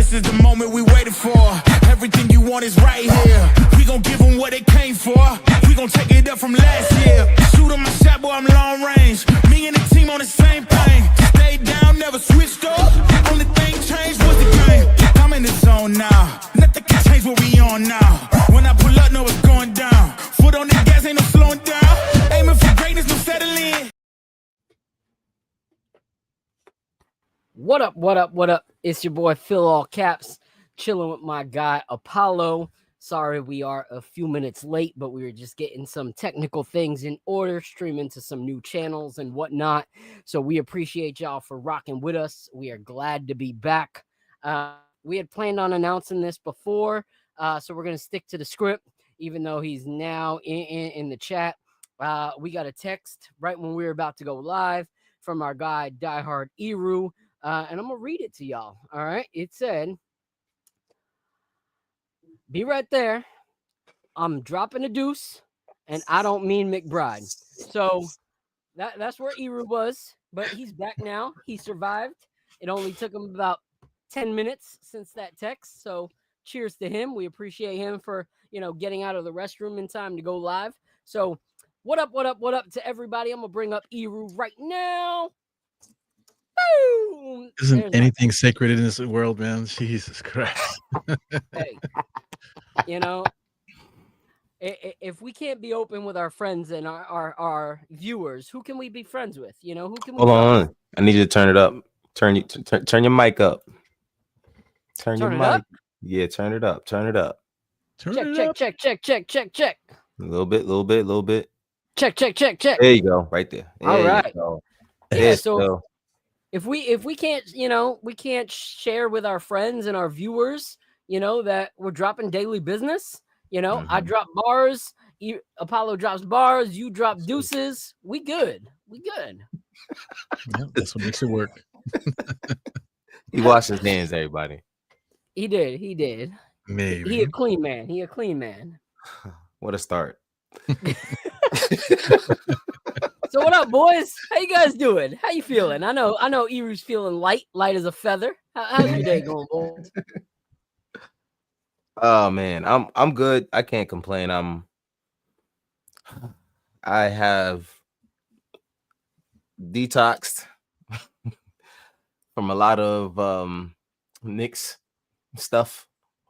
This is the moment we waited for. Everything you want is right here. We gon' give them what they came for. We gon' take it up from last year. Shoot 'em my shot, boy, I'm long range. Me and the team on the same thing. Stayed down, never switched up. Only thing changed was the game. I'm in the zone now. Nothing can change what we on now. When I pull up, know it's going down. Foot on the gas, ain't no slowing down. Aiming for greatness, no settling. What up, what up, what up? It's your boy Phil All Caps, chilling with my guy Apollo. Sorry we are a few minutes late, but we were just getting some technical things in order, streaming to some new channels and whatnot. So we appreciate y'all for rocking with us. We are glad to be back. We had planned on announcing this before, so we're going to stick to the script, even though he's now in the chat. We got a text right when we were about to go live from our guy, Diehard Eru. And I'm going to read it to y'all. All right. It said, be right there. I'm dropping a deuce, and I don't mean McBride. So that's where Eru was, but he's back now. He survived. It only took him about 10 minutes since that text. So cheers to him. We appreciate him for, getting out of the restroom in time to go live. So what up to everybody? I'm going to bring up Eru right now. Boom. Isn't anything sacred in this world, man? Jesus Christ. Hey, if we can't be open with our friends and our viewers, who can we be friends with? Who can we? Hold on, I need you to turn it up. Turn your mic up. Turn your mic up? Yeah, turn it up. Turn it up. Check. A little bit. Check. There you go, right there. All right. Yeah, so if we can't, we can't share with our friends and our viewers, that we're dropping daily business. I drop bars, Apollo drops bars, you drop deuces. We good. Yeah, that's what makes it work. He washed his hands, everybody. He did. Maybe. He a clean man. What a start. So what up, boys? How you guys doing? How you feeling? I know Eru's feeling light as a feather. How's your day going, boys? Oh man, I'm good. I can't complain. I have detoxed from a lot of Knicks stuff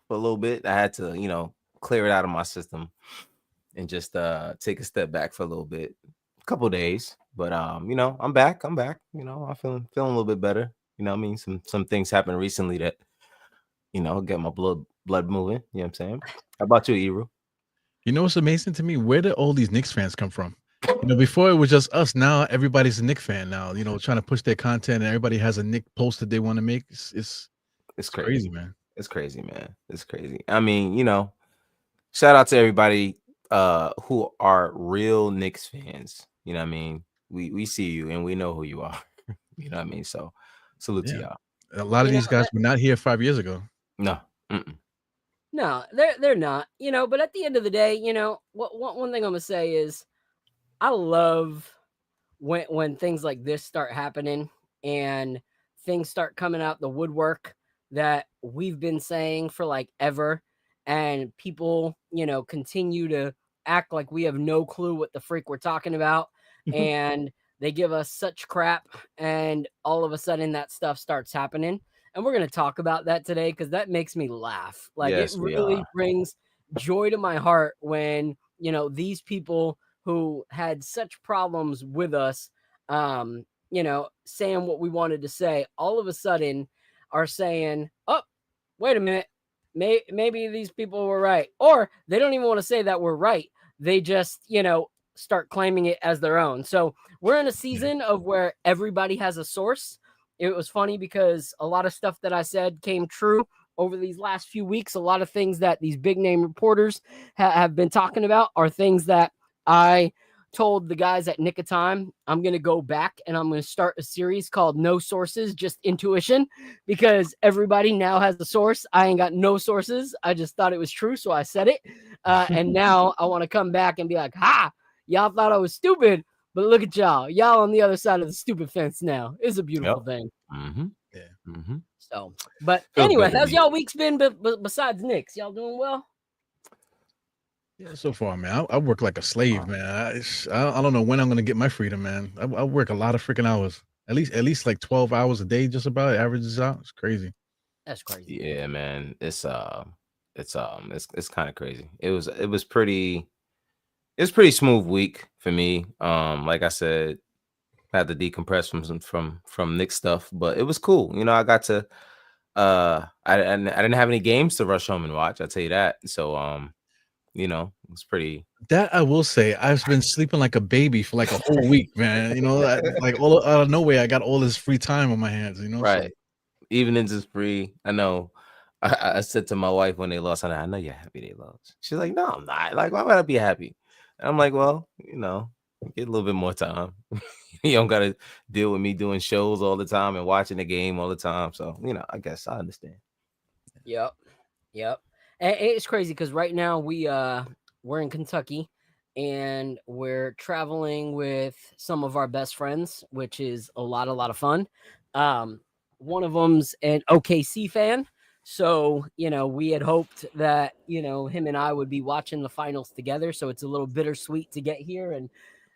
for a little bit. I had to, clear it out of my system and just take a step back for a little bit. Couple days, but I'm back. I'm feeling a little bit better. Some things happened recently that get my blood moving. You know what I'm saying? How about you, Eru? What's amazing to me? Where did all these Knicks fans come from? Before it was just us. Now everybody's a Knicks fan. Now trying to push their content, and everybody has a Knick post that they want to make. It's crazy, man. It's crazy, man. It's crazy. I mean, shout out to everybody who are real Knicks fans. You know what I mean? We see you and we know who you are. You know what I mean? So salute to y'all. A lot of these guys were not here 5 years ago. No. No, they're not. But at the end of the day, one thing I'm gonna say is I love when things like this start happening and things start coming out the woodwork that we've been saying for like ever, and people, continue to act like we have no clue what the freak we're talking about. And they give us such crap, and all of a sudden that stuff starts happening. And we're going to talk about that today because that makes me laugh. Like, yes, it really brings joy to my heart when, these people who had such problems with us, saying what we wanted to say, all of a sudden are saying, oh, wait a minute. Maybe these people were right. Or they don't even want to say that we're right. They just, start claiming it as their own. So we're in a season of where everybody has a source. It was funny because a lot of stuff that I said came true over these last few weeks. A lot of things that these big name reporters have been talking about are things that I told the guys at Nick of Time. I'm going to go back and I'm going to start a series called No Sources, Just Intuition, because everybody now has a source. I ain't got no sources. I just thought it was true. So I said it. And now I want to come back and be like, ha, y'all thought I was stupid, but look at y'all. Y'all on the other side of the stupid fence now. It's a beautiful thing. Mm-hmm. Mm-hmm. So, but Feels anyway, good to how's be y'all weeks been besides Knicks? Y'all doing well? Yeah, so far, man, I work like a slave, man. I don't know when I'm gonna get my freedom, man. I work a lot of freaking hours, at least like 12 hours a day, just about averages out. It's crazy. That's crazy. Yeah, man. It's kind of crazy. It's pretty smooth week for me. Like I said, had to decompress from Nick stuff, but it was cool. You know, I got to I didn't have any games to rush home and watch. I'll tell you that. So you know, it's pretty That I will say, I've been sleeping like a baby for like a whole week, man. You know, like all out of nowhere, I got all this free time on my hands. You know, so right. Evenings is free. I know. I said to my wife when they lost, I know you're happy they lost. She's like, no, I'm not. Like, why would I be happy? And I'm like, well, you know, get a little bit more time. You don't got to deal with me doing shows all the time and watching the game all the time. So, you know, I guess I understand. Yep. And it's crazy because right now we're in Kentucky and we're traveling with some of our best friends, which is a lot of fun. One of them's an OKC fan. So, you know, we had hoped that, you know, him and I would be watching the finals together. So it's a little bittersweet to get here and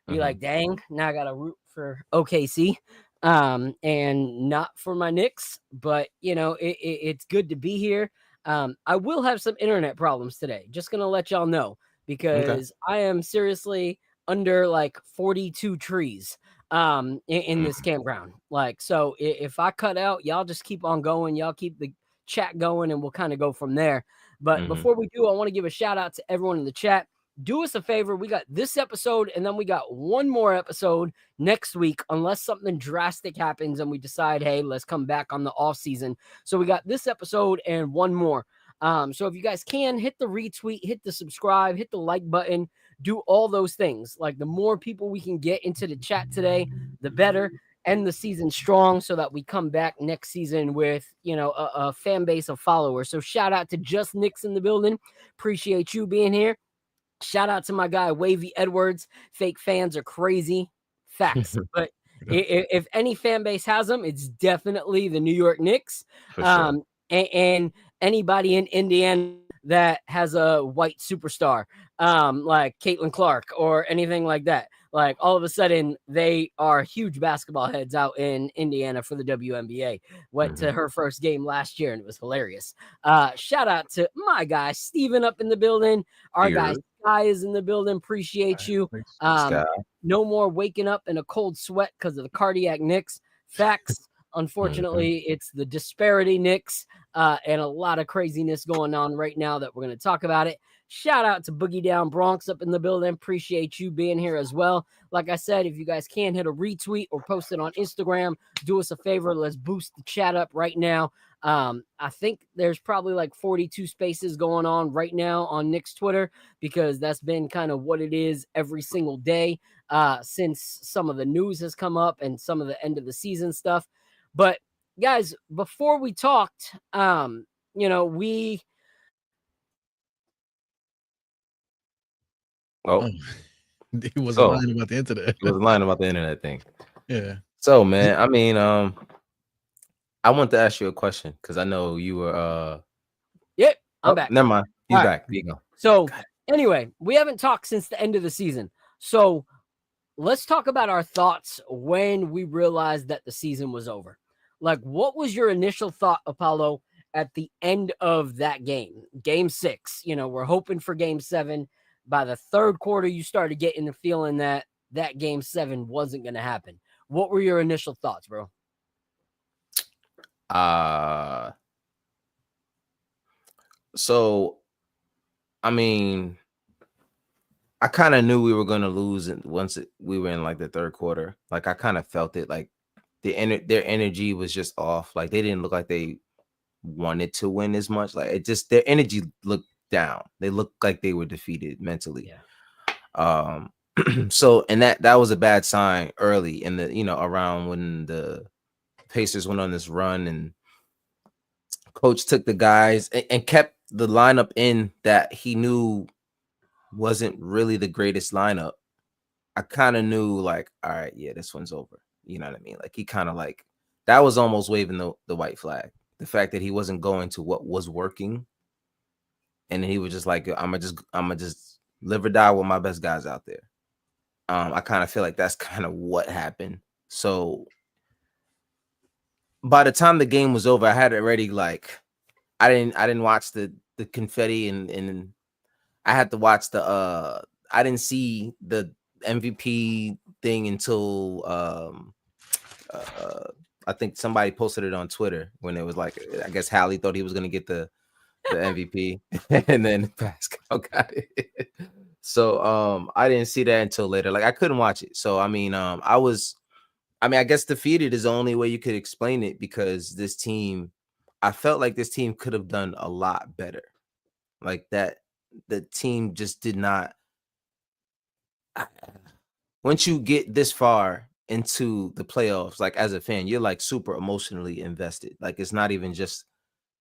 be like, dang, now I got to root for OKC and not for my Knicks. But, you know, it's good to be here. I will have some internet problems today. Just going to let y'all know because I am seriously under like 42 trees in this campground. Like, so if I cut out, y'all just keep on going. Y'all keep the chat going and we'll kind of go from there. But before we do, I want to give a shout out to everyone in the chat. Do us a favor. We got this episode and then we got one more episode next week, unless something drastic happens and we decide, hey, let's come back on the off season. So we got this episode and one more. So if you guys can hit the retweet, hit the subscribe, hit the like button, do all those things. Like the more people we can get into the chat today, the better. End the season strong so that we come back next season with, you know, a fan base of followers. So shout out to Just Knicks in the building. Appreciate you being here. Shout out to my guy, Wavy Edwards. Fake fans are crazy. Facts. But if any fan base has them, it's definitely the New York Knicks. For sure. And anybody in Indiana that has a white superstar, like Caitlin Clark or anything like that. Like all of a sudden, they are huge basketball heads out in Indiana for the WNBA. Went to her first game last year, and it was hilarious. Shout out to my guy, Steven up in the building. Our guy, Sky is in the building. Appreciate you. No more waking up in a cold sweat because of the cardiac Knicks. Facts. Unfortunately, it's the disparity Knicks and a lot of craziness going on right now that we're going to talk about it. Shout out to Boogie Down Bronx up in the building. Appreciate you being here as well. Like I said, if you guys can hit a retweet or post it on Instagram, do us a favor. Let's boost the chat up right now. I think there's probably like 42 spaces going on right now on Knicks Twitter because that's been kind of what it is every single day since some of the news has come up and some of the end of the season stuff. But guys, before we talked, you know, we. He wasn't lying about the internet. He wasn't lying about the internet thing. Yeah. So, man, I mean, I want to ask you a question because I know you were. Yep, I'm back. Never mind. He's All back. right. There you go. So, anyway, we haven't talked since the end of the season. So, let's talk about our thoughts when we realized that the season was over. Like, what was your initial thought, Apollo, at the end of that game? Game 6. You know, we're hoping for game 7. By the third quarter, you started getting the feeling that game 7 wasn't going to happen. What were your initial thoughts, bro? So, I mean, I kind of knew we were going to lose once we were in like the third quarter. Like I kind of felt it. Like their energy was just off. Like they didn't look like they wanted to win as much. Like it just their energy looked down. They looked like they were defeated mentally. Yeah. So and that was a bad sign early in the, you know, around when the Pacers went on this run and coach took the guys and kept the lineup in that he knew wasn't really the greatest lineup. I kind of knew like, all right, yeah, this one's over. You know what I mean? Like he kind of like that was almost waving the white flag. The fact that he wasn't going to what was working, and he was just like, I'm gonna just live or die with my best guys out there. I kind of feel like that's kind of what happened. So by the time the game was over, I had already like I didn't watch the confetti and I had to watch the I didn't see the MVP thing until I think somebody posted it on Twitter when it was like, I guess Hallie thought he was gonna get the MVP and then Pascal got it. So I didn't see that until later. Like I couldn't watch it. So I mean, I guess defeated is the only way you could explain it, because this team, I felt like this team could have done a lot better. Like that, the team just did not. Once you get this far into the playoffs, like as a fan, you're like super emotionally invested. Like it's not even just,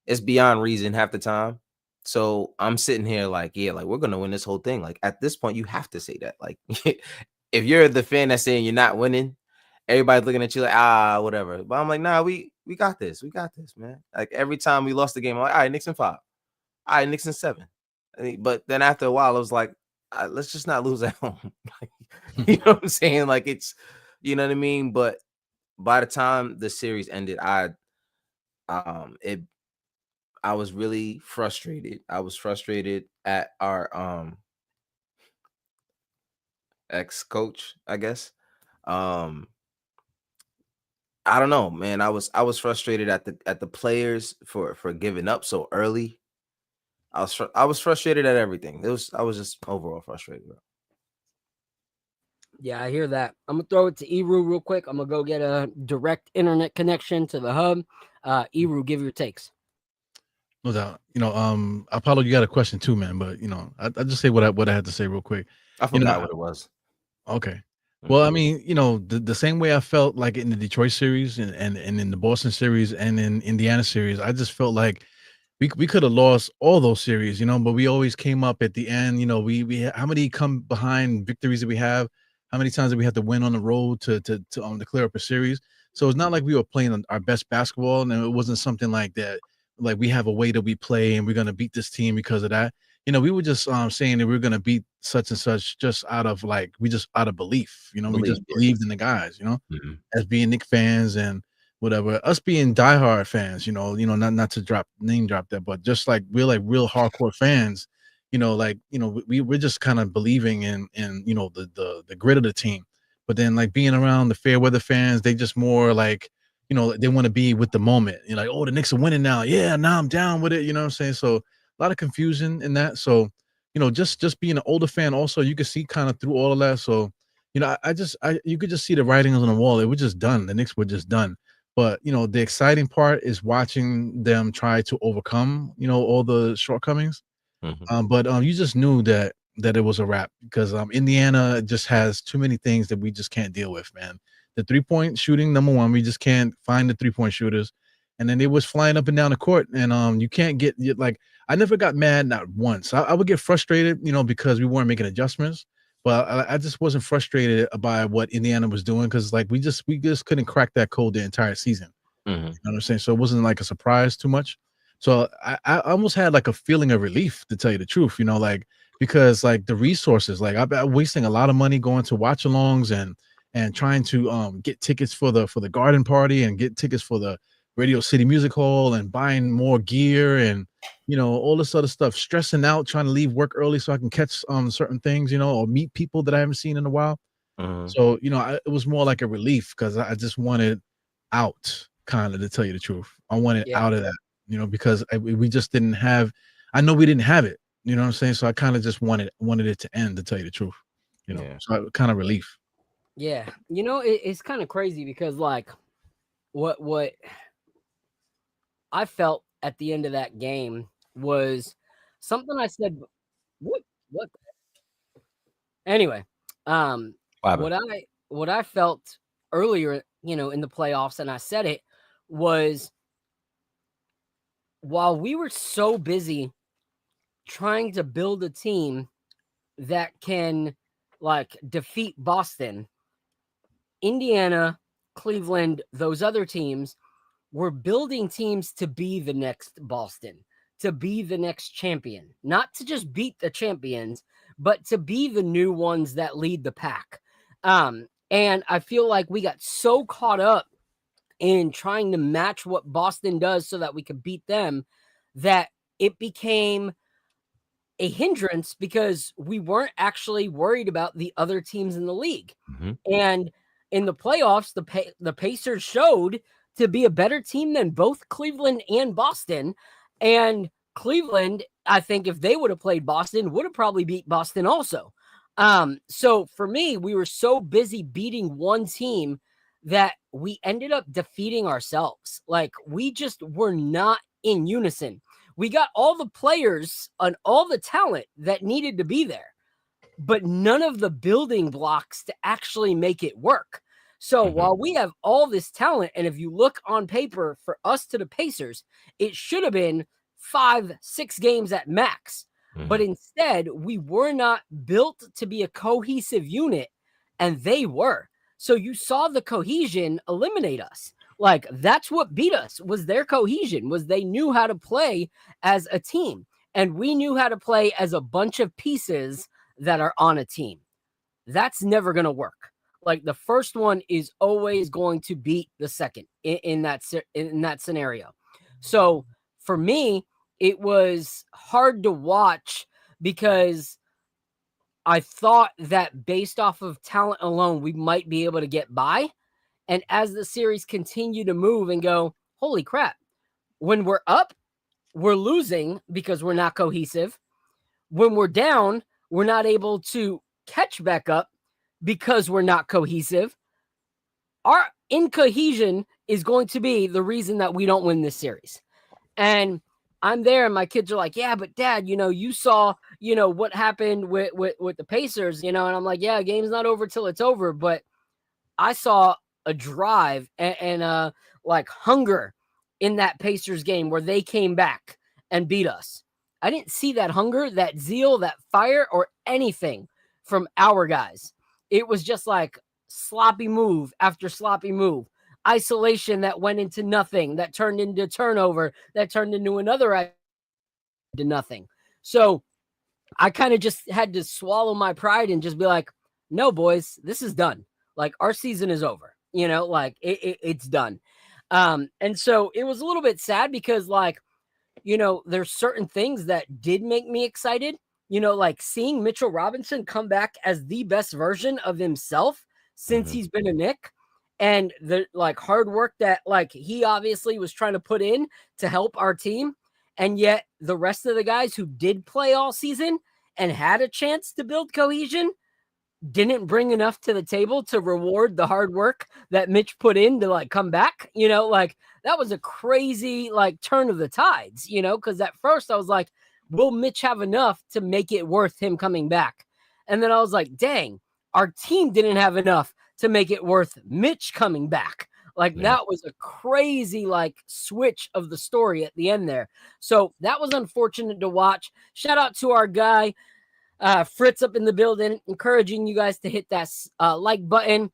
it's beyond reason half the time. So I'm sitting here like, yeah, like we're gonna win this whole thing. Like at this point, you have to say that. Like if you're the fan that's saying you're not winning, everybody's looking at you like, whatever. But I'm like, nah, we got this. We got this, man. Like every time we lost the game, I'm like, all right, Knicks in 5. All right, Knicks in 7. But then after a while, I was like, let's just not lose at home. Like, you know what I'm saying? Like it's, you know what I mean? But by the time the series ended, I was really frustrated. I was frustrated at our ex-coach, I guess. I don't know, man. I was frustrated at the players for giving up so early. I was frustrated at everything. I was just overall frustrated, bro. Yeah, I hear that. I'm gonna throw it to Eru real quick. I'm gonna go get a direct internet connection to the hub. Eru, give your takes. No doubt. Apollo, you got a question too, man. But I just say what I had to say real quick. I forgot what it was. Okay. Well, I mean, the same way I felt like in the Detroit series and in the Boston series and in Indiana series, I just felt like we could have lost all those series, but we always came up at the end. How many come behind victories that we have? How many times did we have to win on the road to clear up a series? So it's not like we were playing our best basketball, and it wasn't something like that. Like we have a way that we play, and we're gonna beat this team because of that. We were just saying that we are gonna beat such and such just out of out of belief. We just believed in the guys. As being Knicks fans and whatever, us being diehard fans, not to name drop that, but just like we're like real hardcore fans, we're just kind of believing in the grit of the team. But then like being around the fair weather fans, they just more like, they want to be with the moment. You're like, oh, the Knicks are winning now. Yeah, now I'm down with it. You know what I'm saying? So a lot of confusion in that. So, just being an older fan also, you could see kind of through all of that. So, you could just see the writings on the wall. It was just done. The Knicks were just done. But, the exciting part is watching them try to overcome, all the shortcomings. But you just knew that it was a wrap because Indiana just has too many things that we just can't deal with, man. The 3-point shooting, number one, we just can't find the 3-point shooters. And then they was flying up and down the court, and you can't get like I never got mad, not once. I would get frustrated, because we weren't making adjustments. But I just wasn't frustrated by what Indiana was doing because like we just couldn't crack that code the entire season. You know what I'm saying? So it wasn't like a surprise too much. So I almost had like a feeling of relief, to tell you the truth, because like the resources, like I've been wasting a lot of money going to watch-alongs and trying to get tickets for the garden party and get tickets for the Radio City Music Hall and buying more gear and all this other stuff, stressing out, trying to leave work early so I can catch certain things, or meet people that I haven't seen in a while. So it was more like a relief because I just wanted out, kind of, to tell you the truth. I wanted out of that, because we just didn't have. I know we didn't have it. You know what I'm saying? So I kind of just wanted it to end, to tell you the truth. So kind of relief. Yeah, it's kind of crazy because like what I felt at the end of that game was something I said. What? Anyway, what I felt earlier, in the playoffs, and I said it, was while we were so busy trying to build a team that can like defeat Boston, Indiana Cleveland, those other teams were building teams to be the next Boston, to be the next champion, not to just beat the champions, but to be the new ones that lead the pack. And I feel like we got so caught up in trying to match what Boston does so that we could beat them that it became a hindrance because we weren't actually worried about the other teams in the league. And in the playoffs, the Pacers showed to be a better team than both Cleveland and Boston. And Cleveland, I think if they would have played Boston, would have probably beat Boston also. So for me, we were so busy beating one team that we ended up defeating ourselves. Like, we just were not in unison. We got all the players and all the talent that needed to be there, but none of the building blocks to actually make it work. So while we have all this talent, and if you look on paper for us to the Pacers, it should have been 5-6 games at max. But instead, we were not built to be a cohesive unit, and they were. So you saw the cohesion eliminate us. Like, that's what beat us, was their cohesion, was they knew how to play as a team. And we knew how to play as a bunch of pieces that are on a team. That's never going to work. Like, the first one is always going to beat the second in that scenario. So for me, it was hard to watch because I thought that based off of talent alone, we might be able to get by. And as the series continue to move and go, holy crap, when we're up, we're losing because we're not cohesive. When we're down, we're not able to catch back up because we're not cohesive. Our incohesion is going to be the reason that we don't win this series. And I'm there and my kids are like, yeah, but Dad, you saw, what happened with the Pacers, and I'm like, yeah, game's not over till it's over. But I saw a drive and like hunger in that Pacers game where they came back and beat us. I didn't see that hunger, that zeal, that fire, or anything from our guys. It was just like sloppy move after sloppy move. Isolation that went into nothing, that turned into turnover, that turned into another to nothing. So I kind of just had to swallow my pride and just be like, no, boys, this is done. Like, our season is over, like it's done. And so it was a little bit sad because, like, there's certain things that did make me excited, like seeing Mitchell Robinson come back as the best version of himself since he's been a Knick. And the hard work that he obviously was trying to put in to help our team. And yet the rest of the guys who did play all season and had a chance to build cohesion didn't bring enough to the table to reward the hard work that Mitch put in to come back. That was a crazy turn of the tides, because at first I was like, will Mitch have enough to make it worth him coming back? And then I was like, dang, our team didn't have enough to make it worth Mitch coming back. That was a crazy switch of the story at the end there. So that was unfortunate to watch. Shout out to our guy, Fritz, up in the building, encouraging you guys to hit that like button.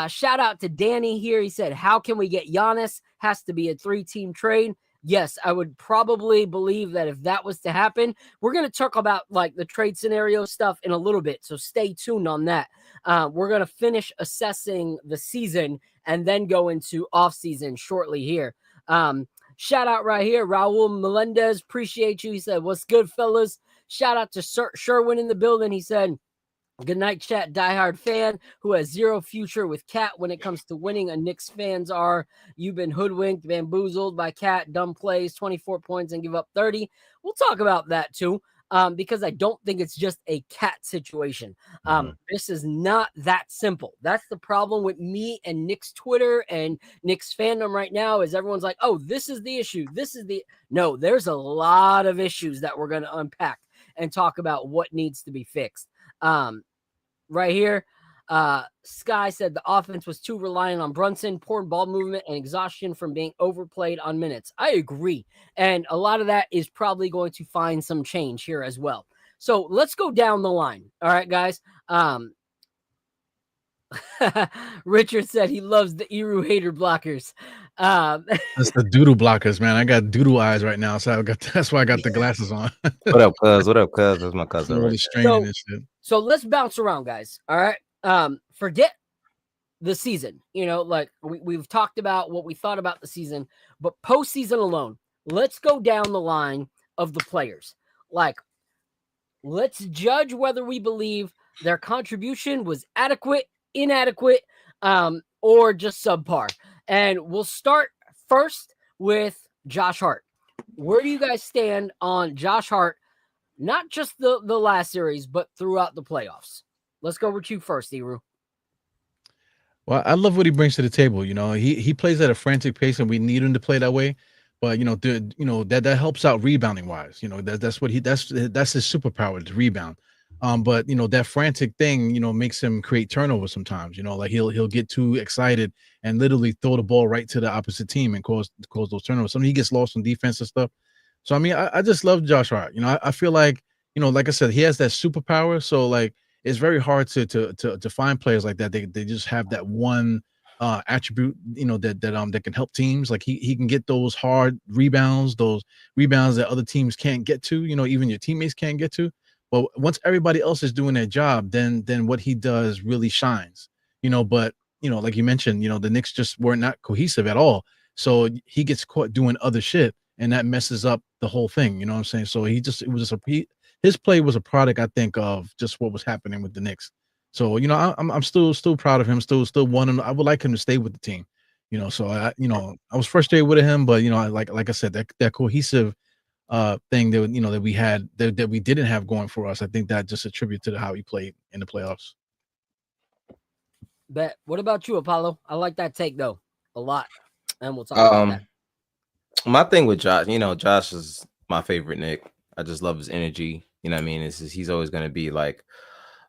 Shout out to Danny here. He said, how can we get Giannis? Has to be a 3-team trade. Yes, I would probably believe that if that was to happen, we're going to talk about the trade scenario stuff in a little bit. So stay tuned on that. We're going to finish assessing the season and then go into off season shortly here. Shout out right here, Raul Melendez. Appreciate you. He said, what's good, fellas? Shout out to Sherwin in the building. He said, good night, chat. Diehard fan who has zero future with Cat when it comes to winning. A Knicks fans are. You've been hoodwinked, bamboozled by Cat. Dumb plays, 24 points and give up 30. We'll talk about that too, because I don't think it's just a Cat situation. This is not that simple. That's the problem with me and Knicks Twitter and Knicks fandom right now is everyone's like, oh, this is the issue. No, there's a lot of issues that we're going to unpack and talk about what needs to be fixed. Right here, Sky said the offense was too reliant on Brunson, poor ball movement, and exhaustion from being overplayed on minutes. I agree. And a lot of that is probably going to find some change here as well. So let's go down the line. All right, guys. Richard said he loves the Eru hater blockers. That's the doodle blockers, man. I got doodle eyes right now, so that's why I got the glasses on. What up, cuz? What up, cuz? That's my cousin All right the there. straining and shit. So let's bounce around, guys. All right. Forget the season. You know, like we've talked about what we thought about the season, but postseason alone, let's go down the line of the players. Like, let's judge whether we believe their contribution was adequate, inadequate, or just subpar. And we'll start first with Josh Hart. Where do you guys stand on Josh Hart? Not just the last series, but throughout the playoffs. Let's go with you first, Eru. Well, I love what he brings to the table. You know, he plays at a frantic pace, and we need him to play that way. But that helps out rebounding wise. You know, that's his superpower, to rebound. But that frantic thing, makes him create turnovers sometimes. You know, like he'll get too excited and literally throw the ball right to the opposite team and cause those turnovers. Sometimes he gets lost on defense and stuff. So I mean, I just love Josh Hart. You know, I feel like, like I said, he has that superpower. So like, it's very hard to find players like that. They just have that one attribute, that can help teams. Like he can get those hard rebounds, that other teams can't get to. Even your teammates can't get to. But once everybody else is doing their job, then what he does really shines. But like you mentioned, the Knicks just were not cohesive at all. So he gets caught doing other shit, and that messes up the whole thing. You know what I'm saying? So his play was a product, I think, of just what was happening with the Knicks. So I'm still proud of him. Still want him. I would like him to stay with the team. So I was frustrated with him, but like I said, that cohesive thing that we had that we didn't have going for us. I think that just attribute to how he played in the playoffs. Bet. What about you, Apollo? I like that take though a lot, and we'll talk about that. My thing with Josh, Josh is my favorite Knick. I just love his energy. You know what I mean? He's always going to be like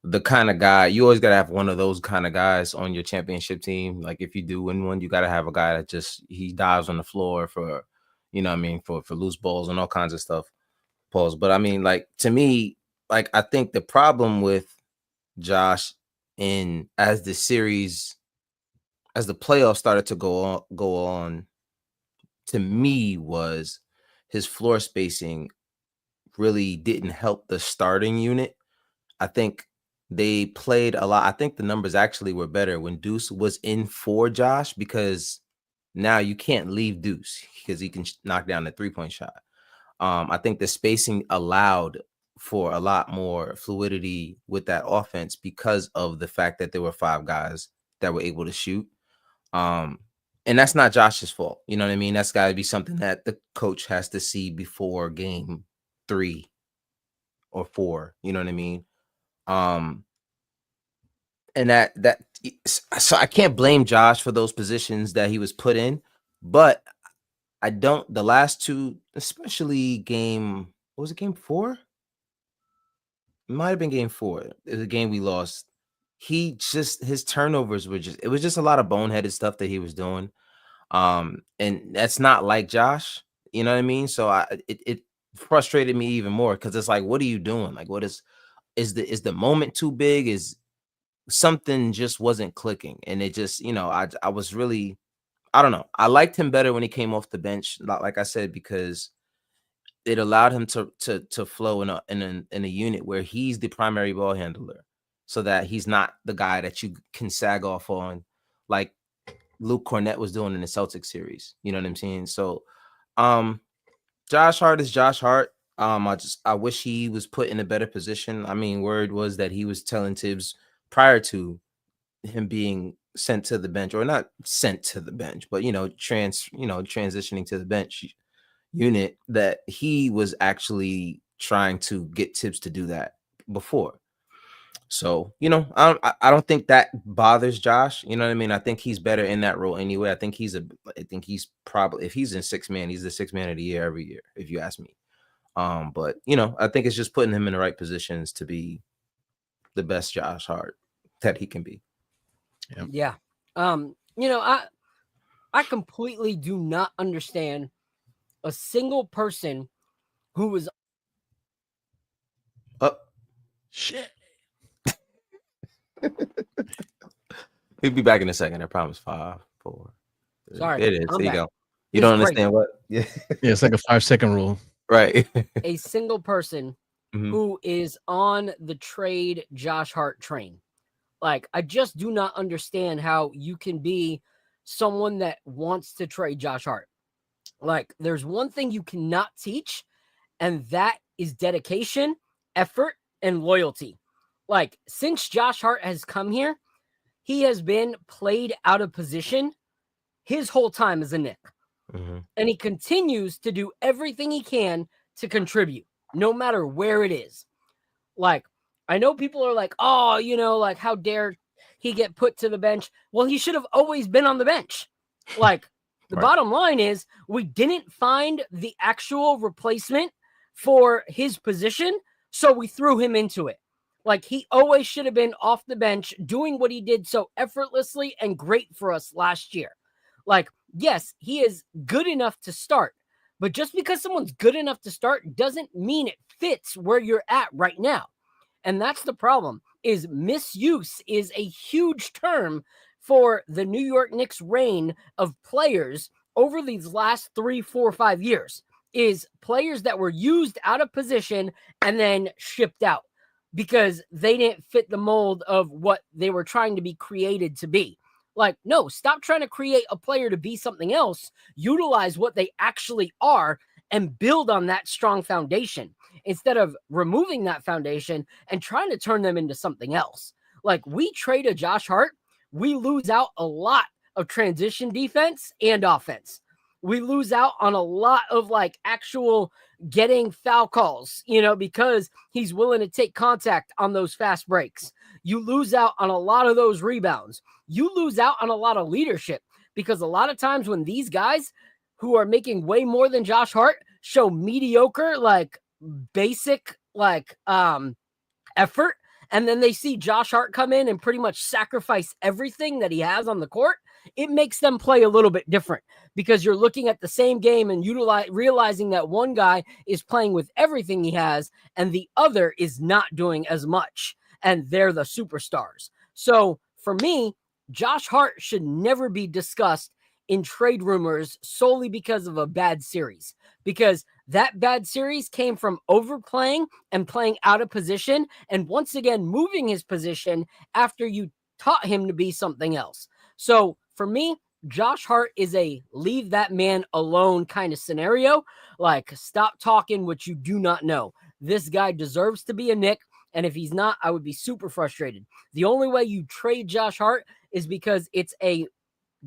the kind of guy. You always got to have one of those kind of guys on your championship team. Like if you do win one, you got to have a guy that he dives on the floor for, for loose balls and all kinds of stuff. Pause. But I mean, like to me, like I think the problem with Josh as the playoffs started to go on, to me was his floor spacing really didn't help the starting unit. I think they played a lot. I think the numbers actually were better when Deuce was in for Josh, because now you can't leave Deuce because he can knock down the 3-point shot. I think the spacing allowed for a lot more fluidity with that offense because of the fact that there were 5 guys that were able to shoot. And that's not Josh's fault. You know what I mean? That's got to be something that the coach has to see before game 3 or 4. You know what I mean? And so I can't blame Josh for those positions that he was put in, but the last 2, especially game 4? It might have been game 4. It was a game we lost. His turnovers it was just a lot of boneheaded stuff that he was doing. And that's not like Josh, you know what I mean? So it frustrated me even more, because it's like, what are you doing? Like, what is the moment too big? Is something just wasn't clicking? And it just, I was really, I don't know. I liked him better when he came off the bench, like I said, because it allowed him to flow in a unit where he's the primary ball handler, so that he's not the guy that you can sag off on, like Luke Cornett was doing in the Celtics series. You know what I'm saying? So Josh Hart is Josh Hart. I wish he was put in a better position. I mean, word was that he was telling Tibbs prior to him being sent to the bench, or not sent to the bench, but transitioning to the bench unit, that he was actually trying to get Tibbs to do that before. So, I don't think that bothers Josh. You know what I mean? I think he's better in that role anyway. I think he's probably, if he's in 6 man, he's the 6 man of the year every year, if you ask me. But I think it's just putting him in the right positions to be the best Josh Hart that he can be. Yeah. I completely do not understand a single person who was shit. He'll be back in a second. I promise. 5, 4. Sorry, It is. I'm There you back. go. You This don't is great. understand what? Yeah. Yeah, it's like a 5-second rule. Right. A single person Mhm. who is on the trade Josh Hart train. Like, I just do not understand how you can be someone that wants to trade Josh Hart. Like, there's one thing you cannot teach, and that is dedication, effort, and loyalty. Like, since Josh Hart has come here, he has been played out of position his whole time as a Knick. Mhm. And he continues to do everything he can to contribute, no matter where it is. Like, I know people are like, oh, you know, like, how dare he get put to the bench? Well, he should have always been on the bench. Like, the Right. bottom line is we didn't find the actual replacement for his position, so we threw him into it. Like, he always should have been off the bench doing what he did so effortlessly and great for us last year. Like, yes, he is good enough to start, but just because someone's good enough to start doesn't mean it fits where you're at right now. And that's the problem, is misuse is a huge term for the New York Knicks reign of players over these last 3, 4, 5 years, is players that were used out of position and then shipped out because they didn't fit the mold of what they were trying to be created to be. Like, no, stop trying to create a player to be something else. Utilize what they actually are and build on that strong foundation instead of removing that foundation and trying to turn them into something else. Like, we trade a Josh Hart, we lose out a lot of transition defense and offense. We lose out on a lot of like actual getting foul calls, you know, because he's willing to take contact on those fast breaks. You lose out on a lot of those rebounds. You lose out on a lot of leadership because a lot of times when these guys who are making way more than Josh Hart show mediocre, like basic, like effort, and then they see Josh Hart come in and pretty much sacrifice everything that he has on the court, it makes them play a little bit different because you're looking at the same game and realizing that one guy is playing with everything he has and the other is not doing as much, and they're the superstars. So for me, Josh Hart should never be discussed in trade rumors solely because of a bad series, because that bad series came from overplaying and playing out of position and once again moving his position after you taught him to be something else. So for me, Josh Hart is a leave that man alone kind of scenario. Like, stop talking what you do not know. This guy deserves to be a Knick, and if he's not, I would be super frustrated. The only way you trade Josh Hart is because it's a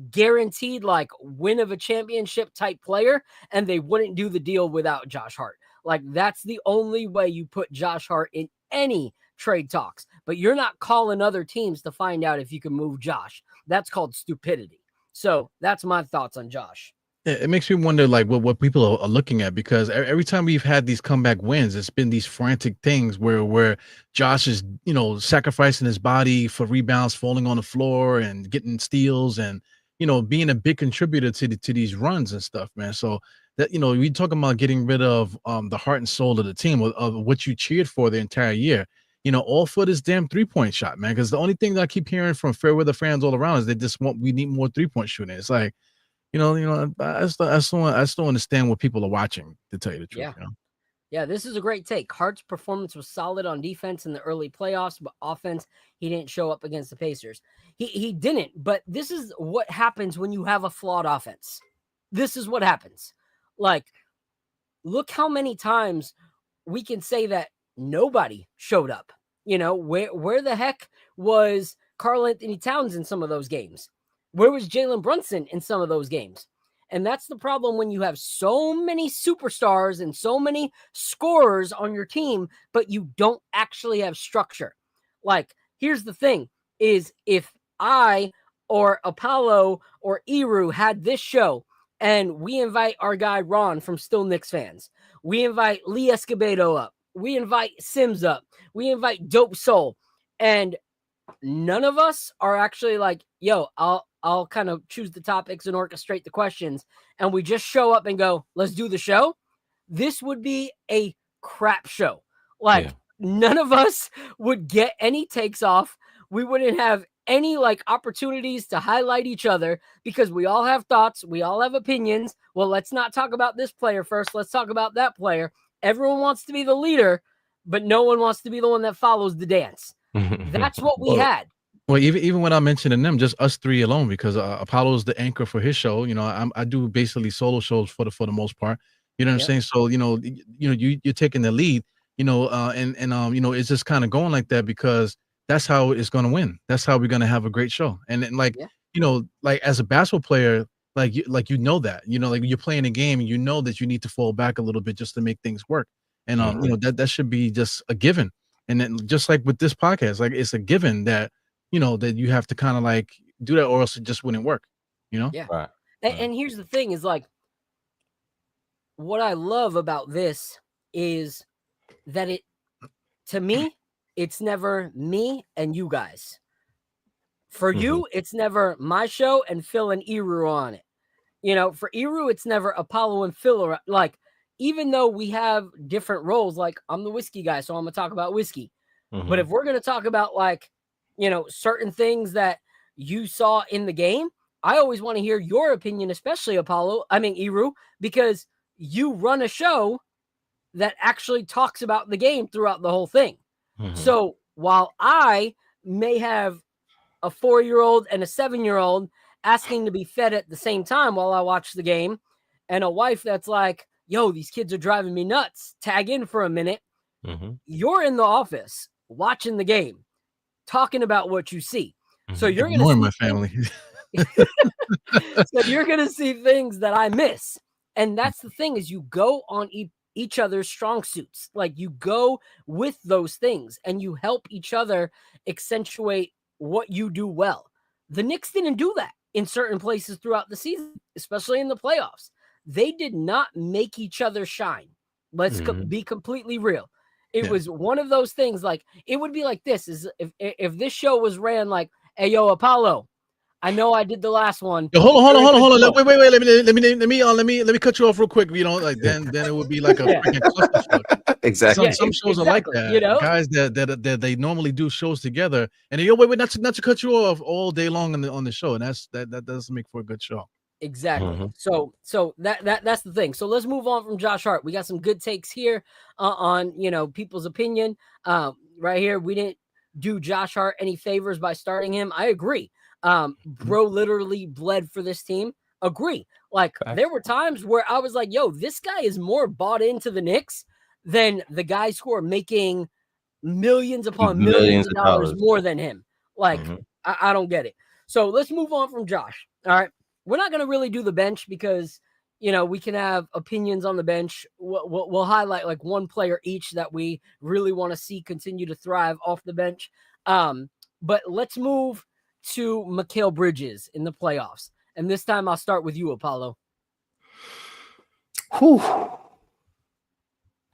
guaranteed like win of a championship type player, and they wouldn't do the deal without Josh Hart. Like, that's the only way you put Josh Hart in any trade talks. But you're not calling other teams to find out if you can move Josh. That's called stupidity. So that's my thoughts on Josh. It makes me wonder, like, what people are looking at, because every time we've had these comeback wins, it's been these frantic things where Josh is, you know, sacrificing his body for rebounds, falling on the floor, and getting steals, and you know, being a big contributor to these runs and stuff, man. So that, you know, we talking about getting rid of the heart and soul of the team, of what you cheered for the entire year. You know, all for this damn 3-point shot, man. Because the only thing that I keep hearing from fair weather fans all around is they just we need more 3-point shooting. It's like, you know, I still understand what people are watching, to tell you the truth. Yeah. You know? Yeah, this is a great take. Hart's performance was solid on defense in the early playoffs, but offense, he didn't show up against the Pacers. He didn't, but this is what happens when you have a flawed offense. This is what happens. Like, look how many times we can say that nobody showed up. You know, where the heck was Karl Anthony Towns in some of those games? Where was Jalen Brunson in some of those games? And that's the problem when you have so many superstars and so many scorers on your team, but you don't actually have structure. Like, here's the thing, is if I or Apollo or Eru had this show and we invite our guy Ron from Still Knicks Fans, we invite Lee Escobedo up, we invite Sims up, we invite Dope Soul, and none of us are actually like, yo, I'll kind of choose the topics and orchestrate the questions, and we just show up and go, let's do the show. This would be a crap show. Like, none of us would get any takes off. We wouldn't have any like opportunities to highlight each other because we all have thoughts, we all have opinions. Well, let's not talk about this player first. Let's talk about that player. Everyone wants to be the leader, but no one wants to be the one that follows the dance. That's what we had. Well, even without mentioning them, just us three alone, because Apollo's the anchor for his show. You know, I do basically solo shows for the most part. You know what I'm saying? So you're taking the lead. You know, it's just kind of going like that because that's how it's going to win. That's how we're going to have a great show. And like like as a basketball player, like you know that like you're playing a game and you know that you need to fall back a little bit just to make things work. And that should be just a given. And then just like with this podcast, like it's a given that that you have to kind of like do that or else it just wouldn't work, Yeah. Right. And here's the thing is like, what I love about this is that to me, it's never me and you guys. For you, it's never my show and Phil and Eru on it. For Eru, it's never Apollo and Phil. Like, even though we have different roles, like I'm the whiskey guy, so I'm going to talk about whiskey. But if we're going to talk about like, certain things that you saw in the game, I always want to hear your opinion, especially Eru, because you run a show that actually talks about the game throughout the whole thing. So while I may have a 4-year-old and a 7-year-old asking to be fed at the same time while I watch the game, and a wife that's like, yo, these kids are driving me nuts, tag in for a minute. You're in the office watching the game, talking about what you see. So you're going to see my family. So you're going to see things that I miss. And that's the thing is you go on each other's strong suits. Like you go with those things and you help each other accentuate what you do well. The Knicks didn't do that in certain places throughout the season, especially in the playoffs. They did not make each other shine. Let's be completely real. It was one of those things like it would be like this is if this show was ran like, hey, yo, Apollo, I know I did the last one. Yo, hold on. Wait. Let me cut you off real quick. Like then it would be like a freaking clusterfuck. Exactly. Some shows are like that. Guys that they normally do shows together, and they wait, not to cut you off all day long on the show, and that doesn't make for a good show. Exactly. So that's the thing. So let's move on from Josh Hart. We got some good takes here on people's opinion. Right here, we didn't do Josh Hart any favors by starting him. I agree. Bro literally bled for this team. Agree. Like there were times where I was like, yo, this guy is more bought into the Knicks than the guys who are making millions upon millions of dollars more than him. Like I don't get it. So let's move on from Josh. All right. We're not going to really do the bench because, we can have opinions on the bench. We'll highlight like one player each that we really want to see continue to thrive off the bench. But let's move to Mikal Bridges in the playoffs. And this time I'll start with you, Apollo. Whew.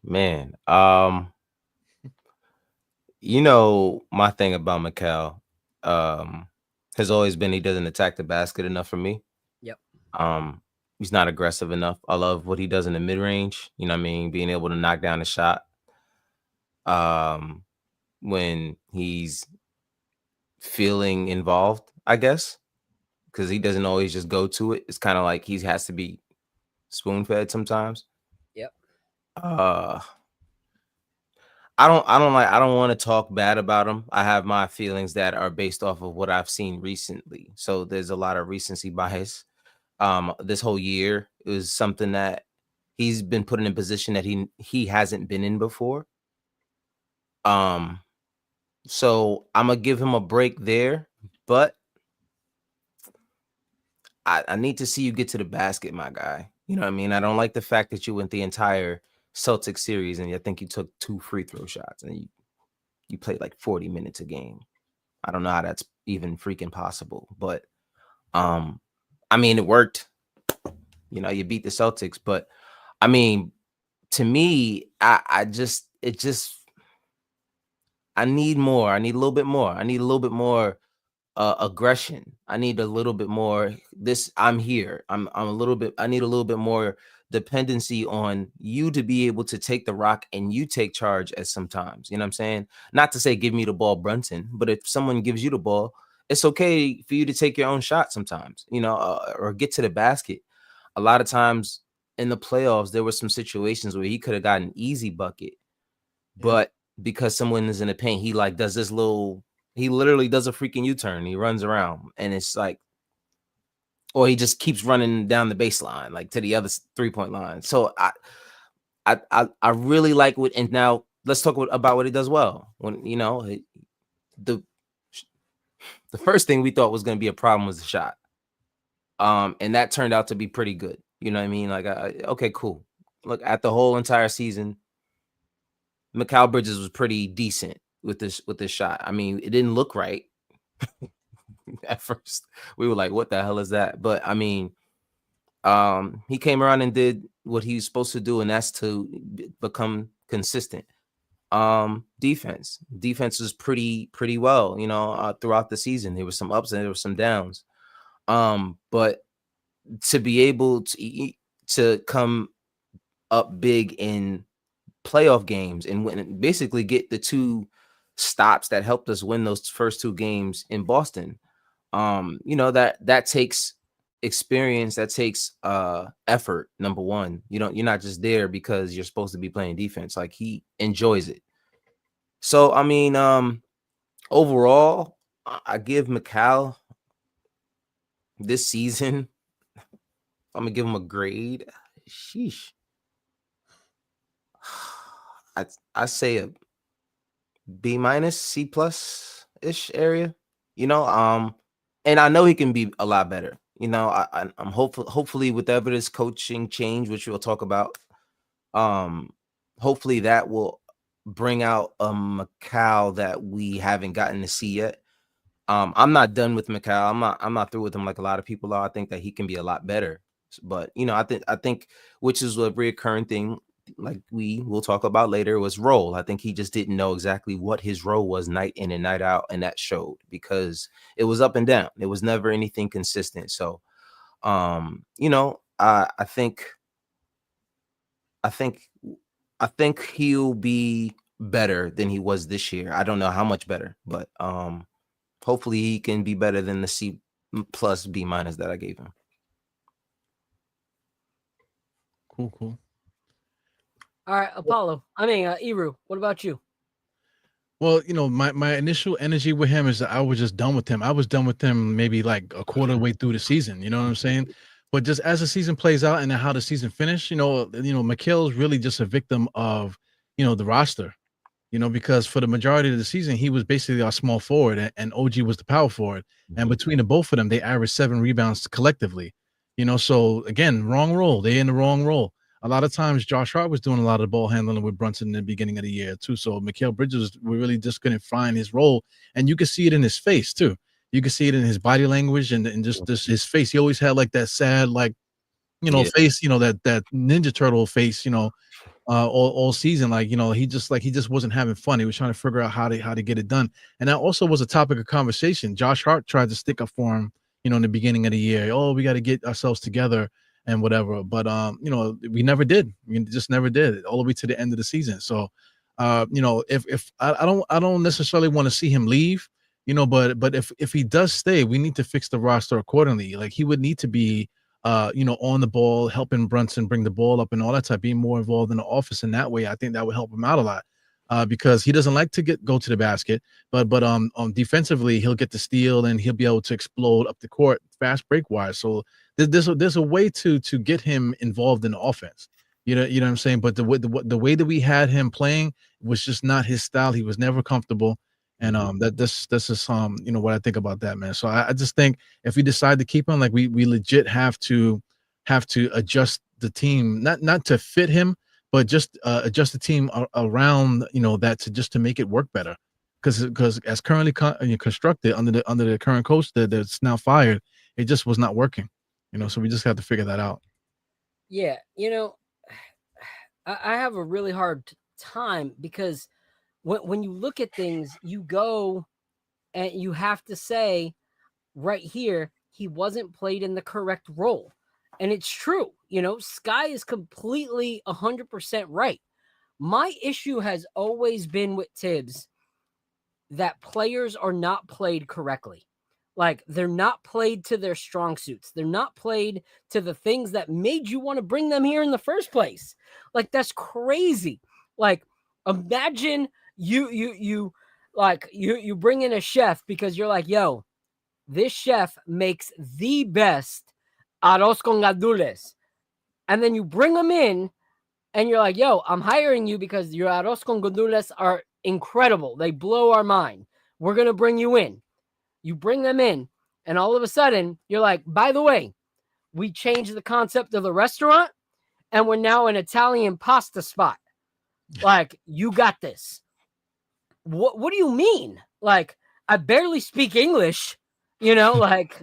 Man. My thing about Mikal has always been he doesn't attack the basket enough for me. He's not aggressive enough. I love what he does in the mid-range. Being able to knock down a shot. When he's feeling involved, I guess, because he doesn't always just go to it. It's kind of like he has to be spoon-fed sometimes. Yep. I don't want to talk bad about him. I have my feelings that are based off of what I've seen recently. So there's a lot of recency bias. This whole year it was something that he's been put in a position that he hasn't been in before. So I'm gonna give him a break there, but I need to see you get to the basket, my guy. You know what I mean? I don't like the fact that you went the entire Celtics series and I think you took 2 free throw shots and you played like 40 minutes a game. I don't know how that's even freaking possible, but it worked. You beat the Celtics, but to me, I need more. I need a little bit more. I need a little bit more aggression. I need a little bit more. I'm here. I need a little bit more dependency on you to be able to take the rock and you take charge at sometimes. You know what I'm saying? Not to say give me the ball, Brunson, but if someone gives you the ball it's okay for you to take your own shot sometimes, or get to the basket. A lot of times in the playoffs, there were some situations where he could have gotten an easy bucket, but because someone is in the paint, he like does this he literally does a freaking U-turn. He runs around, and it's like, or he just keeps running down the baseline, like to the other 3-point line. So I really like what. And now let's talk about what he does well. When the first thing we thought was going to be a problem was the shot, and that turned out to be pretty good. You know what I mean? Like, okay, cool. Look, at the whole entire season, Mikal Bridges was pretty decent with this shot. I mean, it didn't look right at first. We were like, "What the hell is that?" But I mean, he came around and did what he was supposed to do, and that's to become consistent. Defense was pretty well, throughout the season. There were some ups and there were some downs. But to be able to come up big in playoff games and win, basically get the 2 stops that helped us win those first 2 games in Boston. That takes experience, that takes effort. Number one, you're not just there because you're supposed to be playing defense. Like, he enjoys it. So I mean, overall, I give Mikal this season, I'm gonna give him a grade. Sheesh. I say a B-, C+ ish area, and I know he can be a lot better. I'm hopefully with this coaching change, which we'll talk about, hopefully that will bring out a Mikal that we haven't gotten to see yet. I'm not done with Mikal. I'm not through with him like a lot of people are. I think that he can be a lot better. But I think which is a recurring thing, like we will talk about later, was role. I think he just didn't know exactly what his role was night in and night out, and that showed because it was up and down. It was never anything consistent. So I think he'll be better than he was this year. I don't know how much better, but hopefully he can be better than the C+, B- that I gave him. Cool. All right, Apollo. Iru, what about you? Well, my initial energy with him is that I was just done with him. I was done with him maybe like a quarter way through the season. You know what I'm saying? But just as the season plays out and how the season finished, Mikal is really just a victim of, the roster. Because for the majority of the season, he was basically our small forward and OG was the power forward. And between the both of them, they averaged 7 rebounds collectively. So again, wrong role. They're in the wrong role. A lot of times, Josh Hart was doing a lot of the ball handling with Brunson in the beginning of the year too. So Mikal Bridges, we really just couldn't find his role, and you could see it in his face too. You could see it in his body language and just his face. He always had like that sad, like face, that Ninja Turtle face, all season. Like, he just wasn't having fun. He was trying to figure out how to get it done. And that also was a topic of conversation. Josh Hart tried to stick up for him, in the beginning of the year. Oh, we got to get ourselves together and whatever. But we never did. We just never did all the way to the end of the season. So if I don't necessarily want to see him leave, but if he does stay, we need to fix the roster accordingly. Like, he would need to be on the ball, helping Brunson bring the ball up and all that type, being more involved in the offense in that way. I think that would help him out a lot. Because he doesn't like to go to the basket, but defensively he'll get the steal and he'll be able to explode up the court fast break wise. So there's a way to get him involved in the offense. You know what I'm saying? But the way that we had him playing was just not his style. He was never comfortable, and this is what I think about that, man. So I just think if we decide to keep him, like we legit have to adjust the team, not to fit him, but just adjust the team around that to make it work better, because as currently constructed under the current coach that's now fired, it just was not working. So we just have to figure that out. Yeah, I have a really hard time because when you look at things, you go and you have to say right here, he wasn't played in the correct role. And it's true. Sky is completely 100% right. My issue has always been with Tibbs that players are not played correctly. Like, they're not played to their strong suits. They're not played to the things that made you want to bring them here in the first place. Like, that's crazy. Like, imagine you bring in a chef because you're like, yo, this chef makes the best arroz con gandules. And then you bring them in and you're like, yo, I'm hiring you because your arroz con gandules are incredible. They blow our mind. We're going to bring you in. You bring them in, and all of a sudden, you're like, by the way, we changed the concept of the restaurant, and we're now an Italian pasta spot. Like, you got this. What do you mean? Like, I barely speak English, like,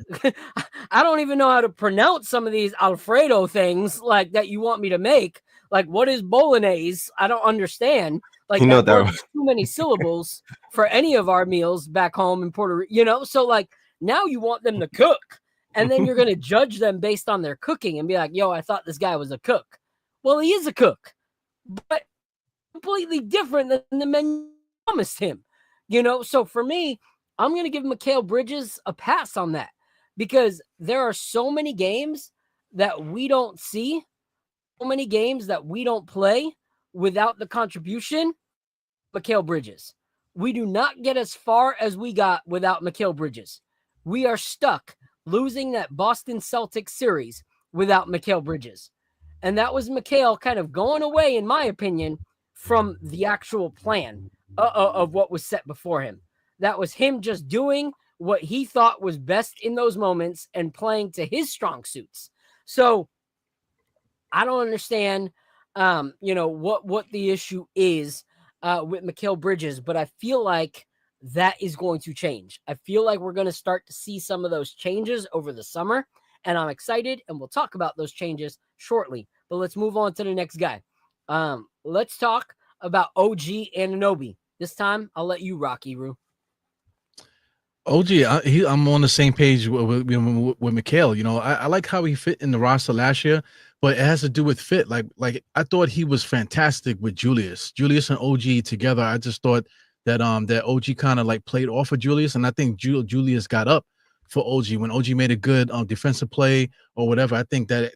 I don't even know how to pronounce some of these Alfredo things, like, that you want me to make. Like, what is bolognese? I don't understand. Like, that word's too many syllables for any of our meals back home in Puerto Rico, so like now you want them to cook, and then you're going to judge them based on their cooking and be like, yo, I thought this guy was a cook. Well, he is a cook, but completely different than the menu promised him, so for me, I'm going to give Mikal Bridges a pass on that, because there are so many games that we don't see, so many games that we don't play without the contribution of Mikal Bridges. We do not get as far as we got without Mikal Bridges. We are stuck losing that Boston Celtics series without Mikal Bridges. And that was Mikal kind of going away, in my opinion, from the actual plan of what was set before him. That was him just doing what he thought was best in those moments and playing to his strong suits. So I don't understand, what the issue is with Mikal Bridges, but I feel like that is going to change. I feel like we're going to start to see some of those changes over the summer, and I'm excited, and we'll talk about those changes shortly. But let's move on to the next guy. Let's talk about OG Anunoby. This time, I'll let you rock, Eru. OG, I'm on the same page with Mikal. I like how he fit in the roster last year, but it has to do with fit. Like I thought he was fantastic with Julius and OG together. I just thought that that OG kind of like played off of Julius, and I think Julius got up for OG when OG made a good defensive play or whatever. I think that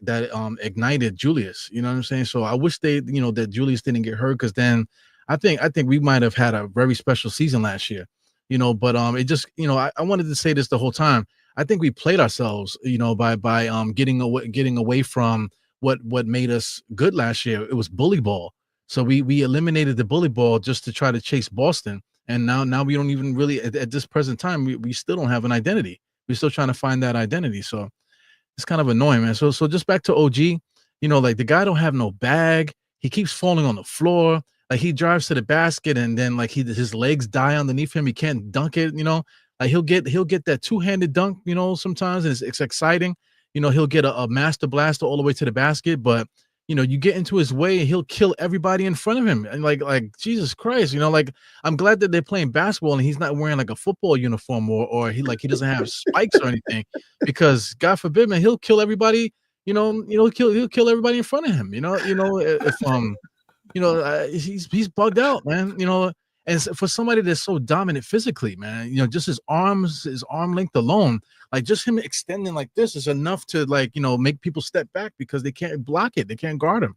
ignited Julius. You know what I'm saying? So I wish that Julius didn't get hurt, because then I think we might have had a very special season last year. But it just, I wanted to say this the whole time. I think we played ourselves, by getting away from what made us good last year. It was bully ball. So we eliminated the bully ball just to try to chase Boston. And now we don't even really, at this present time, we still don't have an identity. We're still trying to find that identity. So it's kind of annoying, man. So just back to OG, like the guy don't have no bag. He keeps falling on the floor. Like he drives to the basket and then like his legs die underneath him. He can't dunk it, Like he'll get that two-handed dunk, sometimes, and it's exciting. He'll get a master blaster all the way to the basket, but you get into his way and he'll kill everybody in front of him. And like Jesus Christ, like I'm glad that they're playing basketball and he's not wearing like a football uniform or he doesn't have spikes or anything, because God forbid, man, he'll kill everybody. He'll kill everybody in front of him. If he's bugged out, man. And for somebody that's so dominant physically, man, just his arm length alone, like just him extending like this is enough to make people step back because they can't block it, they can't guard him.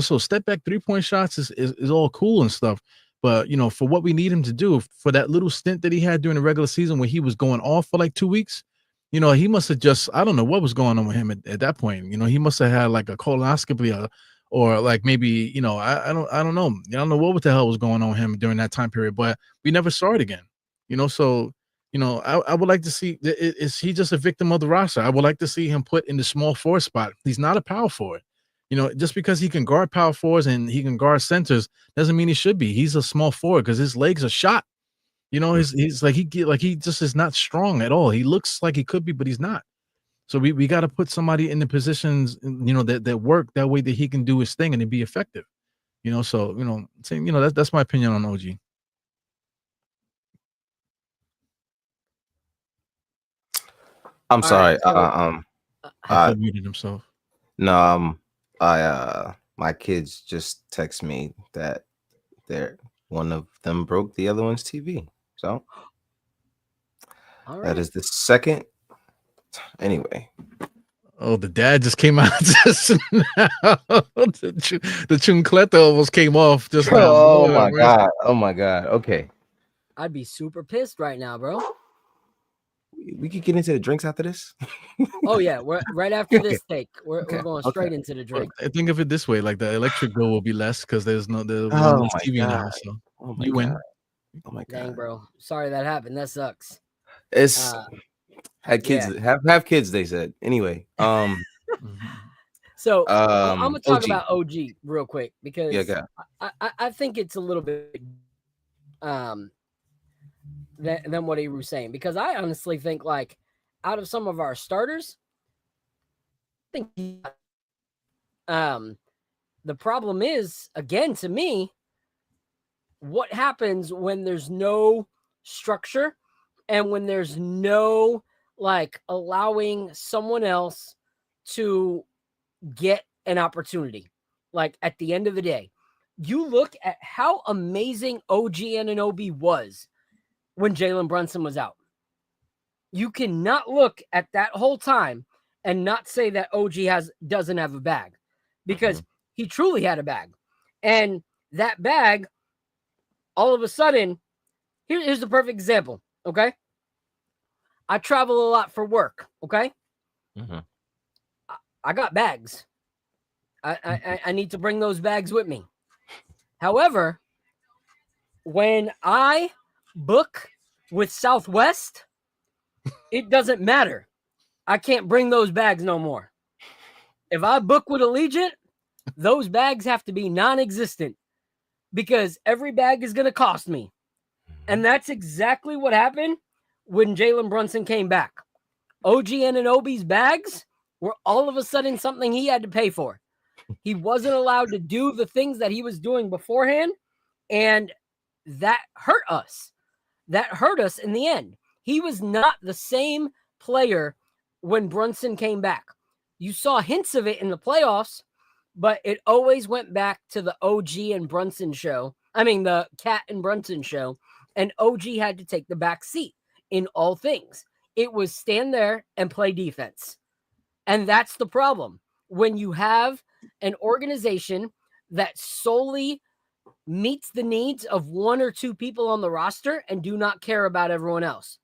So step back 3-point shots is all cool and stuff, but for what we need him to do, for that little stint that he had during the regular season where he was going off for like 2 weeks, he must have just, I don't know what was going on with him at that point. He must have had like a colonoscopy or like maybe, I don't know. I don't know what the hell was going on with him during that time period, but we never saw it again. So, I would like to see, is he just a victim of the roster? I would like to see him put in the small forward spot. He's not a power forward. Just because he can guard power forwards and he can guard centers doesn't mean he should be. He's a small forward because his legs are shot. He's like he just is not strong at all. He looks like he could be, but he's not. So we got to put somebody in the positions, that work that way that he can do his thing and be effective. That's my opinion on OG. I'm sorry. He muted himself. No, my kids just text me that one of them broke the other one's TV. So All That right. is the second. Anyway, Oh, the dad just came out just now. The chuncleta almost came off just now. oh Lord my have mercy. god, oh my god. Okay, I'd be super pissed right now, bro. we could get into the drinks after this. Oh yeah, we're right after Okay. this take. We're Okay. going Okay. straight into the drink. Think of it this way: like the electric bill will be less because there'll be Oh less my TV now. god. So Oh my you win. god. Oh my Dang, god. bro. Sorry that happened. That sucks. It's Uh, had kids have kids. They said anyway. Mhm. So I'm gonna talk OG. about OG real quick because Yeah. I think it's a little bit than what he was saying, because I honestly think, like, out of some of our starters, I think the problem is, again, to me, what happens when there's no structure and when there's no, like, allowing someone else to get an opportunity. Like, at the end of the day, you look at how amazing OG Anunoby was when Jalen Brunson was out. You cannot look at that whole time and not say that OG doesn't have a bag, because he truly had a bag. And that bag, all of a sudden, here's the perfect example, okay? I travel a lot for work, okay? I got bags. I need to bring those bags with me. However, when I book with Southwest, it doesn't matter. I can't bring those bags no more. If I book with Allegiant, those bags have to be non-existent because every bag is going to cost me. And that's exactly what happened when Jalen Brunson came back. OG Anunoby's bags were all of a sudden something he had to pay for. He wasn't allowed to do the things that he was doing beforehand, and that hurt us. That hurt us in the end. He was not the same player when Brunson came back. You saw hints of it in the playoffs, but it always went back to the OG and Brunson show. I mean, the Cat and Brunson show, and OG had to take the back seat in all things. It was stand there and play defense. And that's the problem. When you have an organization that solely meets the needs of one or two people on the roster and do not care about everyone else.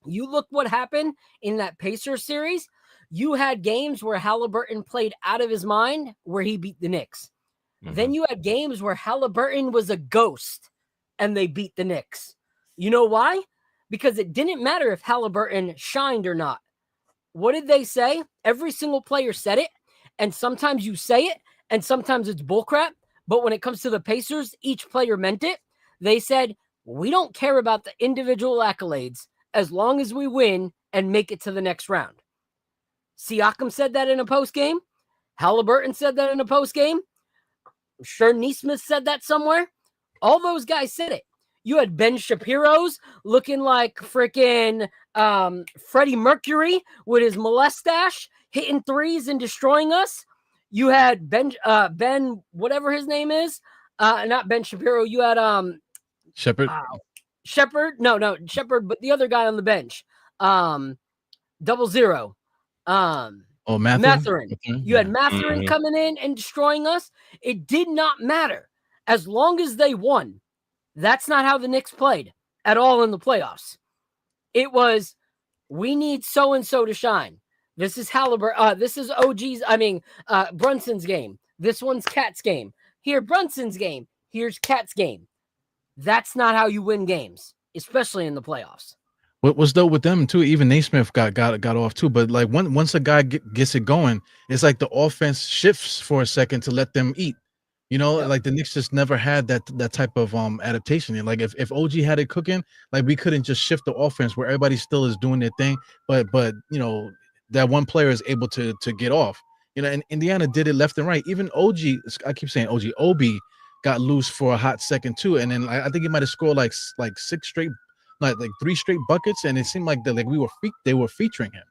You look what happened in that Pacers series. You had games where Halliburton played out of his mind, where he beat the Knicks. Then you had games where Halliburton was a ghost and they beat the Knicks. You know why? Because it didn't matter if Halliburton shined or not. What did they say? Every single player said it. And sometimes you say it, and sometimes it's bullcrap. But when it comes to the Pacers, each player meant it. They said, we don't care about the individual accolades as long as we win and make it to the next round. Siakam said that in a post game. Halliburton said that in a post game. I'm sure Nesmith said that somewhere. All those guys said it. You had Ben Shapiro's looking like freaking Freddie Mercury with his mustache, hitting threes and destroying us. You had Ben, whatever his name is, not Ben Shapiro. You had Shepard. Shepard. No, Shepard, but the other guy on the bench, 00. Mathurin. You had Mathurin coming in and destroying us. It did not matter as long as they won. That's not how the Knicks played at all in the playoffs. It was, we need so-and-so to shine. This is this is Brunson's game. This one's Cat's game. Here, Brunson's game. Here's Cat's game. That's not how you win games, especially in the playoffs. What was dope with them too? Even Naismith got off too. But like once a guy gets it going, it's like the offense shifts for a second to let them eat. You know, like the Knicks just never had that type of adaptation. And like if OG had it cooking, like we couldn't just shift the offense where everybody still is doing their thing, but you know that one player is able to get off. You know, and Indiana did it left and right. Even OG, I keep saying OG, Obi got loose for a hot second too, and then I think he might have scored like 6 straight, like 3 straight buckets, and it seemed like they were featuring him.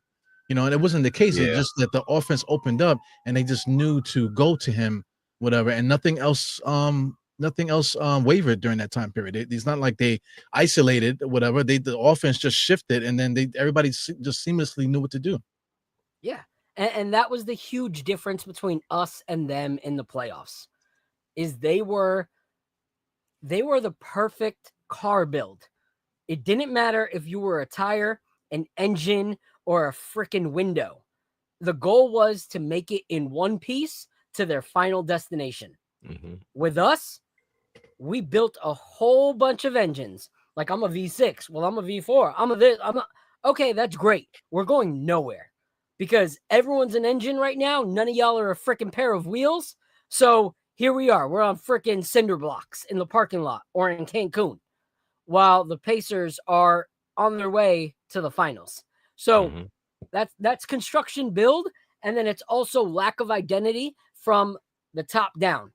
You know, and it wasn't the case. It's just that the offense opened up and they just knew to go to him. Whatever, and nothing else nothing else wavered during that time period. It's not like they isolated or whatever. The offense just shifted, and then everybody just seamlessly knew what to do. Yeah, and that was the huge difference between us and them in the playoffs. Is they were the perfect car build. It didn't matter if you were a tire, an engine, or a freaking window. The goal was to make it in one piece to their final destination. Mm-hmm. With us, we built a whole bunch of engines. Like, I'm a V6. Well, I'm a V4. I'm a this. Okay, that's great. We're going nowhere because everyone's an engine right now. None of y'all are a freaking pair of wheels. So here we are. We're on freaking cinder blocks in the parking lot or in Cancun while the Pacers are on their way to the finals. So that's construction build. And then it's also lack of identity from the top down.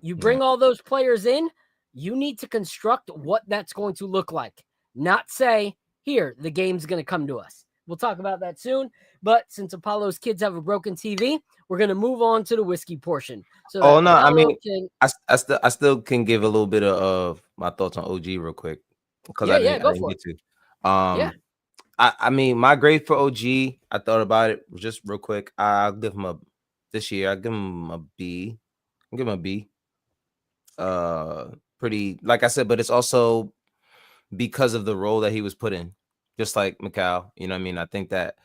You bring all those players in, you need to construct what that's going to look like. Not say, here, the game's going to come to us. We'll talk about that soon. But since Apollo's kids have a broken TV, we're going to move on to the whiskey portion. So I mean, I still can give a little bit of my thoughts on OG real quick because I didn't get to. I mean, my grade for OG, I thought about it just real quick. I'll give him this year. I'll give him a B. I'll give him a B. Pretty, like I said, but it's also because of the role that he was put in, just like Mikal. You know what I mean? I think that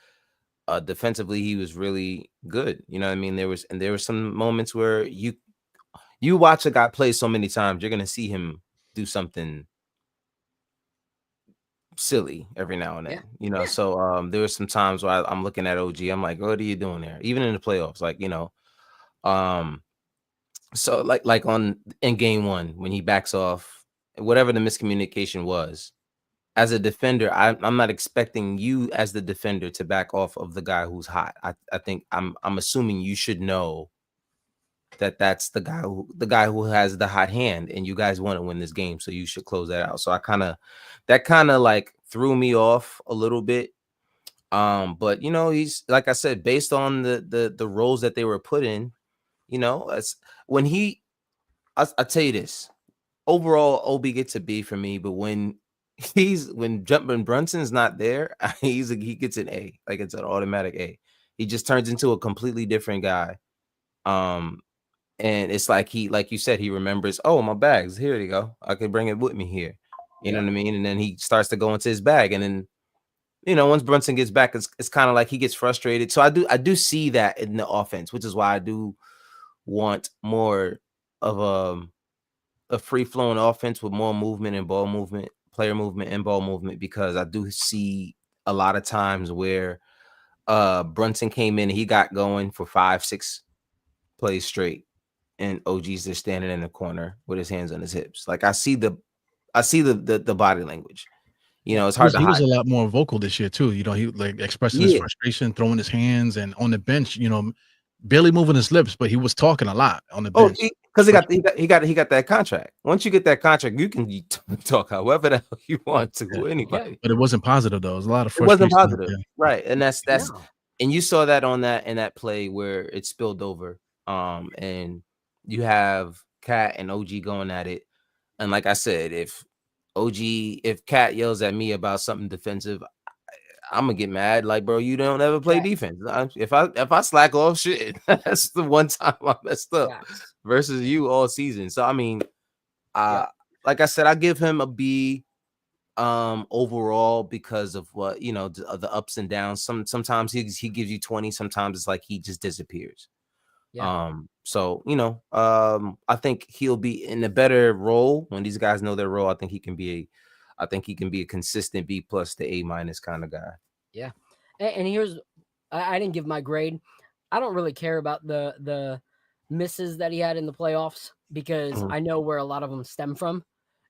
defensively he was really good. You know what I mean? There were some moments where you watch a guy play so many times, you're gonna see him do something silly every now and then, you know. So there were some times where I'm looking at OG, I'm like, what are you doing there? Even in the playoffs, like, you know, so like in game one when he backs off, whatever the miscommunication was, as a defender, I'm not expecting you as the defender to back off of the guy who's hot. I think I'm assuming you should know that that's the guy who has the hot hand, and you guys want to win this game, so you should close that out. So that kind of like threw me off a little bit. But you know, he's, like I said, based on the roles that they were put in, you know, as when I'll tell you this, overall OB gets a B for me, but when Brunson's not there, he gets an A. Like, it's an automatic A. He just turns into a completely different guy. And it's like like you said, he remembers, oh, my bags, here you go, I can bring it with me here. You know what I mean? And then he starts to go into his bag, and then, you know, once Brunson gets back, it's kind of like he gets frustrated. So I do see that in the offense, which is why I do want more of a free-flowing offense with more movement and ball movement, player movement and ball movement, because I do see a lot of times where Brunson came in and he got going for 5-6 plays straight, and OG's just standing in the corner with his hands on his hips. Like, I see the body language. You know, it's hard to hide. He was a lot more vocal this year too. You know, he like expressing his frustration, throwing his hands, and on the bench, you know, barely moving his lips, but he was talking a lot on the bench. Because he got that contract. Once you get that contract, you can talk however the hell you want to anybody. But it wasn't positive though. It was a lot of frustration. It wasn't positive, right? And that's and you saw that in that play where it spilled over. And you have Cat and OG going at it, and like I said, if Cat yells at me about something defensive, I'm gonna get mad. Like, bro, you don't ever play defense. If I slack off, shit, that's the one time I messed up versus you all season. So I mean, like I said, I give him a B overall because of what, you know, the ups and downs. Sometimes he gives you 20, sometimes it's like he just disappears. So, you know, I think he'll be in a better role when these guys know their role. I think he can be a consistent B+ to A- kind of guy. Yeah. And here's, I didn't give my grade. I don't really care about the misses that he had in the playoffs because I know where a lot of them stem from.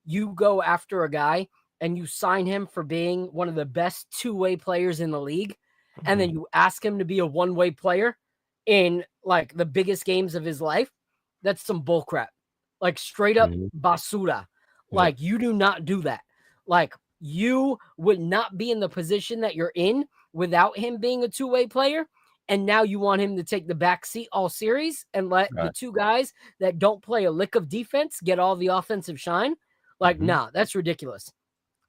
You go after a guy and you sign him for being one of the best two-way players in the league, and then you ask him to be a one-way player in like the biggest games of his life. That's some bullcrap. Like, straight up basura. Like, you do not do that. Like, you would not be in the position that you're in without him being a two-way player. and now you want him to take the back seat all series and let the two guys that don't play a lick of defense get all the offensive shine? Like, nah, that's ridiculous.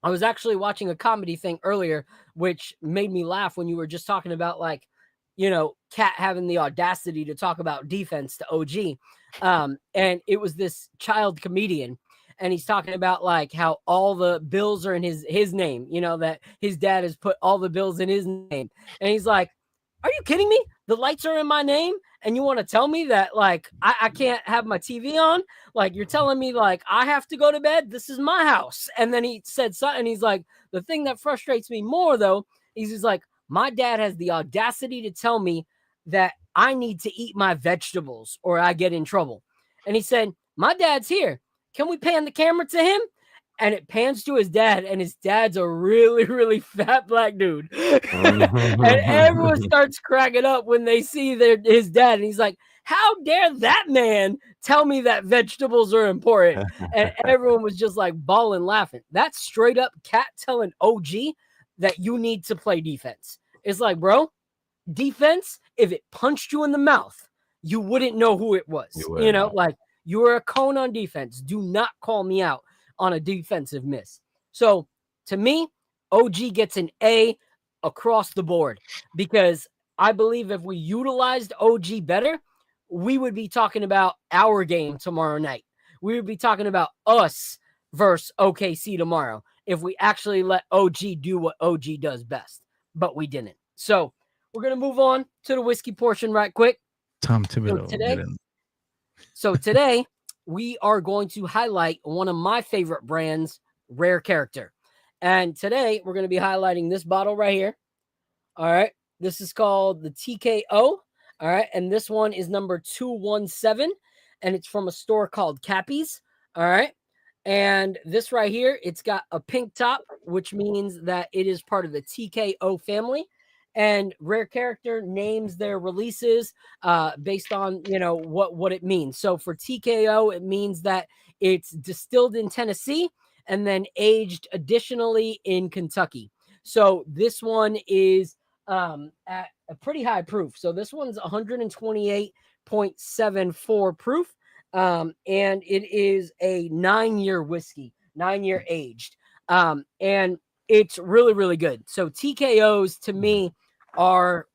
I was actually watching a comedy thing earlier, which made me laugh when you were just talking about, like, Cat having the audacity to talk about defense to OG. And it was this child comedian, and he's talking about like how all the bills are in his name, that his dad has put all the bills in his name. And he's like, are you kidding me? The lights are in my name, and you want to tell me that like I can't have my TV on? Like, you're telling me like I have to go to bed? This is my house. And then he said something. He's like, the thing that frustrates me more though is he's like, my dad has the audacity to tell me that I need to eat my vegetables or I get in trouble. And he said, my dad's here. Can we pan the camera to him? And it pans to his dad, and his dad's a really, really fat black dude. And everyone starts cracking up when they see his dad. And he's like, how dare that man tell me that vegetables are important? And everyone was just like bawling laughing. That's straight up Cat telling OG that you need to play defense. It's like, bro, defense, if it punched you in the mouth, you wouldn't know who it was. Like, you are a cone on defense. Do not call me out on a defensive miss. So to me, OG gets an A across the board, because I believe if we utilized OG better, we would be talking about our game tomorrow night. We would be talking about us versus OKC tomorrow if we actually let OG do what OG does best, but we didn't. So we're going to move on to the whiskey portion right quick. Tom Thibodeau. So today we are going to highlight one of my favorite brands, Rare Character. And today we're going to be highlighting this bottle right here. All right. This is called the TKO. All right. And this one is number 217. And it's from a store called Cappy's. All right. And this right here, it's got a pink top, which means that it is part of the TKO family. And Rare Character names their releases based on, what it means. So for TKO, it means that it's distilled in Tennessee and then aged additionally in Kentucky. So this one is at a pretty high proof. So this one's 128.74 proof. And it is a 9-year whiskey, 9-year aged. And it's really, really good. So TKOs to me are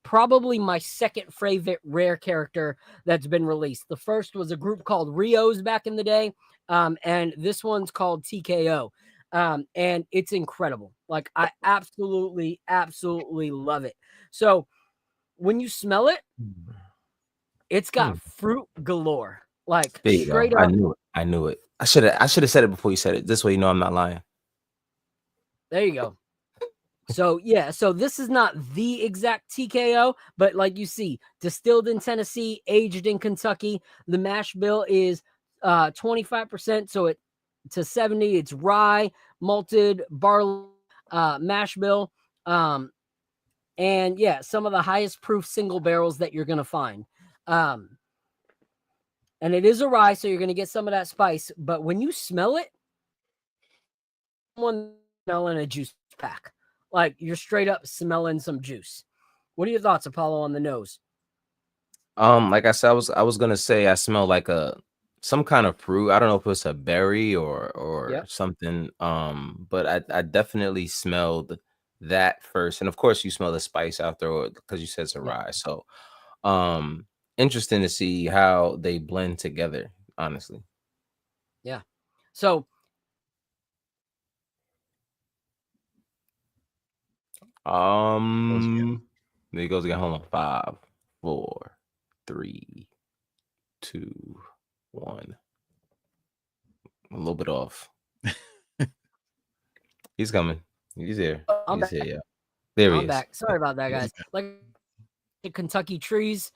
probably my second favorite Rare Character that's been released. The first was a group called Rios back in the day. And this one's called TKO. And it's incredible. Like, I absolutely, absolutely love it. So when you smell it, it's got fruit galore. Like, straight up. I knew it. I should have said it before you said it. This way, I'm not lying. There you go. So, yeah. So this is not the exact TKO, but like you see, distilled in Tennessee, aged in Kentucky. The mash bill is 25%. So it to 70. It's rye, malted, barley, mash bill. And yeah, some of the highest proof single barrels that you're going to find. And it is a rye, so you're going to get some of that spice. But when you smell it, someone smelling a juice pack. Like, you're straight up smelling some juice. What are your thoughts, Apollo, on the nose? Like I said, I was gonna say I smell like some kind of fruit. I don't know if it's a berry or something. But I definitely smelled that first, and of course you smell the spice after because you said it's a rye. So, interesting to see how they blend together. Honestly, yeah. So. There he goes again. Hold on. 5, 4, 3, 2, 1. A little bit off. He's coming. He's here. He's here. Yeah. There he is. Back. Sorry about that, guys. Like the Kentucky trees.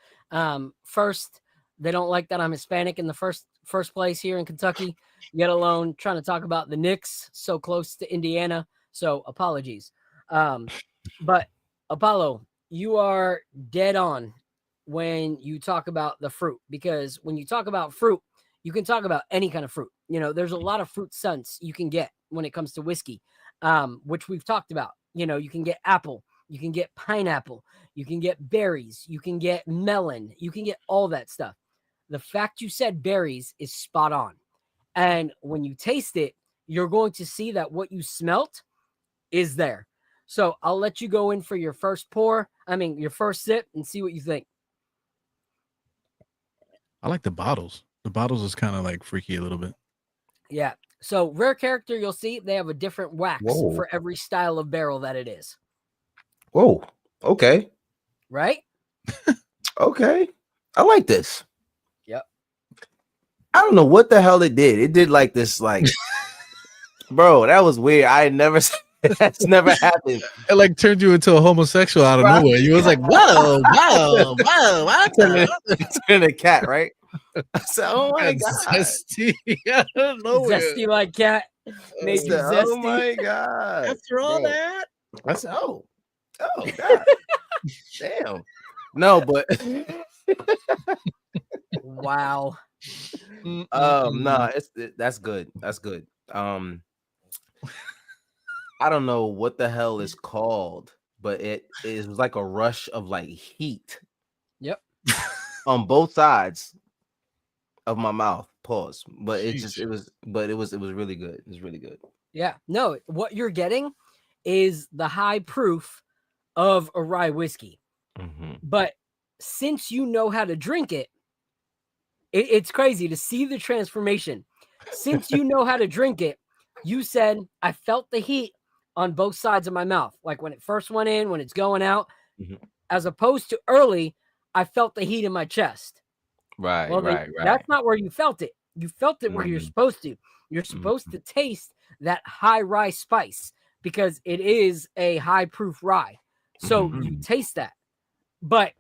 First, they don't like that I'm Hispanic in the first place here in Kentucky, yet alone trying to talk about the Knicks so close to Indiana. So apologies. But Apollo, you are dead on when you talk about the fruit, because when you talk about fruit, you can talk about any kind of fruit. There's a lot of fruit scents you can get when it comes to whiskey, which we've talked about. You can get apple, you can get pineapple, you can get berries, you can get melon, you can get all that stuff. The fact you said berries is spot on. And when you taste it, you're going to see that what you smelt is there. So I'll let you go in for your first your first sip, and see what you think. I like the bottles. The bottles is kind of like freaky a little bit. Yeah. So rare character, you'll see they have a different wax Whoa. for every style of barrel that it is. Whoa. Okay. Right? Okay. I like this. Yep. I don't know what the hell it did. It did like this, like, bro, that was weird. I never, that's never happened. It like turned you into a homosexual out of Right. nowhere. You was like, whoa, whoa, whoa, what the? Turn a cat, right? I said, oh my God. Zesty out of nowhere. Zesty like cat. Made you said, zesty. oh my God. After all Bro. that, I said, oh God. Damn. No, but Wow. no, that's good. That's good. I don't know what the hell it's called, but it was like a rush of like heat. Yep. On both sides of my mouth. Pause. But it was really good. It was really good. Yeah. No, what you're getting is the high proof of a rye whiskey. Mm-hmm. But since you know how to drink it, it's crazy to see the transformation. Since you know how to drink it, you said, I felt the heat on both sides of my mouth. Like when it first went in, when it's going out, as opposed to early, I felt the heat in my chest. Right, well, right. That's not where you felt it. You felt it where you're supposed to. You're supposed to taste that high rye spice because it is a high proof rye. So you taste that. But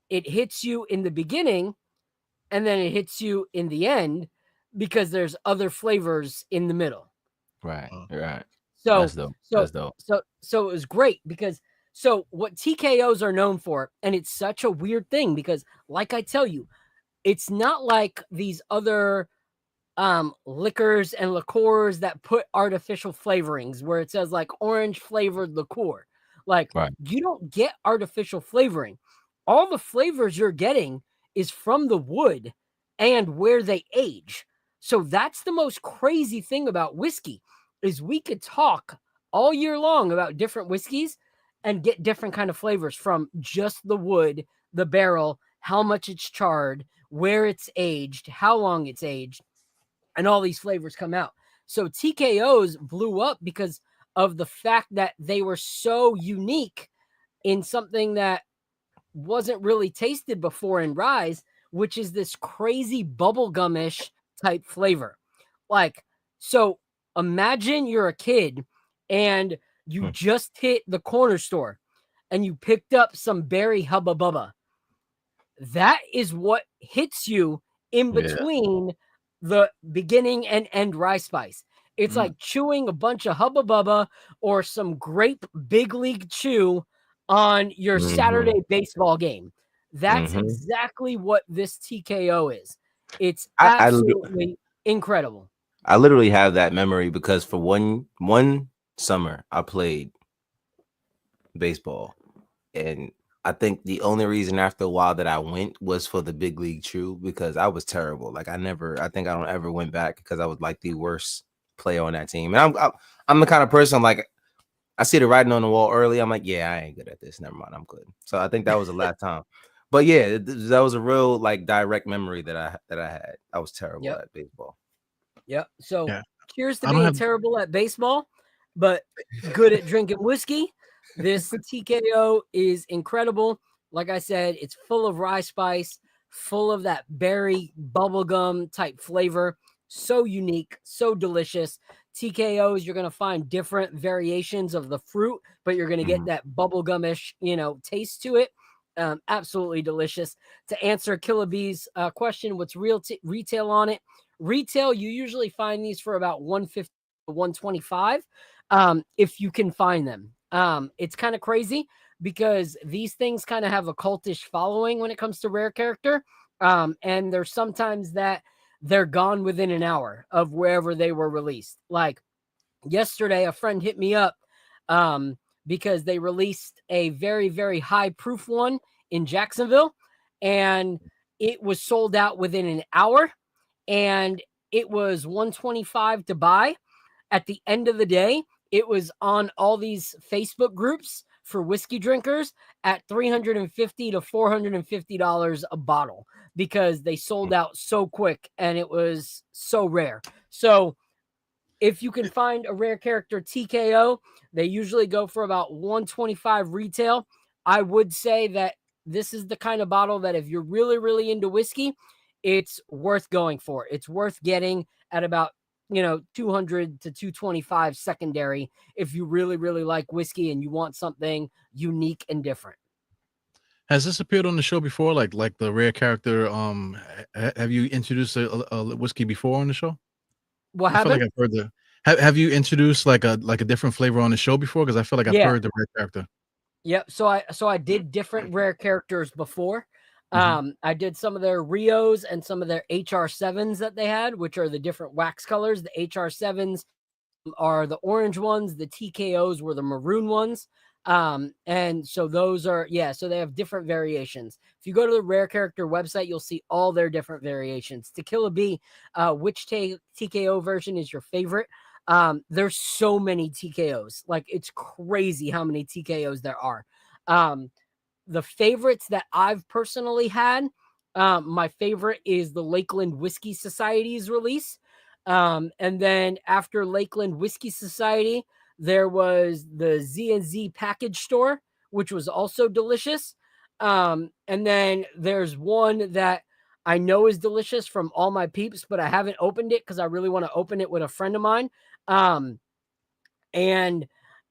it hits you in the beginning and then it hits you in the end because there's other flavors in the middle. Right, right. So that's dope. That's dope. So it was great because what TKOs are known for, and it's such a weird thing because, like I tell you, it's not like these other liquors and liqueurs that put artificial flavorings where it says like orange flavored liqueur. Like you don't get artificial flavoring. All the flavors you're getting is from the wood and where they age. So that's the most crazy thing about whiskey is we could talk all year long about different whiskeys and get different kind of flavors from just the wood, the barrel, how much it's charred, where it's aged, how long it's aged, and all these flavors come out. So TKOs blew up because of the fact that they were so unique in something that wasn't really tasted before in rye, which is this crazy bubblegumish type flavor. Like, so imagine you're a kid and you just hit the corner store and you picked up some berry hubba bubba. That is what hits you in between the beginning and end rye spice. It's like chewing a bunch of hubba bubba or some grape big league chew on your Saturday baseball game. That's exactly what this TKO is. It's absolutely incredible. I literally have that memory because for one summer I played baseball, and I think the only reason after a while that I went was for the big league chew because I was terrible. Like I don't ever went back because I was like the worst player on that team. And I'm the kind of person like I see the writing on the wall early. I'm like, yeah, I ain't good at this. Never mind, I'm good. So I think that was the last time. But yeah, that was a real like direct memory that I had. I was terrible at baseball. Yep. So cheers to being terrible at baseball, but good at drinking whiskey. This TKO is incredible. Like I said, it's full of rye spice, full of that berry bubblegum type flavor. So unique, so delicious. TKOs, you're going to find different variations of the fruit, but you're going to get that bubblegumish, taste to it. Absolutely delicious. To answer Killa B's question, what's retail on it? Retail, you usually find these for about $150 to $125 if you can find them. It's kind of crazy because these things kind of have a cultish following when it comes to rare character. And there's sometimes that they're gone within an hour of wherever they were released. Like yesterday, a friend hit me up because they released a very, very high proof one in Jacksonville, and it was sold out within an hour, and it was $125 to buy. At the end of the day, it was on all these Facebook groups for whiskey drinkers at $350 to $450 a bottle because they sold out so quick and it was so rare. So if you can find a rare character TKO, they usually go for about $125 retail. I would say that this is the kind of bottle that if you're really, really into whiskey, it's worth going for. It's worth getting at about, you know, 200 to 225 secondary if you really, really like whiskey and you want something unique and different. Has this appeared on the show before? Like the rare character. Have you introduced a whiskey before on the show? What I feel like happened? I've heard the. Have you introduced like a different flavor on the show before? Because I feel like I've heard the rare character. Yep. So I did different rare characters before. Mhm. I did some of their Rios and some of their HR7s that they had, which are the different wax colors. The HR7s are the orange ones. The TKOs were the maroon ones. And so those are, so they have different variations. If you go to the rare character website, you'll see all their different variations. Tequila B, which TKO version is your favorite? There's so many TKOs. Like, it's crazy how many TKOs there are. The favorites that I've personally had, my favorite is the Lakeland Whiskey Society's release. And then after Lakeland Whiskey Society, there was the Z&Z package store, which was also delicious. And then there's one that I know is delicious from All My Peeps, but I haven't opened it because I really want to open it with a friend of mine. And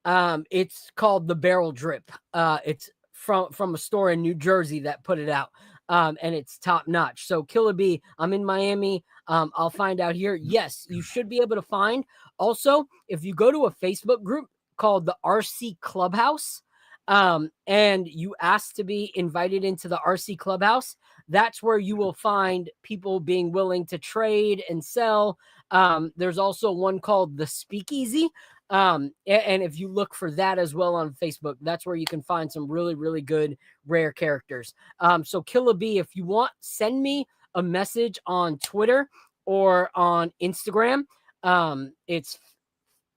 it's called the Barrel Drip. It's from a store in New Jersey that put it out. And it's top notch. So Killer B, I'm in Miami. I'll find out here. Yes, you should be able to find. Also, if you go to a Facebook group called the RC Clubhouse, and you ask to be invited into the RC Clubhouse, that's where you will find people being willing to trade and sell. There's also one called the Speakeasy. And if you look for that as well on Facebook, that's where you can find some really, really good rare characters. So Killer B, if you want, send me a message on Twitter or on Instagram. It's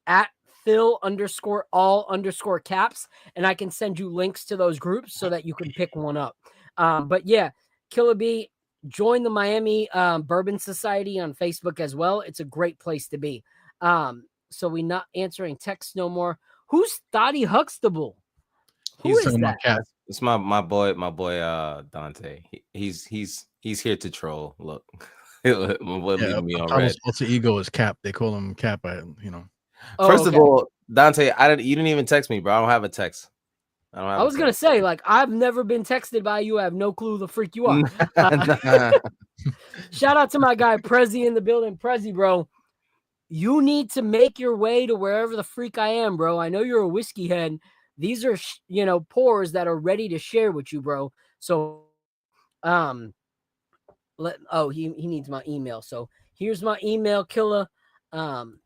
at Phil_all_caps, and I can send you links to those groups so that you can pick one up. But yeah, Killer B, join the Miami Bourbon Society on Facebook as well. It's a great place to be. So we not answering texts no more. Who's Thotty Huxtable? Who is that? It's my boy Dante. He's here to troll. Look, my boy leaving me on red. Alter ego is Cap. They call him Cap. First of all, Dante, you didn't even text me, bro. I don't have a text. I was gonna say, like, I've never been texted by you. I have no clue the freak you are. Shout out to my guy Prezi in the building. Prezi, bro, you need to make your way to wherever the freak I am, bro. I know you're a whiskey head. These are, pours that are ready to share with you, bro. So, he needs my email. So here's my email, Killer.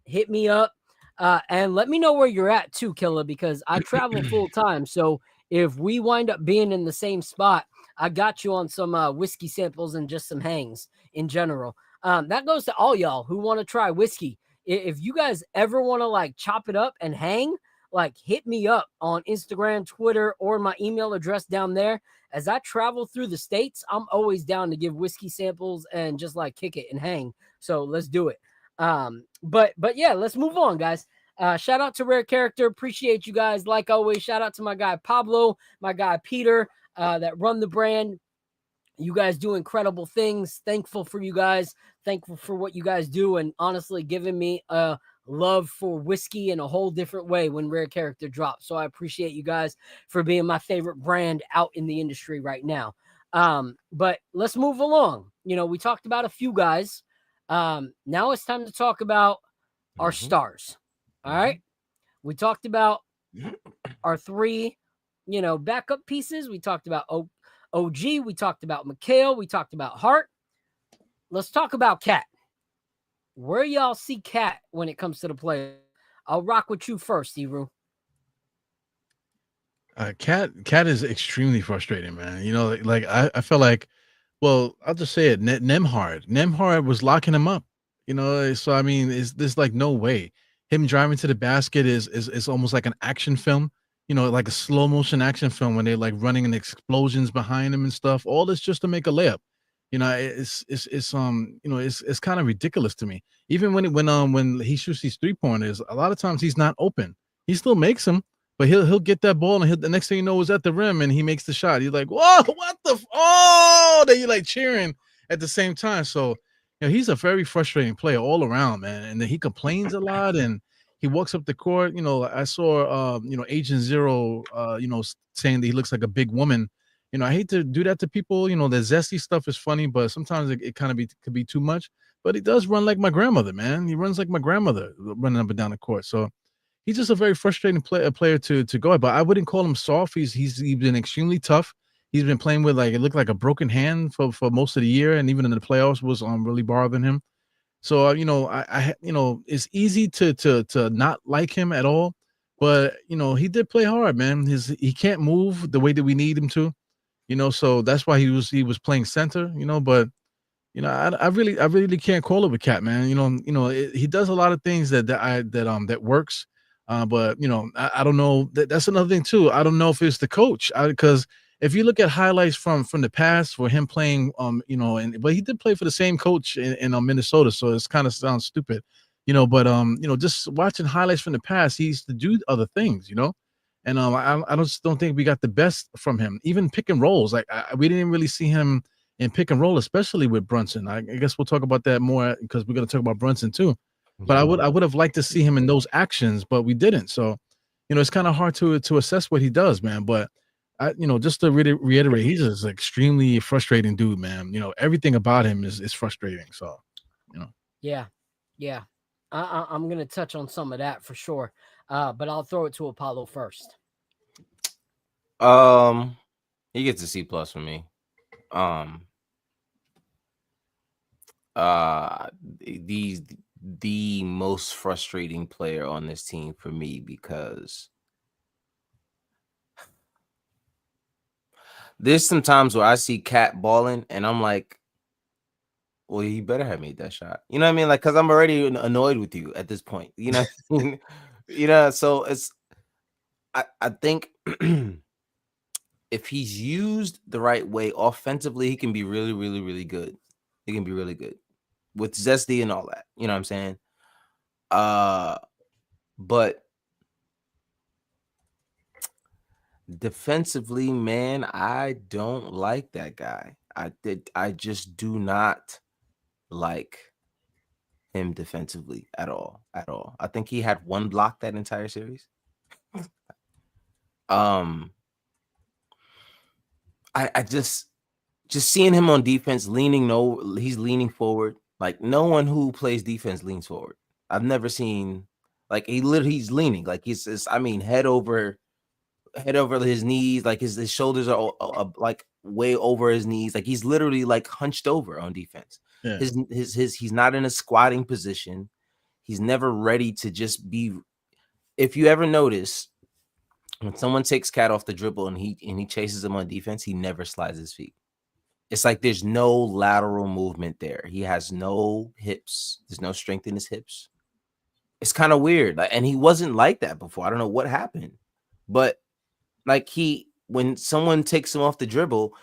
Hit me up, and let me know where you're at too, Killer, because I travel full time. So if we wind up being in the same spot, I got you on some whiskey samples and just some hangs in general. That goes to all y'all who want to try whiskey. If you guys ever want to like chop it up and hang, like hit me up on Instagram, Twitter, or my email address down there. As I travel through the States, I'm always down to give whiskey samples and just like kick it and hang. So let's do it. But yeah, let's move on, guys. Shout out to Rare Character. Appreciate you guys. Like always, shout out to my guy Pablo, my guy Peter, that run the brand. You guys do incredible things. Thankful for you guys. Thankful for what you guys do. And honestly, giving me a love for whiskey in a whole different way when Rare Character drops. So I appreciate you guys for being my favorite brand out in the industry right now. But let's move along. We talked about a few guys. Now it's time to talk about our stars. All right. We talked about our three, backup pieces. We talked about OG. We talked about McHale. We talked about Hart. Let's talk about Cat. Where y'all see Cat when it comes to the play? I'll rock with you first, Ebru. Cat is extremely frustrating, man. You know, like I felt like, well, I'll just say it. Nemhard was locking him up. You know, so I mean, is there's like no way him driving to the basket is almost like an action film. You know, like a slow motion action film when they're like running and explosions behind him and stuff. All this just to make a layup. You know, it's you know, it's kind of ridiculous to me. Even when he shoots these 3-pointers, a lot of times he's not open. He still makes them, but he'll get that ball and the next thing you know is at the rim and he makes the shot. You're like, whoa, what the oh, then you're like cheering at the same time. So you know, he's a very frustrating player all around, man. And then he complains a lot and he walks up the court. You know, I saw you know, Agent Zero you know, saying that he looks like a big woman. You know, I hate to do that to people. You know, the zesty stuff is funny, but sometimes it kind of could be too much. But he does run like my grandmother, man. He runs like my grandmother running up and down the court. So he's just a very frustrating player to go at. But I wouldn't call him soft. He's been extremely tough. He's been playing with like it looked like a broken hand for most of the year, and even in the playoffs was really bothering him. So you know, I you know, it's easy to not like him at all. But you know, he did play hard, man. He can't move the way that we need him to. You know, so that's why he was playing center. You know, but you know, I really can't call it with Cat, man. You know, he does a lot of things that works. But you know, I don't know. That's another thing too. I don't know if it's the coach because if you look at highlights from the past for him playing, you know, but he did play for the same coach in Minnesota, so it's kind of sounds stupid, you know. But you know, just watching highlights from the past, he used to do other things, you know. And I just don't think we got the best from him. Even pick and rolls, like we didn't really see him in pick and roll, especially with Brunson. I guess we'll talk about that more because we're going to talk about Brunson too. But I would have liked to see him in those actions, but we didn't. So, you know, it's kind of hard to assess what he does, man. But you know, just to reiterate, he's just an extremely frustrating dude, man. You know, everything about him is frustrating. So, you know. Yeah, yeah. I'm gonna touch on some of that for sure. But I'll throw it to Apollo first. He gets a C+ from me. The most frustrating player on this team for me because there's some times where I see Cat balling and I'm like, well, he better have made that shot. You know what I mean? Like, because I'm already annoyed with you at this point. You know what I mean? You know, so it's I think if he's used the right way offensively, he can be really, really, really good. He can be really good with zesty and all that. You know what I'm saying? But defensively, man, I don't like that guy. I just do not like him defensively at all. I think he had one block that entire series. I just seeing him on defense he's leaning forward. Like no one who plays defense leans forward. I've never seen like he's leaning like he's I mean head over his knees, like his shoulders are like way over his knees, like he's literally like hunched over on defense. Yeah. He's not in a squatting position. He's never ready to just be. If you ever notice, when someone takes Cat off the dribble and he chases him on defense, he never slides his feet. It's like there's no lateral movement there. He has no hips. There's no strength in his hips. It's kind of weird. And he wasn't like that before. I don't know what happened. But like when someone takes him off the dribble,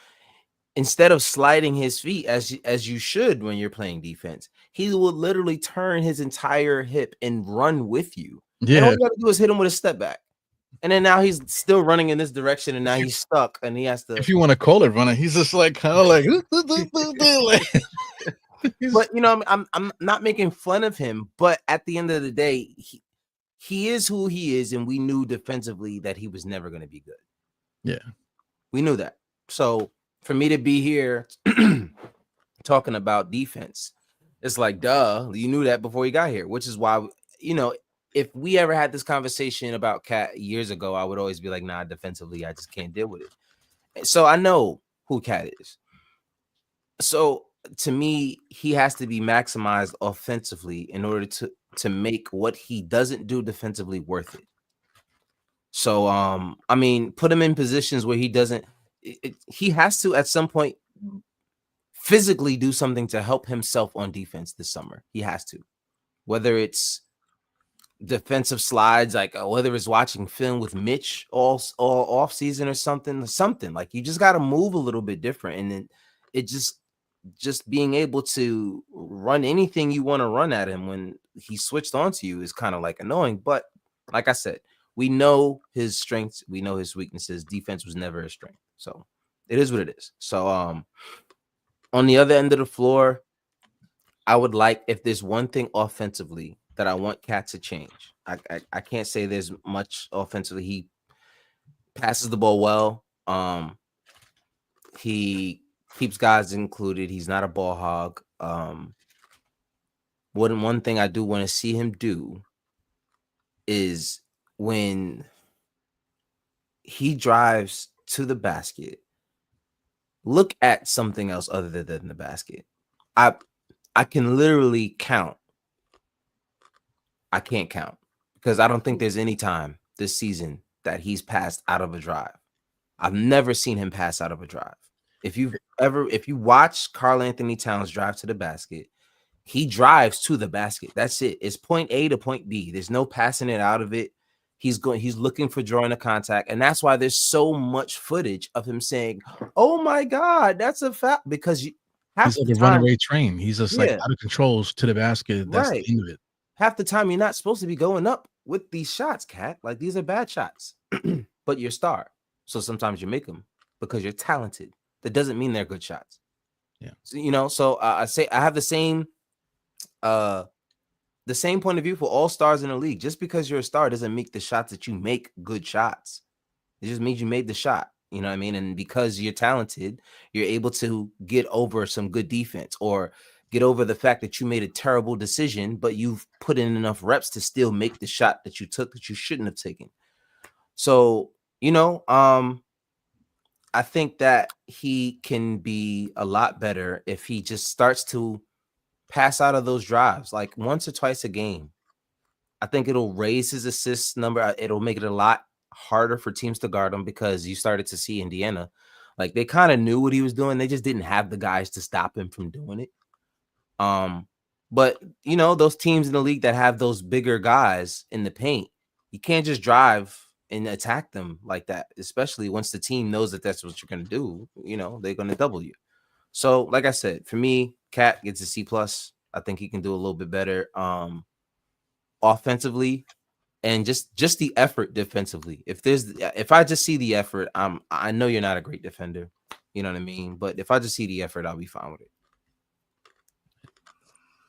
instead of sliding his feet as you should when you're playing defense, he will literally turn his entire hip and run with you. Yeah. And all you got to do is hit him with a step back. And then now he's still running in this direction, and now he's stuck, and he has to. If you want to call it running, he's just like kind of like. But you know, I'm not making fun of him, but at the end of the day, he is who he is, and we knew defensively that he was never going to be good. Yeah, we knew that. So for me to be here talking about defense, it's like, duh, you knew that before you got here, which is why, you know, if we ever had this conversation about Cat years ago, I would always be like, nah, defensively, I just can't deal with it. So I know who Cat is. So to me, he has to be maximized offensively in order to make what he doesn't do defensively worth it. So, I mean, put him in positions where he doesn't. He has to at some point physically do something to help himself on defense this summer. He has to, whether it's defensive slides, like whether it's watching film with Mitch all off season or something like you just got to move a little bit different, and then it just being able to run anything you want to run at him when he switched on to you is kind of like annoying. But like I said, we know his strengths, we know his weaknesses. Defense was never a strength, so it is what it is. So on the other end of the floor, I would like, if there's one thing offensively that I want Cat to change. I can't say there's much offensively. He passes the ball well. He keeps guys included. He's not a ball hog. One thing I do want to see him do is when he drives to the basket, look at something else other than the basket. I can literally count. I can't count because I don't think there's any time this season that he's passed out of a drive. I've never seen him pass out of a drive. If you watch Karl Anthony Towns drive to the basket, he drives to the basket. That's it. It's point A to point B. There's no passing it out of it. He's looking for drawing a contact. And that's why there's so much footage of him saying, "Oh my God, that's a foul," because he's like a runaway train. He's just like out of controls to the basket. That's the end of it. Half the time you're not supposed to be going up with these shots, Cat. Like, these are bad shots, but you're star. So sometimes you make them because you're talented. That doesn't mean they're good shots. Yeah. So, so I say I have the same point of view for all stars in the league. Just because you're a star doesn't make the shots that you make good shots. It just means you made the shot. You know what I mean? And because you're talented, you're able to get over some good defense or get over the fact that you made a terrible decision, but you've put in enough reps to still make the shot that you took that you shouldn't have taken. So, I think that he can be a lot better if he just starts to pass out of those drives like once or twice a game. I think it'll raise his assist number. It'll make it a lot harder for teams to guard him because you started to see Indiana, like they kind of knew what he was doing. They just didn't have the guys to stop him from doing it. But those teams in the league that have those bigger guys in the paint, you can't just drive and attack them like that, especially once the team knows that that's what you're going to do. They're going to double you. So like I said, for me, Cat gets a C+. I think he can do a little bit better offensively and just the effort defensively. If I just see the effort, I know you're not a great defender, you know what I mean? But if I just see the effort, I'll be fine with it.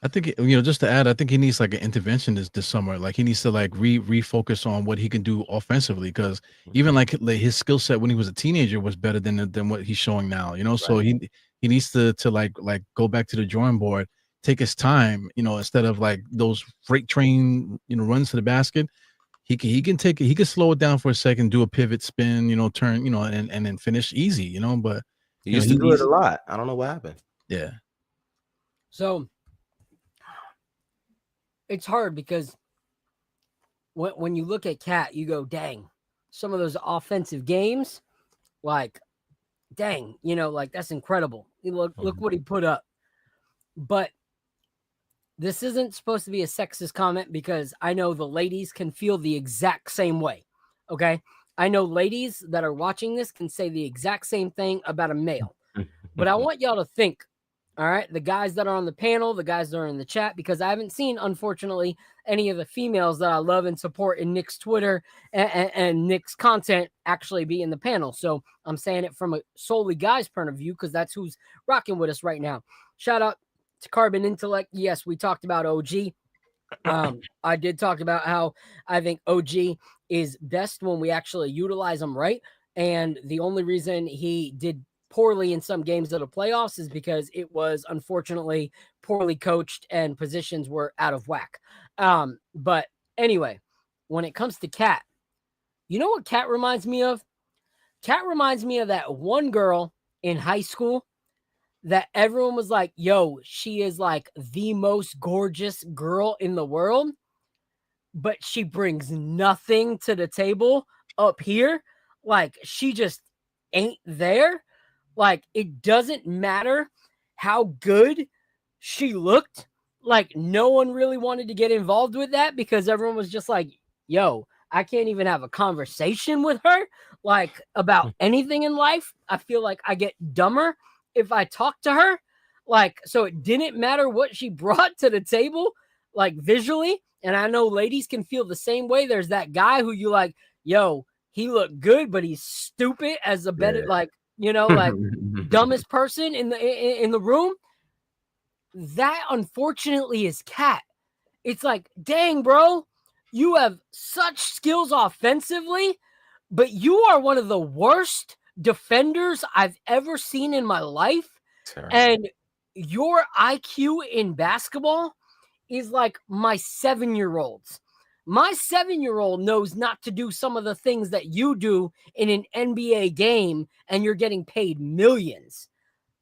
I think just to add, I think he needs like an intervention this summer. Like he needs to like refocus on what he can do offensively, because even like his skill set when he was a teenager was better than what he's showing now. Right. So he needs to like go back to the drawing board, take his time. Instead of like those freight train runs to the basket, he can slow it down for a second, do a pivot spin, turn, and then finish easy. But he used to do it a lot. I don't know what happened. Yeah. So it's hard because when you look at Cat, you go, dang, some of those offensive games, like, dang, like that's incredible. Look what he put up. But this isn't supposed to be a sexist comment because I know the ladies can feel the exact same way. Okay. I know ladies that are watching this can say the exact same thing about a male, but I want y'all to think. All right, the guys that are on the panel, the guys that are in the chat, because I haven't seen, unfortunately, any of the females that I love and support in Knicks Twitter and Knicks content actually be in the panel. So I'm saying it from a solely guys' point of view because that's who's rocking with us right now. Shout out to Carbon Intellect. Yes, we talked about OG. I did talk about how I think OG is best when we actually utilize him right. And the only reason he did poorly in some games of the playoffs is because it was unfortunately poorly coached and positions were out of whack. But anyway, when it comes to Cat, you know what Cat reminds me of? Cat reminds me of that one girl in high school that everyone was like, yo, she is like the most gorgeous girl in the world, but she brings nothing to the table up here, like she just ain't there. Like it doesn't matter how good she looked. Like no one really wanted to get involved with that because everyone was just like, yo, I can't even have a conversation with her like about anything in life. I feel like I get dumber if I talk to her. Like, so it didn't matter what she brought to the table, like visually. And I know ladies can feel the same way. There's that guy who you like, yo, he looked good, but he's stupid as a better, like, you know, like dumbest person in the room. That unfortunately is Kat. It's like, dang, bro, you have such skills offensively, but you are one of the worst defenders I've ever seen in my life. Terrible. And your IQ in basketball is like my 7-year-old's. My 7-year-old knows not to do some of the things that you do in an NBA game, and you're getting paid millions.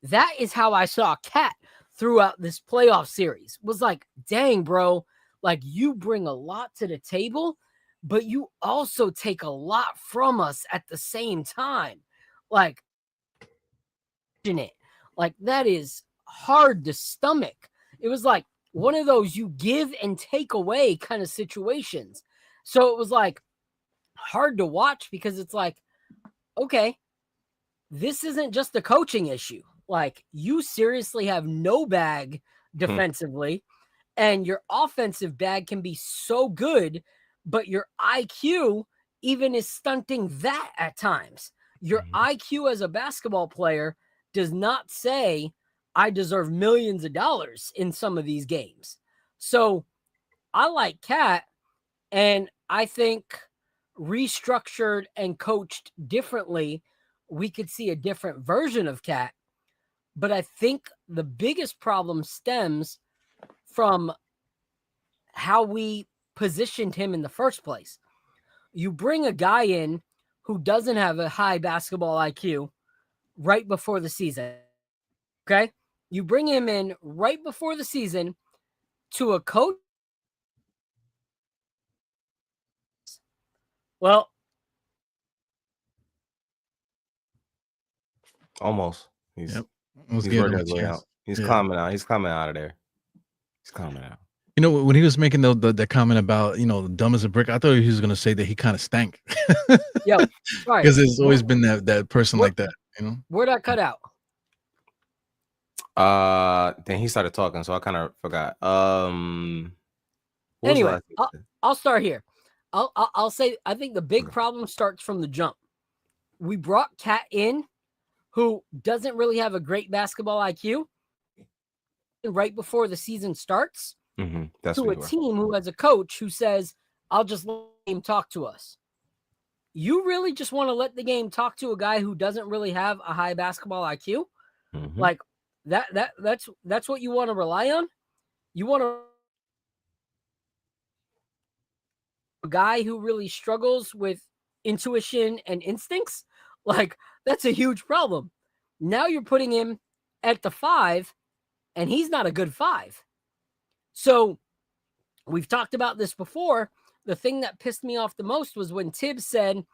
That is how I saw Kat throughout this playoff series. Was like, dang, bro, like you bring a lot to the table, but you also take a lot from us at the same time. Like, like that is hard to stomach. It was like one of those you give and take away kind of situations. So it was like hard to watch because it's like, okay, this isn't just a coaching issue. Like you seriously have no bag defensively, and your offensive bag can be so good, but your IQ even is stunting that at times. Your IQ as a basketball player does not say I deserve millions of dollars in some of these games. So I like Kat, and I think restructured and coached differently, we could see a different version of Kat. But I think the biggest problem stems from how we positioned him in the first place. You bring a guy in who doesn't have a high basketball IQ right before the season. Okay? You bring him in right before the season to a coach. Well, Almost. He's Almost he's gave him working a his way chance. out. He's coming out. He's coming out of there. He's coming out. You know, when he was making the comment about, you know, dumb as a brick, I thought he was going to say that he kind of stank. yo, sorry. Because there's always been that person like that, you know? Where'd I cut out? Then he started talking, so I kind of forgot. What was the Anyway, last thing you said? I'll start here. I'll say I think the big problem starts from the jump. We brought Kat in, who doesn't really have a great basketball IQ, right before the season starts, That's to a team who has a coach who says, I'll just let the game talk to us. You really just want to let the game talk to a guy who doesn't really have a high basketball IQ? Like that's what you want to rely on? You want a guy who really struggles with intuition and instincts? Like that's a huge problem. Now you're putting him at the 5, and he's not a good 5. So we've talked about this before. The thing that pissed me off the most was when Tibbs said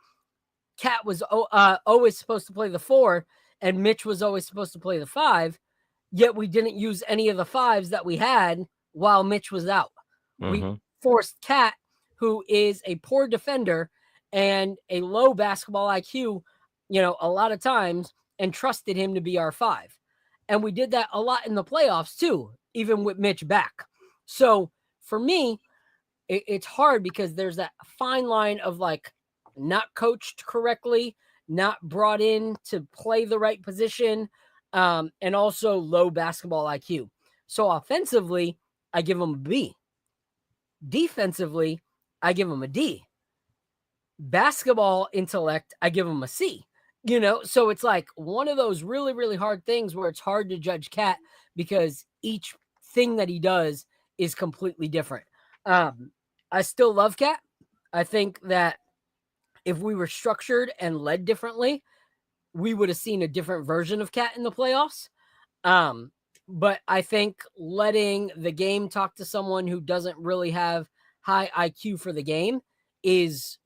Kat was always supposed to play the 4 and Mitch was always supposed to play the 5, yet we didn't use any of the 5s that we had while Mitch was out. We forced Kat, who is a poor defender and a low basketball IQ, you know, a lot of times, and trusted him to be our 5. And we did that a lot in the playoffs too, even with Mitch back. So for me, it's hard because there's that fine line of like not coached correctly, not brought in to play the right position, and also low basketball IQ. So offensively, I give him a B. Defensively, I give him a D. Basketball intellect, I give him a C. You know, so it's like one of those really, really hard things where it's hard to judge Kat because each thing that he does is completely different. I still love Kat. I think that if we were structured and led differently, we would have seen a different version of Kat in the playoffs. But I think letting the game talk to someone who doesn't really have high IQ for the game is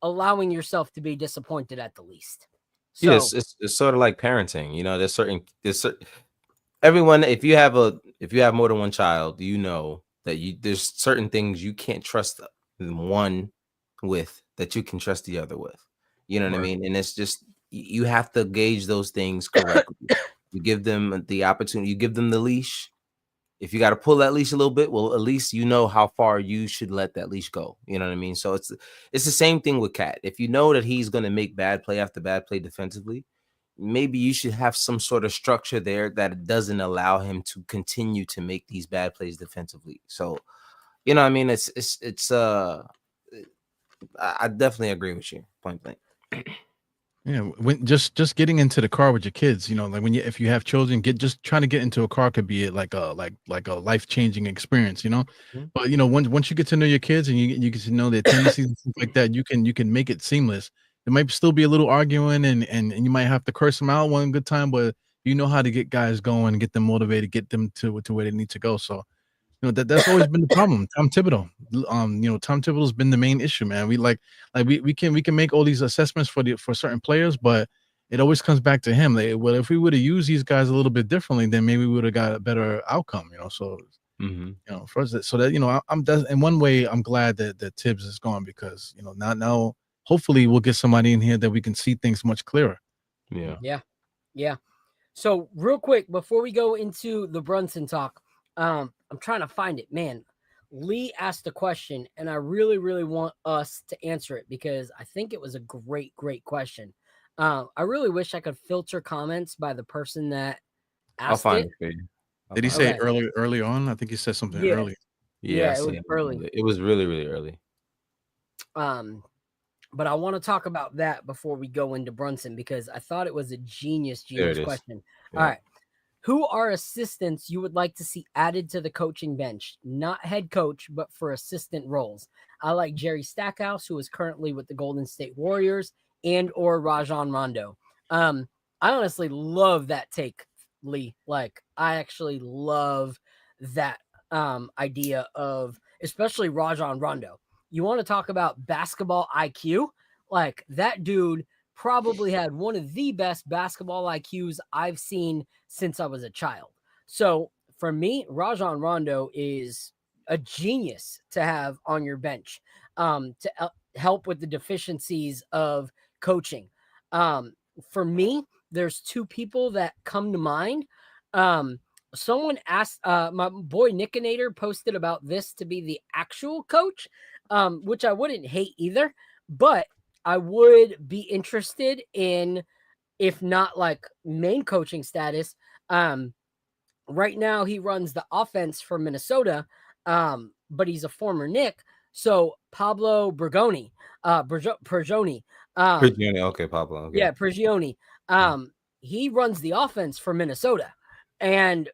allowing yourself to be disappointed at the least. So Yes, it's sort of like parenting. You know, there's everyone. If you have more than one child, you know that there's certain things you can't trust one with that you can trust the other with. You know what I mean? And it's just you have to gauge those things correctly. You give them the opportunity. You give them the leash. If you got to pull that leash a little bit, well, at least you know how far you should let that leash go. You know what I mean? So it's the same thing with Cat. If you know that he's going to make bad play after bad play defensively, maybe you should have some sort of structure there that doesn't allow him to continue to make these bad plays defensively. So, you know what I mean? I definitely agree with you, point blank. Yeah, when just getting into the car with your kids, you know, like if you have children, just trying to get into a car could be like a life-changing experience, you know. Mhm. But you know, once you get to know your kids and you get to know their tendencies and stuff like that, you can make it seamless. There might still be a little arguing and you might have to curse them out one good time, but you know how to get guys going, get them motivated, get them to where they need to go. So you know that's always been the problem. Tom Thibodeau, you know, Tom Thibodeau's been the main issue, man. We can make all these assessments for certain players, but it always comes back to him. Like, well, if we would have used these guys a little bit differently, then maybe we would have got a better outcome. You know, so you know, so that you know, in one way, I'm glad that Tibbs is gone because you know now hopefully we'll get somebody in here that we can see things much clearer. Yeah. So real quick before we go into the Brunson talk, I'm trying to find it, man. Lee asked a question, and I really, really want us to answer it because I think it was a great, great question. I really wish I could filter comments by the person that I'll asked find it. it for you. Did he say Okay. early on? I think he said something Yeah. early. Yeah, I it see was early. It was really, really early. But I want to talk about that before we go into Brunson because I thought it was a genius There it is. question. Yeah. All right. Who are assistants you would like to see added to the coaching bench? Not head coach, but for assistant roles. I like Jerry Stackhouse, who is currently with the Golden State Warriors, and or Rajon Rondo. I honestly love that take, Lee. Like, I actually love that idea of especially Rajon Rondo. You want to talk about basketball IQ? Like, that dude probably had one of the best basketball IQs I've seen since I was a child. So for me, Rajon Rondo is a genius to have on your bench to help with the deficiencies of coaching. For me, there's two people that come to mind. Someone asked, my boy Nickinator posted about this to be the actual coach, which I wouldn't hate either, but I would be interested in, if not like main coaching status. Right now he runs the offense for Minnesota, but he's a former Knick. So Pablo Prigioni, Okay, Pablo. Okay. yeah, Prigioni. He runs the offense for Minnesota, and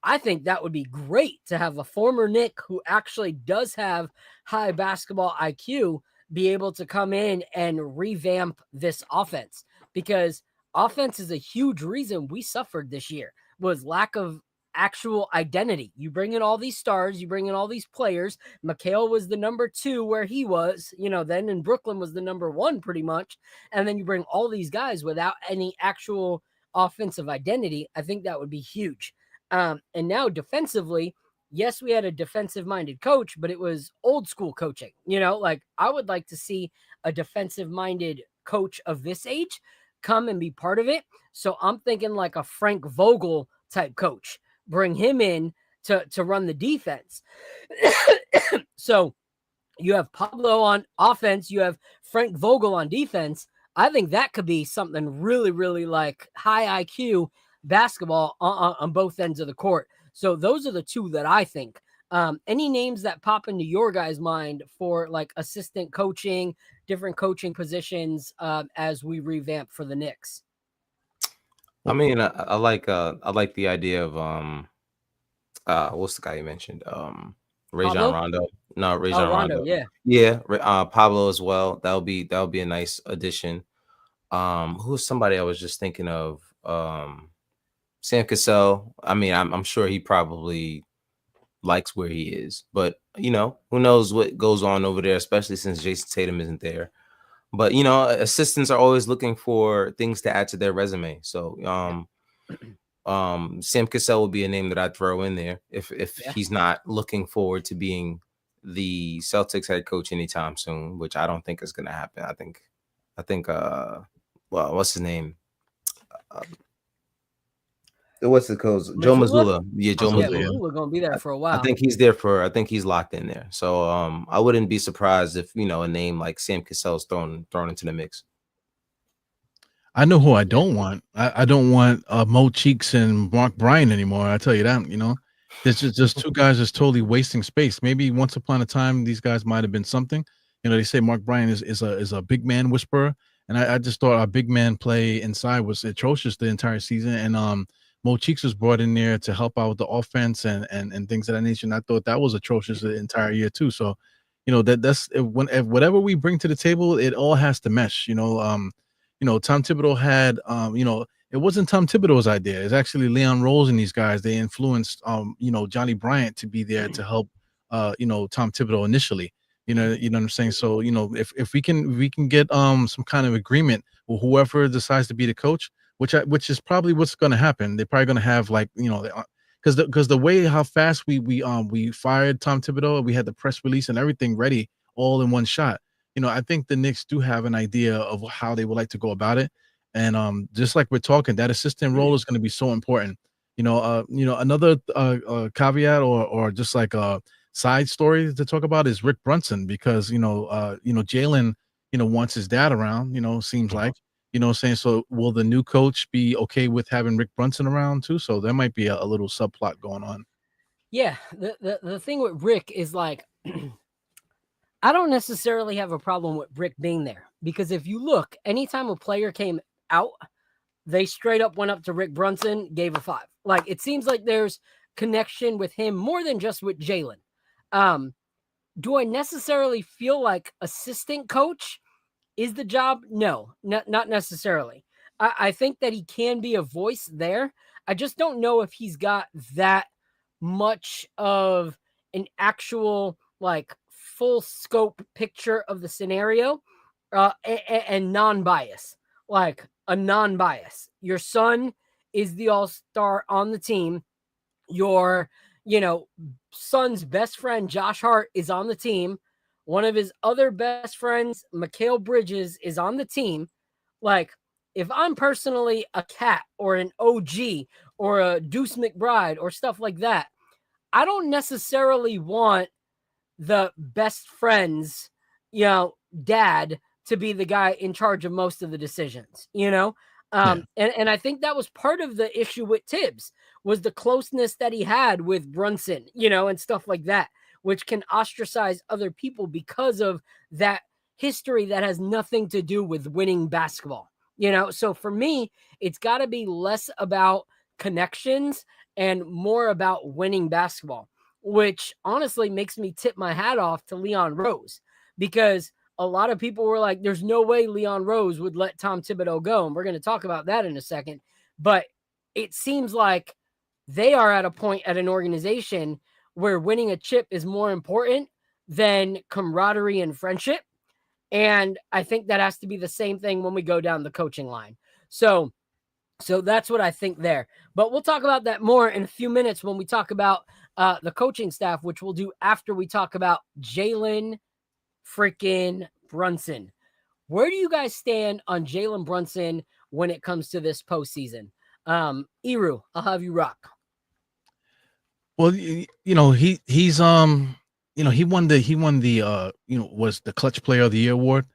I think that would be great to have a former Knick who actually does have high basketball IQ be able to come in and revamp this offense, because offense is a huge reason we suffered this year was lack of actual identity. You bring in all these stars, you bring in all these players. McHale was the number 2 where he was, then in Brooklyn was the number 1 pretty much. And then you bring all these guys without any actual offensive identity. I think that would be huge. And now defensively, yes, we had a defensive-minded coach, but it was old school coaching. Like I would like to see a defensive-minded coach of this age come and be part of it. So I'm thinking like a Frank Vogel type coach. Bring him in to run the defense. So you have Pablo on offense, you have Frank Vogel on defense. I think that could be something really, really like high IQ basketball on both ends of the court. So those are the two that I think. Any names that pop into your guys' mind for like assistant coaching, different coaching positions as we revamp for the Knicks? I mean, I like the idea of what's the guy you mentioned? Rajon Rondo. No, Rajon Rondo. Yeah. Pablo as well. That'll be a nice addition. Who's somebody I was just thinking of? Sam Cassell. I mean, I'm sure he probably likes where he is, but who knows what goes on over there, especially since Jason Tatum isn't there. But you know, assistants are always looking for things to add to their resume. So Sam Cassell would be a name that I'd throw in there if he's not looking forward to being the Celtics head coach anytime soon, which I don't think is going to happen. I think well, what's his name? What's the coach? Joe Mazzulla. Yeah, Joe Yeah, Mazzulla. Mazzulla gonna be there for a while. I think he's locked in there. So I wouldn't be surprised if, you know, a name like Sam Cassell's thrown into the mix. I know who I don't want. I don't want Mo Cheeks and Mark Bryan anymore. I tell you that, you know. There's just two guys just totally wasting space. Maybe once upon a time these guys might have been something. You know, they say Mark Bryan is a big man whisperer, and I just thought our big man play inside was atrocious the entire season. And Mo Cheeks was brought in there to help out with the offense and things of that nature. And I thought that was atrocious the entire year too. So, you know, that's if whatever we bring to the table, it all has to mesh. You know, Tom Thibodeau had, you know, it wasn't Tom Thibodeau's idea. It's actually Leon Rose and these guys. They influenced, you know, Johnny Bryant to be there to help, you know, Tom Thibodeau initially. You know what I'm saying? So, you know, if we can get some kind of agreement with whoever decides to be the coach, which is probably what's going to happen. They're probably going to have, like, you know, because the way how fast we fired Tom Thibodeau, we had the press release and everything ready all in one shot. You know, I think the Knicks do have an idea of how they would like to go about it. And just like we're talking, that assistant role is going to be so important. You know, another caveat or just like a side story to talk about is Rick Brunson, because Jalen, you know, wants his dad around, you know, seems like, you know what I'm saying? So will the new coach be okay with having Rick Brunson around too? So there might be a little subplot going on. Yeah, the thing with Rick is, like, I don't necessarily have a problem with Rick being there, because if you look, anytime a player came out, they straight up went up to Rick Brunson, gave a 5. Like, it seems like there's connection with him more than just with Jalen. Do I necessarily feel like assistant coach is the job? No, not necessarily. I think that he can be a voice there. I just don't know if he's got that much of an actual, like, full scope picture of the scenario, and non-bias, like a non-bias. Your son is the all-star on the team. Your, you know, son's best friend, Josh Hart, is on the team. One of his other best friends, Mikal Bridges, is on the team. Like, if I'm personally a Cat or an OG or a Deuce McBride or stuff like that, I don't necessarily want the best friend's, you know, dad to be the guy in charge of most of the decisions, you know? And I think that was part of the issue with Tibbs, was the closeness that he had with Brunson, you know, and stuff like that, which can ostracize other people because of that history that has nothing to do with winning basketball, you know? So for me, it's got to be less about connections and more about winning basketball, which honestly makes me tip my hat off to Leon Rose, because a lot of people were like, there's no way Leon Rose would let Tom Thibodeau go. And we're going to talk about that in a second. But it seems like they are at a point at an organization where winning a chip is more important than camaraderie and friendship. And I think that has to be the same thing when we go down the coaching line. So that's what I think there. But we'll talk about that more in a few minutes when we talk about the coaching staff, which we'll do after we talk about Jalen freaking Brunson. Where do you guys stand on Jalen Brunson when it comes to this postseason? Eru, I'll have you rock. Well, you know, he's he won the was the Clutch Player of the Year award.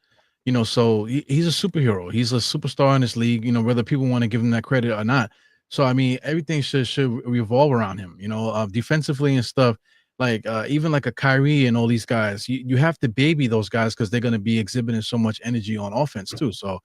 You know, so he's a superhero. He's a superstar in this league, you know, whether people want to give him that credit or not. So, I mean, everything should revolve around him, you know, defensively and stuff. Like even like a Kyrie and all these guys, you have to baby those guys because they're going to be exhibiting so much energy on offense too. So,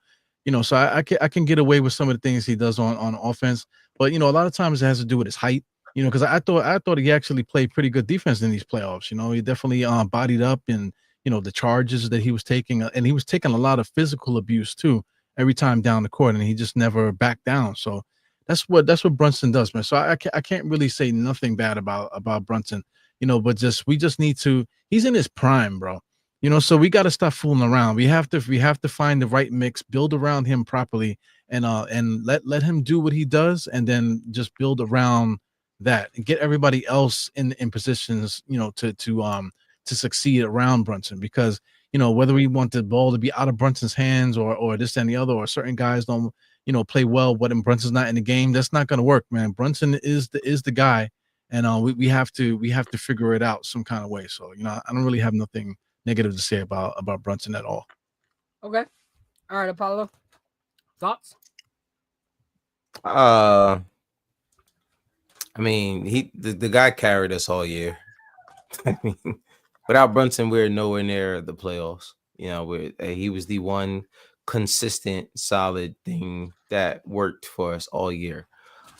you know, so I can get away with some of the things he does on offense, but you know, a lot of times it has to do with his height. You know, because I thought he actually played pretty good defense in these playoffs. You know, he definitely bodied up and, you know, the charges that he was taking, and he was taking a lot of physical abuse too every time down the court, and he just never backed down. So that's what Brunson does, man. So I can't really say nothing bad about Brunson, you know, but we just need to. He's in his prime, bro. So we got to stop fooling around. We have to find the right mix, build around him properly, and let him do what he does, and then just build around that and get everybody else in positions, to succeed around Brunson. Because whether we want the ball to be out of Brunson's hands or this and the other, or certain guys don't play well when Brunson's not in the game, that's not going to work, man. Brunson is the guy, and we have to figure it out some kind of way. So I don't really have nothing negative to say about Brunson at all. Okay. All right, Apollo. Thoughts? I mean, the guy carried us all year. I mean, without Brunson, we're nowhere near the playoffs. He was the one consistent, solid thing that worked for us all year.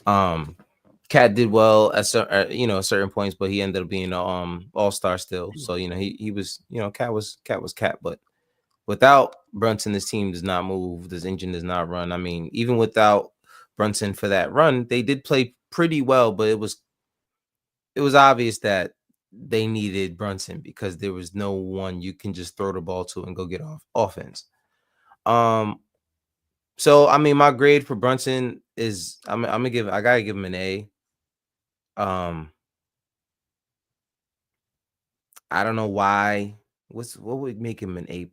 Cat did well at certain points, but he ended up being all-star still. So he was Cat was Cat, but without Brunson, this team does not move. This engine does not run. I mean, even without Brunson for that run, they did play pretty well, but it was obvious that they needed Brunson because there was no one you can just throw the ball to and go get off offense. So I mean, my grade for Brunson is I gotta give him an A. I don't know why. What would make him an A+?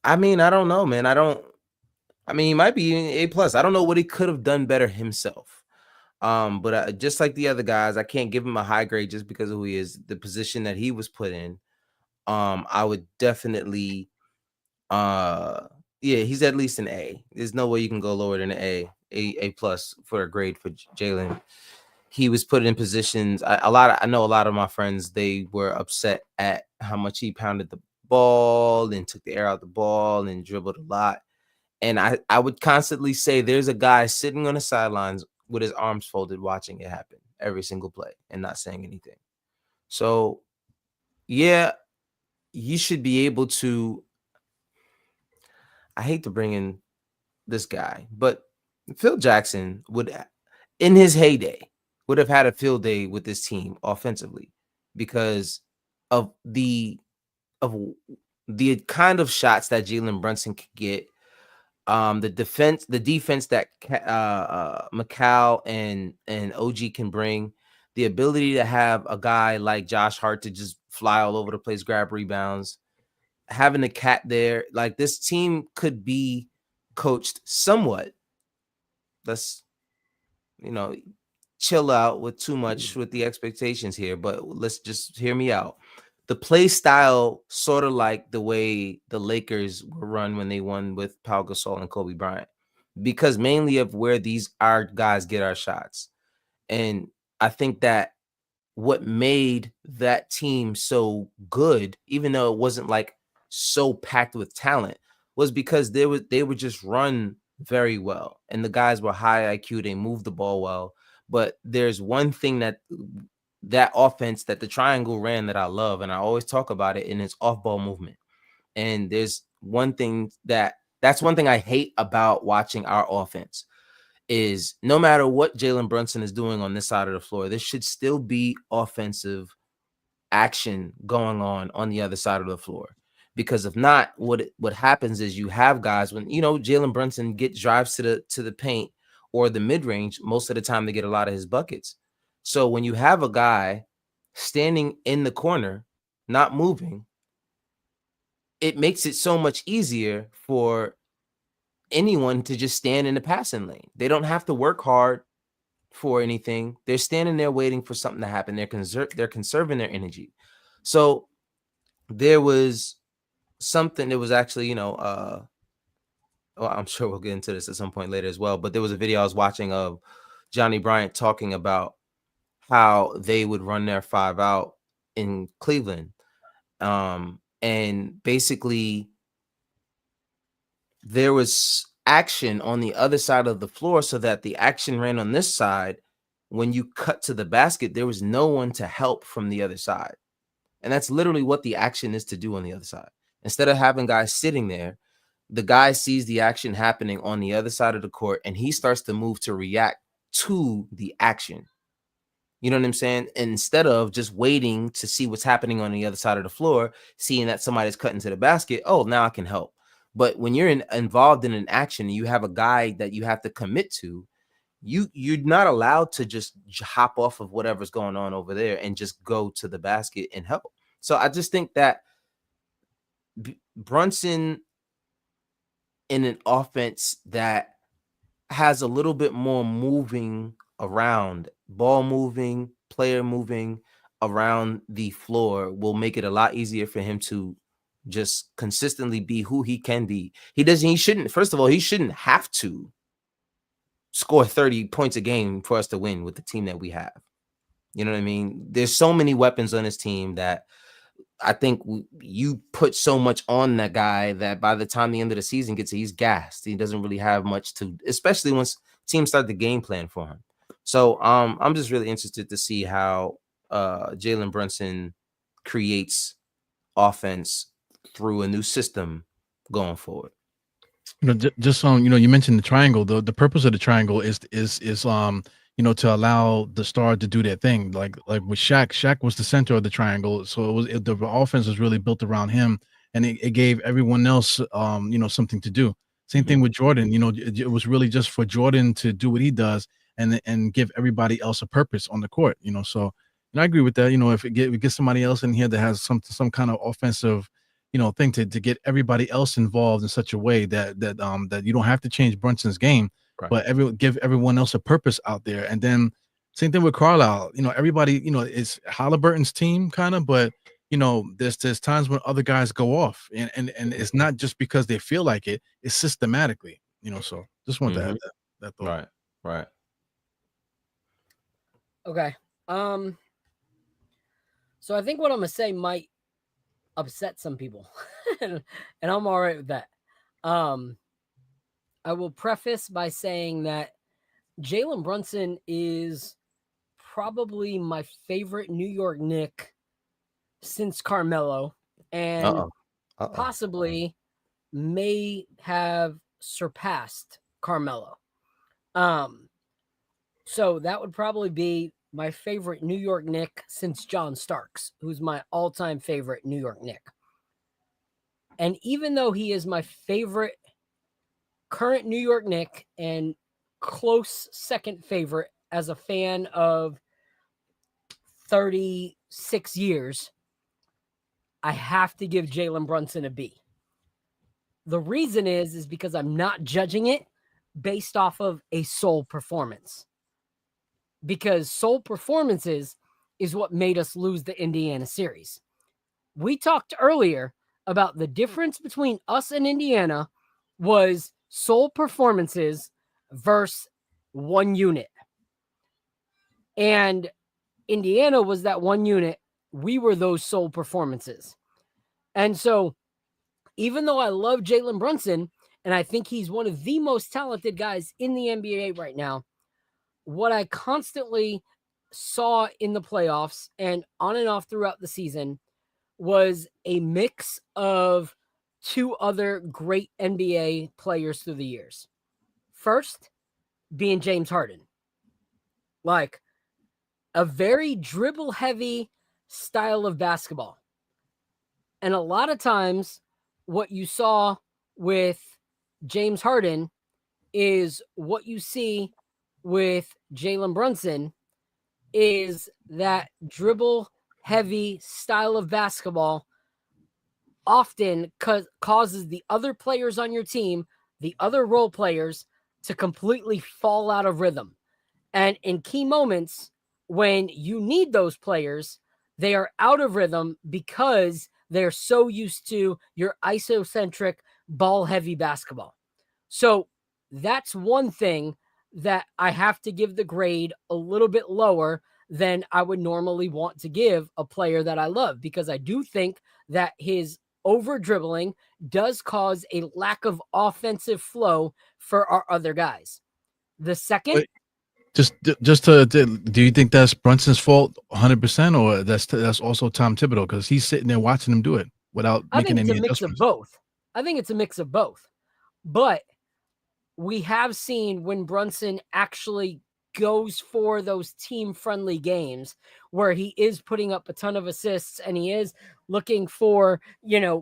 I mean, I don't know, man. He might be an A+. I don't know what he could have done better himself. But just like the other guys, I can't give him a high grade just because of who he is, the position that he was put in. I would definitely, he's at least an A. There's no way you can go lower than an A+ for a grade for Jalen. He was put in positions. I know a lot of my friends, they were upset at how much he pounded the ball and took the air out of the ball and dribbled a lot. And I would constantly say there's a guy sitting on the sidelines with his arms folded watching it happen every single play and not saying anything. So, yeah, you should be able to. I hate to bring in this guy, but Phil Jackson would, in his heyday, would have had a field day with this team offensively because of the kind of shots that Jalen Brunson could get. The defense that Macau and OG can bring, the ability to have a guy like Josh Hart to just fly all over the place, grab rebounds, having a Cat there, like this team could be coached somewhat. Let's chill out with too much with the expectations here, but let's just hear me out. The play style, sort of like the way the Lakers were run when they won with Pau Gasol and Kobe Bryant, because mainly of where our guys get our shots. And I think that what made that team so good, even though it wasn't like so packed with talent, was because they were just run very well. And the guys were high IQ, they moved the ball well. But there's one thing that offense that the triangle ran that I love, and I always talk about it, in its off-ball movement. And there's one thing that's one thing I hate about watching our offense is no matter what Jalen Brunson is doing on this side of the floor, there should still be offensive action going on the other side of the floor. Because if not, what happens is you have guys when Jalen Brunson drives to the paint or the mid-range, most of the time they get a lot of his buckets. So when you have a guy standing in the corner, not moving, it makes it so much easier for anyone to just stand in the passing lane. They don't have to work hard for anything. They're standing there waiting for something to happen. They're conserving their energy. So there was something that was actually, well, I'm sure we'll get into this at some point later as well, but there was a video I was watching of Johnny Bryant talking about how they would run their 5 out in Cleveland. And basically there was action on the other side of the floor so that the action ran on this side. When you cut to the basket, there was no one to help from the other side. And that's literally what the action is to do on the other side. Instead of having guys sitting there, the guy sees the action happening on the other side of the court and he starts to move to react to the action. You know what I'm saying? Instead of just waiting to see what's happening on the other side of the floor, seeing that somebody's cutting to the basket, oh, now I can help. But when you're involved in an action and you have a guy that you have to commit to, you're not allowed to just hop off of whatever's going on over there and just go to the basket and help. So I just think that Brunson in an offense that has a little bit more moving around, ball moving, player moving around the floor will make it a lot easier for him to just consistently be who he can be. He shouldn't, first of all, he shouldn't have to score 30 points a game for us to win with the team that we have. You know what I mean? There's so many weapons on his team that I think you put so much on that guy that by the time the end of the season gets, he's gassed. He doesn't really have much to, especially once teams start the game plan for him. So I'm just really interested to see how Jalen Brunson creates offense through a new system going forward. You know, just you know, you mentioned the triangle. The purpose of the triangle is you know, to allow the star to do their thing. Like with Shaq, Shaq was the center of the triangle, so the offense was really built around him, and it gave everyone else, you know, something to do. Same thing with Jordan. You know, it was really just for Jordan to do what he does, and give everybody else a purpose on the court. You know, so and I agree with that. You know, if we get somebody else in here that has some kind of offensive, you know, thing to get everybody else involved in such a way that you don't have to change Brunson's game. Right. But give everyone else a purpose out there. And then same thing with Carlisle. You know, everybody, you know, it's Halliburton's team kind of, but you know, there's times when other guys go off, and it's not just because they feel like it, it's systematically, you know. So just want to add that thought. Right. Okay. So I think what I'm gonna say might upset some people, and I'm all right with that. I will preface by saying that Jalen Brunson is probably my favorite New York Knick since Carmelo, and possibly may have surpassed Carmelo. So that would probably be my favorite New York Knick since John Starks, who's my all-time favorite New York Knick. And even though he is my favorite current New York Knick and close second favorite as a fan of 36 years, I have to give Jalen Brunson a B. The reason is because I'm not judging it based off of a sole performance. Because sole performances is what made us lose the Indiana series. We talked earlier about the difference between us and Indiana was sole performances versus one unit. And Indiana was that one unit. We were those sole performances. And so even though I love Jalen Brunson, and I think he's one of the most talented guys in the NBA right now, what I constantly saw in the playoffs and on and off throughout the season was a mix of two other great NBA players through the years. First, being James Harden. Like a very dribble-heavy style of basketball. And a lot of times, what you saw with James Harden is what you see with Jalen Brunson is that dribble-heavy style of basketball often causes the other players on your team, the other role players, to completely fall out of rhythm. And in key moments, when you need those players, they are out of rhythm because they're so used to your isocentric, ball-heavy basketball. So that's one thing that I have to give the grade a little bit lower than I would normally want to give a player that I love, because I do think that his over dribbling does cause a lack of offensive flow for our other guys. The second, just to do you think that's Brunson's fault 100%, or that's also Tom Thibodeau because he's sitting there watching him do it without making any adjustments? I think it's a mix of both. But we have seen when Brunson actually goes for those team-friendly games where he is putting up a ton of assists and he is looking for,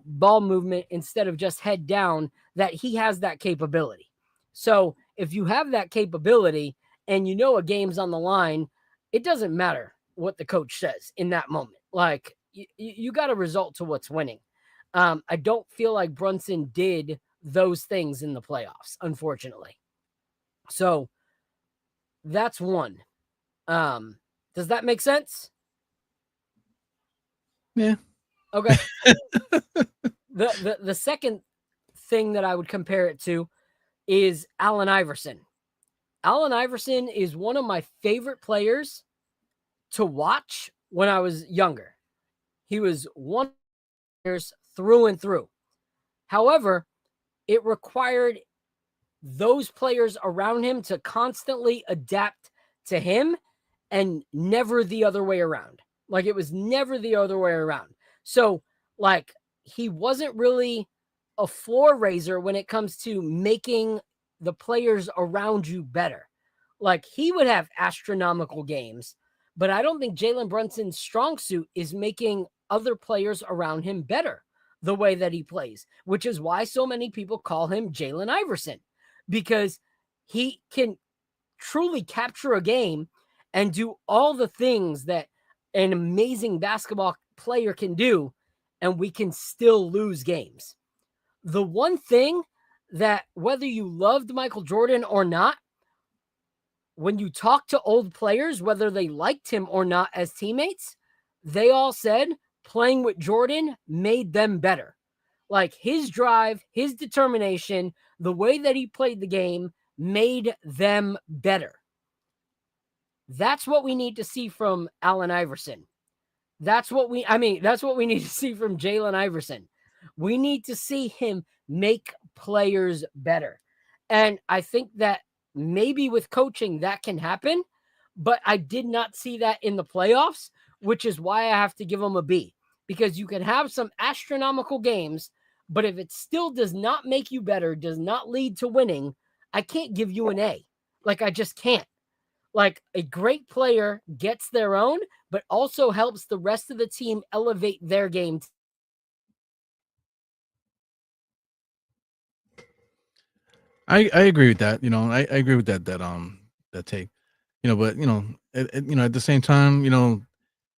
ball movement instead of just head down, that he has that capability. So if you have that capability and a game's on the line, it doesn't matter what the coach says in that moment. Like, you got a result to what's winning. I don't feel like Brunson did those things in the playoffs, unfortunately. So that's one. Does that make sense? Yeah. Okay. The second thing that I would compare it to is Allen Iverson. Allen Iverson is one of my favorite players to watch when I was younger. He was one of the players through and through. However, it required those players around him to constantly adapt to him and never the other way around. Like, it was never the other way around. So, like, he wasn't really a floor raiser when it comes to making the players around you better. Like, he would have astronomical games, but I don't think Jalen Brunson's strong suit is making other players around him better the way that he plays, which is why so many people call him Jalen Iverson, because he can truly capture a game and do all the things that an amazing basketball player can do, and we can still lose games. The one thing that, whether you loved Michael Jordan or not, when you talk to old players, whether they liked him or not as teammates, they all said playing with Jordan made them better. Like, his drive, his determination, the way that he played the game made them better. That's what we need to see from Allen Iverson. That's what we need to see from Jalen Iverson. We need to see him make players better. And I think that maybe with coaching that can happen, but I did not see that in the playoffs, which is why I have to give him a B, because you can have some astronomical games, but if it still does not make you better, does not lead to winning, I can't give you an A. Like, I just can't. Like, a great player gets their own, but also helps the rest of the team elevate their game. I agree with that. I agree with that take. But at the same time,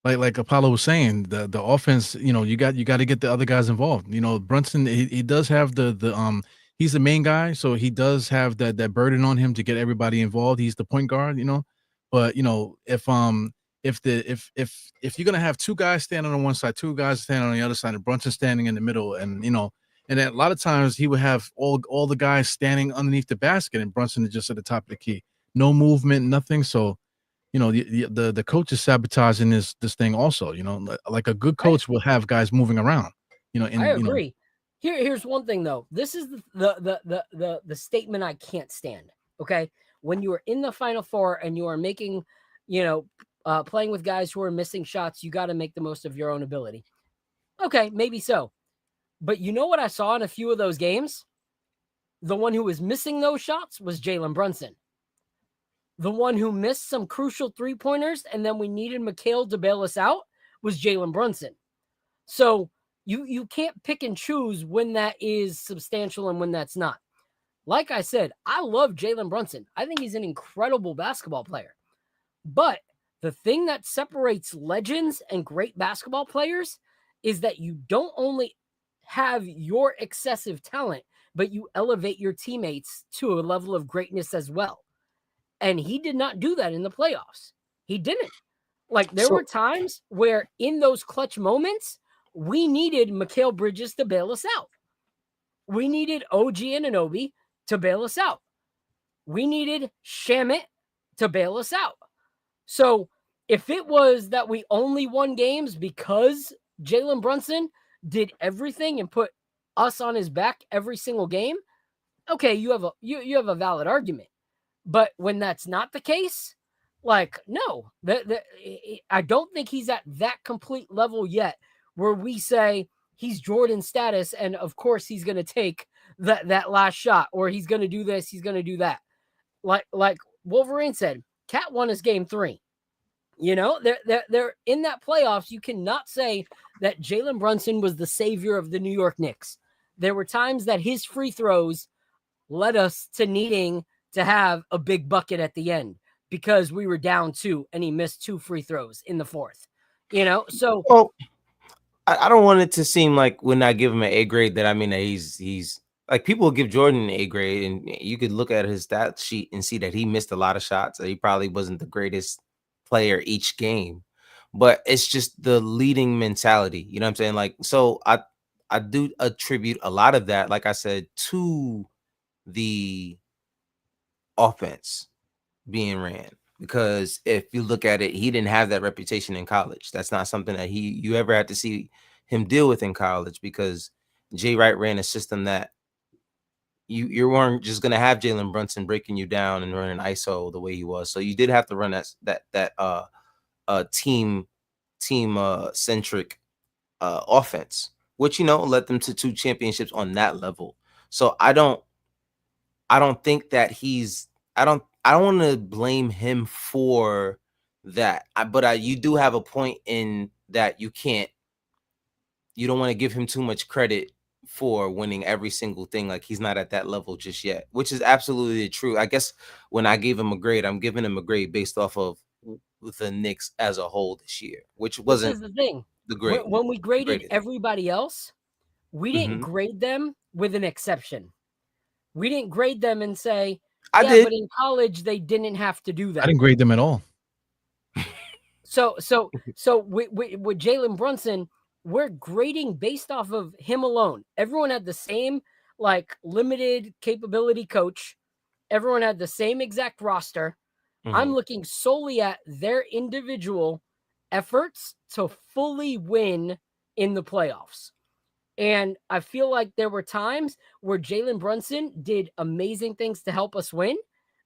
like Apollo was saying, the offense, you got to get the other guys involved. Brunson, he does have the he's the main guy, so he does have that burden on him to get everybody involved. He's the point guard, but if you're gonna have two guys standing on one side, two guys standing on the other side, and Brunson standing in the middle, and and a lot of times he would have all the guys standing underneath the basket, and Brunson is just at the top of the key, no movement, nothing. So the coach is sabotaging this thing also. Like a good coach will have guys moving around. I agree. Here's one thing though. This is the statement I can't stand. Okay, when you are in the Final Four and you are making, playing with guys who are missing shots, you got to make the most of your own ability. Okay, maybe so. But you know what I saw in a few of those games? The one who was missing those shots was Jalen Brunson. The one who missed some crucial three-pointers and then we needed Mikal to bail us out was Jalen Brunson. So you can't pick and choose when that is substantial and when that's not. Like I said, I love Jalen Brunson. I think he's an incredible basketball player. But the thing that separates legends and great basketball players is that you don't only have your excessive talent, but you elevate your teammates to a level of greatness as well. And he did not do that in the playoffs. He didn't. Like, there were times where in those clutch moments, we needed Mikal Bridges to bail us out. We needed OG Anunoby to bail us out. We needed Shamet to bail us out. So if it was that we only won games because Jalen Brunson did everything and put us on his back every single game, okay, you have a valid argument. But when that's not the case, like, no, I don't think he's at that complete level yet where we say he's Jordan status and of course he's going to take that last shot, or he's going to do this, he's going to do that. Like Wolverine said, Cat won his game 3. You know, they're in that playoffs. You cannot say that Jalen Brunson was the savior of the New York Knicks. There were times that his free throws led us to needing to have a big bucket at the end because we were down 2 and he missed 2 free throws in the 4th. You know, so well, I don't want it to seem like when I give him an A grade that I mean that he's like people give Jordan an A grade, and you could look at his stat sheet and see that he missed a lot of shots. He probably wasn't the greatest player each game, but it's just the leading mentality. You know what I'm saying? Like, so I do attribute a lot of that, like I said, to the offense being ran. Because if you look at it, he didn't have that reputation in college. That's not something that you ever had to see him deal with in college, because Jay Wright ran a system that you weren't just gonna have Jalen Brunson breaking you down and running ISO the way he was. So you did have to run that team centric offense, which led them to 2 championships on that level. So I don't think that I don't want to blame him for that. But you do have a point in that you don't want to give him too much credit for winning every single thing. Like, he's not at that level just yet, which is absolutely true. I guess when I gave him a grade, I'm giving him a grade based off of the Knicks as a whole this year, which wasn't the thing. The grade. When we graded everybody else, we didn't grade them with an exception. We didn't grade them and say, but in college they didn't have to do that. I didn't grade them at all. So with Jalen Brunson, we're grading based off of him alone. Everyone had the same limited capability coach. Everyone had the same exact roster. I'm looking solely at their individual efforts to fully win in the playoffs. And I feel like there were times where Jalen Brunson did amazing things to help us win,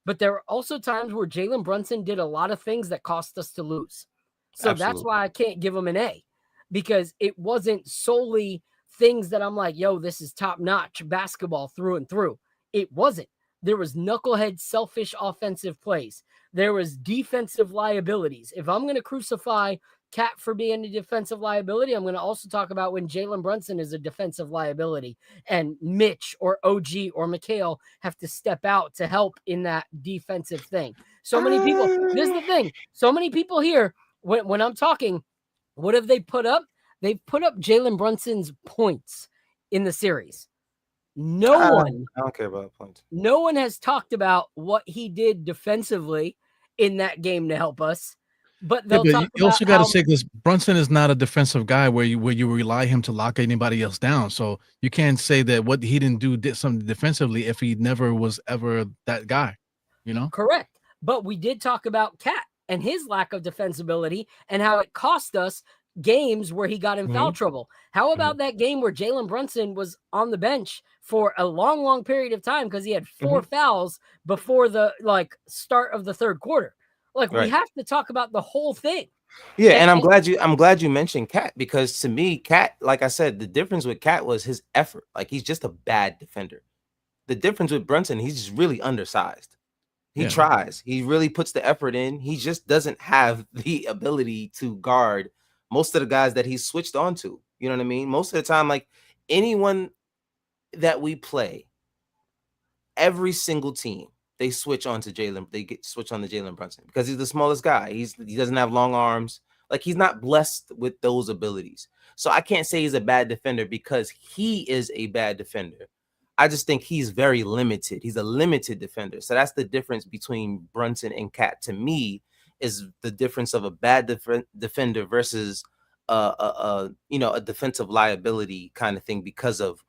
but there were also times where Jalen Brunson did a lot of things that cost us to lose. So That's why I can't give him an A, because it wasn't solely things that I'm like, yo, this is top-notch basketball through and through. It wasn't. There was knucklehead, selfish offensive plays. There was defensive liabilities. If I'm going to crucify Cat for being a defensive liability, I'm going to also talk about when Jalen Brunson is a defensive liability and Mitch or OG or Mikhail have to step out to help in that defensive thing. So many people, this is the thing. So many people here, when I'm talking, what have they put up? They've put up Jalen Brunson's points in the series. I don't care about points. No one has talked about what he did defensively in that game to help us. But you also got to say this: Brunson is not a defensive guy where you rely him to lock anybody else down. So you can't say that what he didn't do did something defensively if he never was ever that guy. Correct. But we did talk about Cat and his lack of defensibility and how it cost us games where he got in foul trouble. How about that game where Jalen Brunson was on the bench for a long period of time because he had 4 fouls before the start of the third quarter? We have to talk about the whole thing. Yeah, and I'm glad you mentioned Cat, because to me, Cat, like I said, the difference with Cat was his effort. He's just a bad defender. The difference with Brunson, he's just really undersized. He tries. He really puts the effort in. He just doesn't have the ability to guard most of the guys that he's switched on to. You know what I mean? Most of the time, anyone that we play, every single team, they switch on to Jalen. They switch on to Jalen Brunson because he's the smallest guy. He doesn't have long arms. He's not blessed with those abilities. So I can't say he's a bad defender because he is a bad defender. I just think he's very limited. He's a limited defender. So that's the difference between Brunson and Cat. To me, is the difference of a bad defender versus a defensive liability kind of thing because of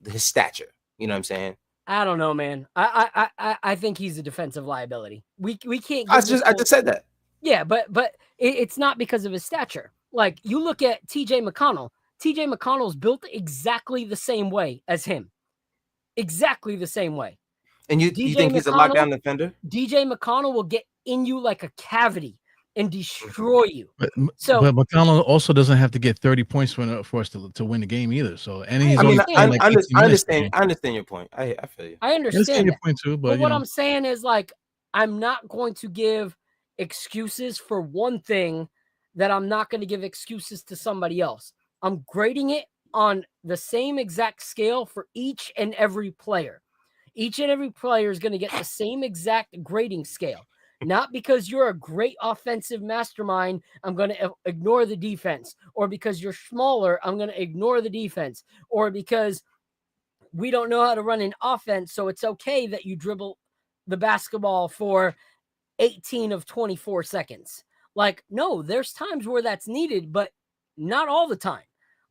his stature. You know what I'm saying? I don't know, man. I think he's a defensive liability. We can't. I just said that. Yeah, but it's not because of his stature. You look at T.J. McConnell. T.J. McConnell's built exactly the same way as him. Exactly the same way. And you think he's a lockdown defender? DJ McConnell will get in you like a cavity and destroy you. But McConnell also doesn't have to get 30 points for us to win the game either. So, and he's I understand your point. I feel you. I understand your point too, but what I'm saying is I'm not going to give excuses for one thing that I'm not going to give excuses to somebody else. I'm grading it on the same exact scale for each and every player. Each and every player is going to get the same exact grading scale. Not because you're a great offensive mastermind, I'm going to ignore the defense. Or because you're smaller, I'm going to ignore the defense. Or because we don't know how to run an offense, so it's okay that you dribble the basketball for 18 of 24 seconds. Like, no, there's times where that's needed, but not all the time.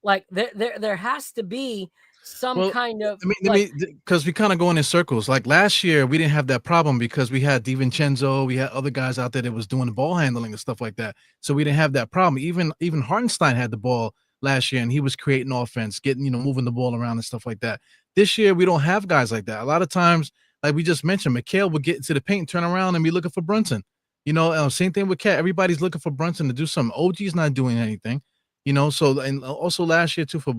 Like, there has to be some kind of because we kind of going in circles. Like last year, we didn't have that problem because we had DiVincenzo, we had other guys out there that was doing the ball handling and stuff like that. So we didn't have that problem. Even Hartenstein had the ball last year, and he was creating offense, getting moving the ball around and stuff like that. This year, we don't have guys like that. A lot of times, like we just mentioned, Mikal would get into the paint, turn around, and be looking for Brunson. Same thing with Cat. Everybody's looking for Brunson to do something. OG's not doing anything. So and also last year too for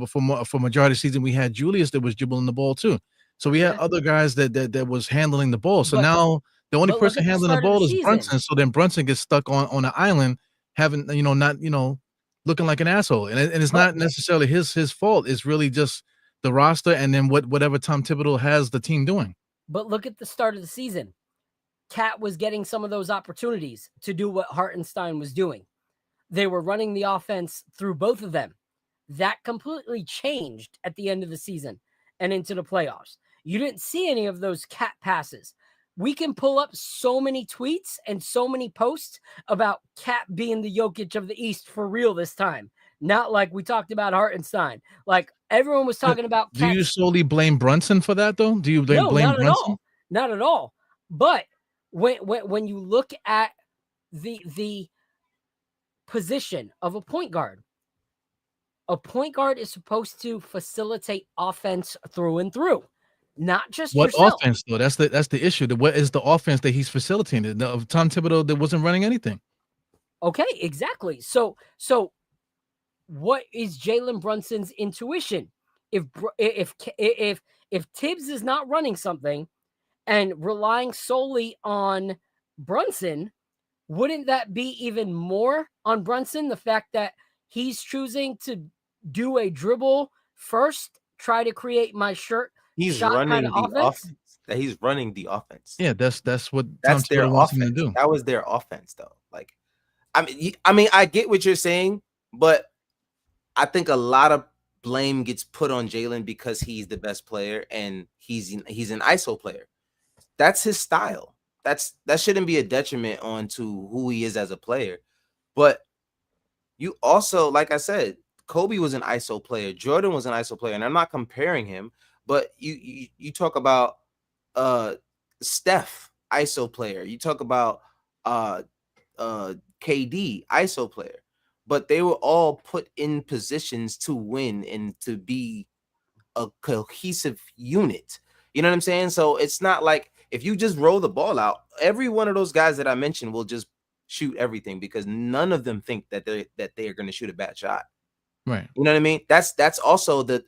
majority of the season we had Julius that was dribbling the ball too. So we had other guys that was handling the ball. So now the only person handling the ball is Brunson. So then Brunson gets stuck on an island, having not looking like an asshole. And it's not necessarily his fault. It's really just the roster and then whatever Tom Thibodeau has the team doing. But look at the start of the season. Cat was getting some of those opportunities to do what Hartenstein was doing. They were running the offense through both of them. That completely changed at the end of the season and into the playoffs. You didn't see any of those Cat passes. We can pull up so many tweets and so many posts about Cat being the Jokic of the East for real this time. Not like we talked about Hartenstein. Like everyone was talking about Cat. Do you solely blame Brunson for that though? Do you blame not Brunson? At all. Not at all. But when you look at the position of a point guard is supposed to facilitate offense through and through, not just what yourself. Offense though. That's the issue. What is the offense that he's facilitating? Tom Thibodeau that wasn't running anything. Okay, exactly. So what is Jalen Brunson's intuition? If Tibbs is not running something and relying solely on Brunson, wouldn't that be even more on Brunson? The fact that he's choosing to do a dribble first, try to create my shirt. He's running the offense. He's running the offense. Yeah, that's what that's Tom their wants offense. him to do. That was their offense, though. Like, I mean, I get what you're saying, but I think a lot of blame gets put on Jalen because he's the best player and he's an ISO player. That's his style. That shouldn't be a detriment onto who he is as a player. But you also, like I said, Kobe was an ISO player. Jordan was an ISO player, and I'm not comparing him. But you talk about Steph, ISO player. You talk about KD, ISO player. But they were all put in positions to win and to be a cohesive unit. You know what I'm saying? So it's not like if you just roll the ball out, every one of those guys that I mentioned will just shoot everything because none of them think that they are going to shoot a bad shot. Right. You know what I mean? That's also the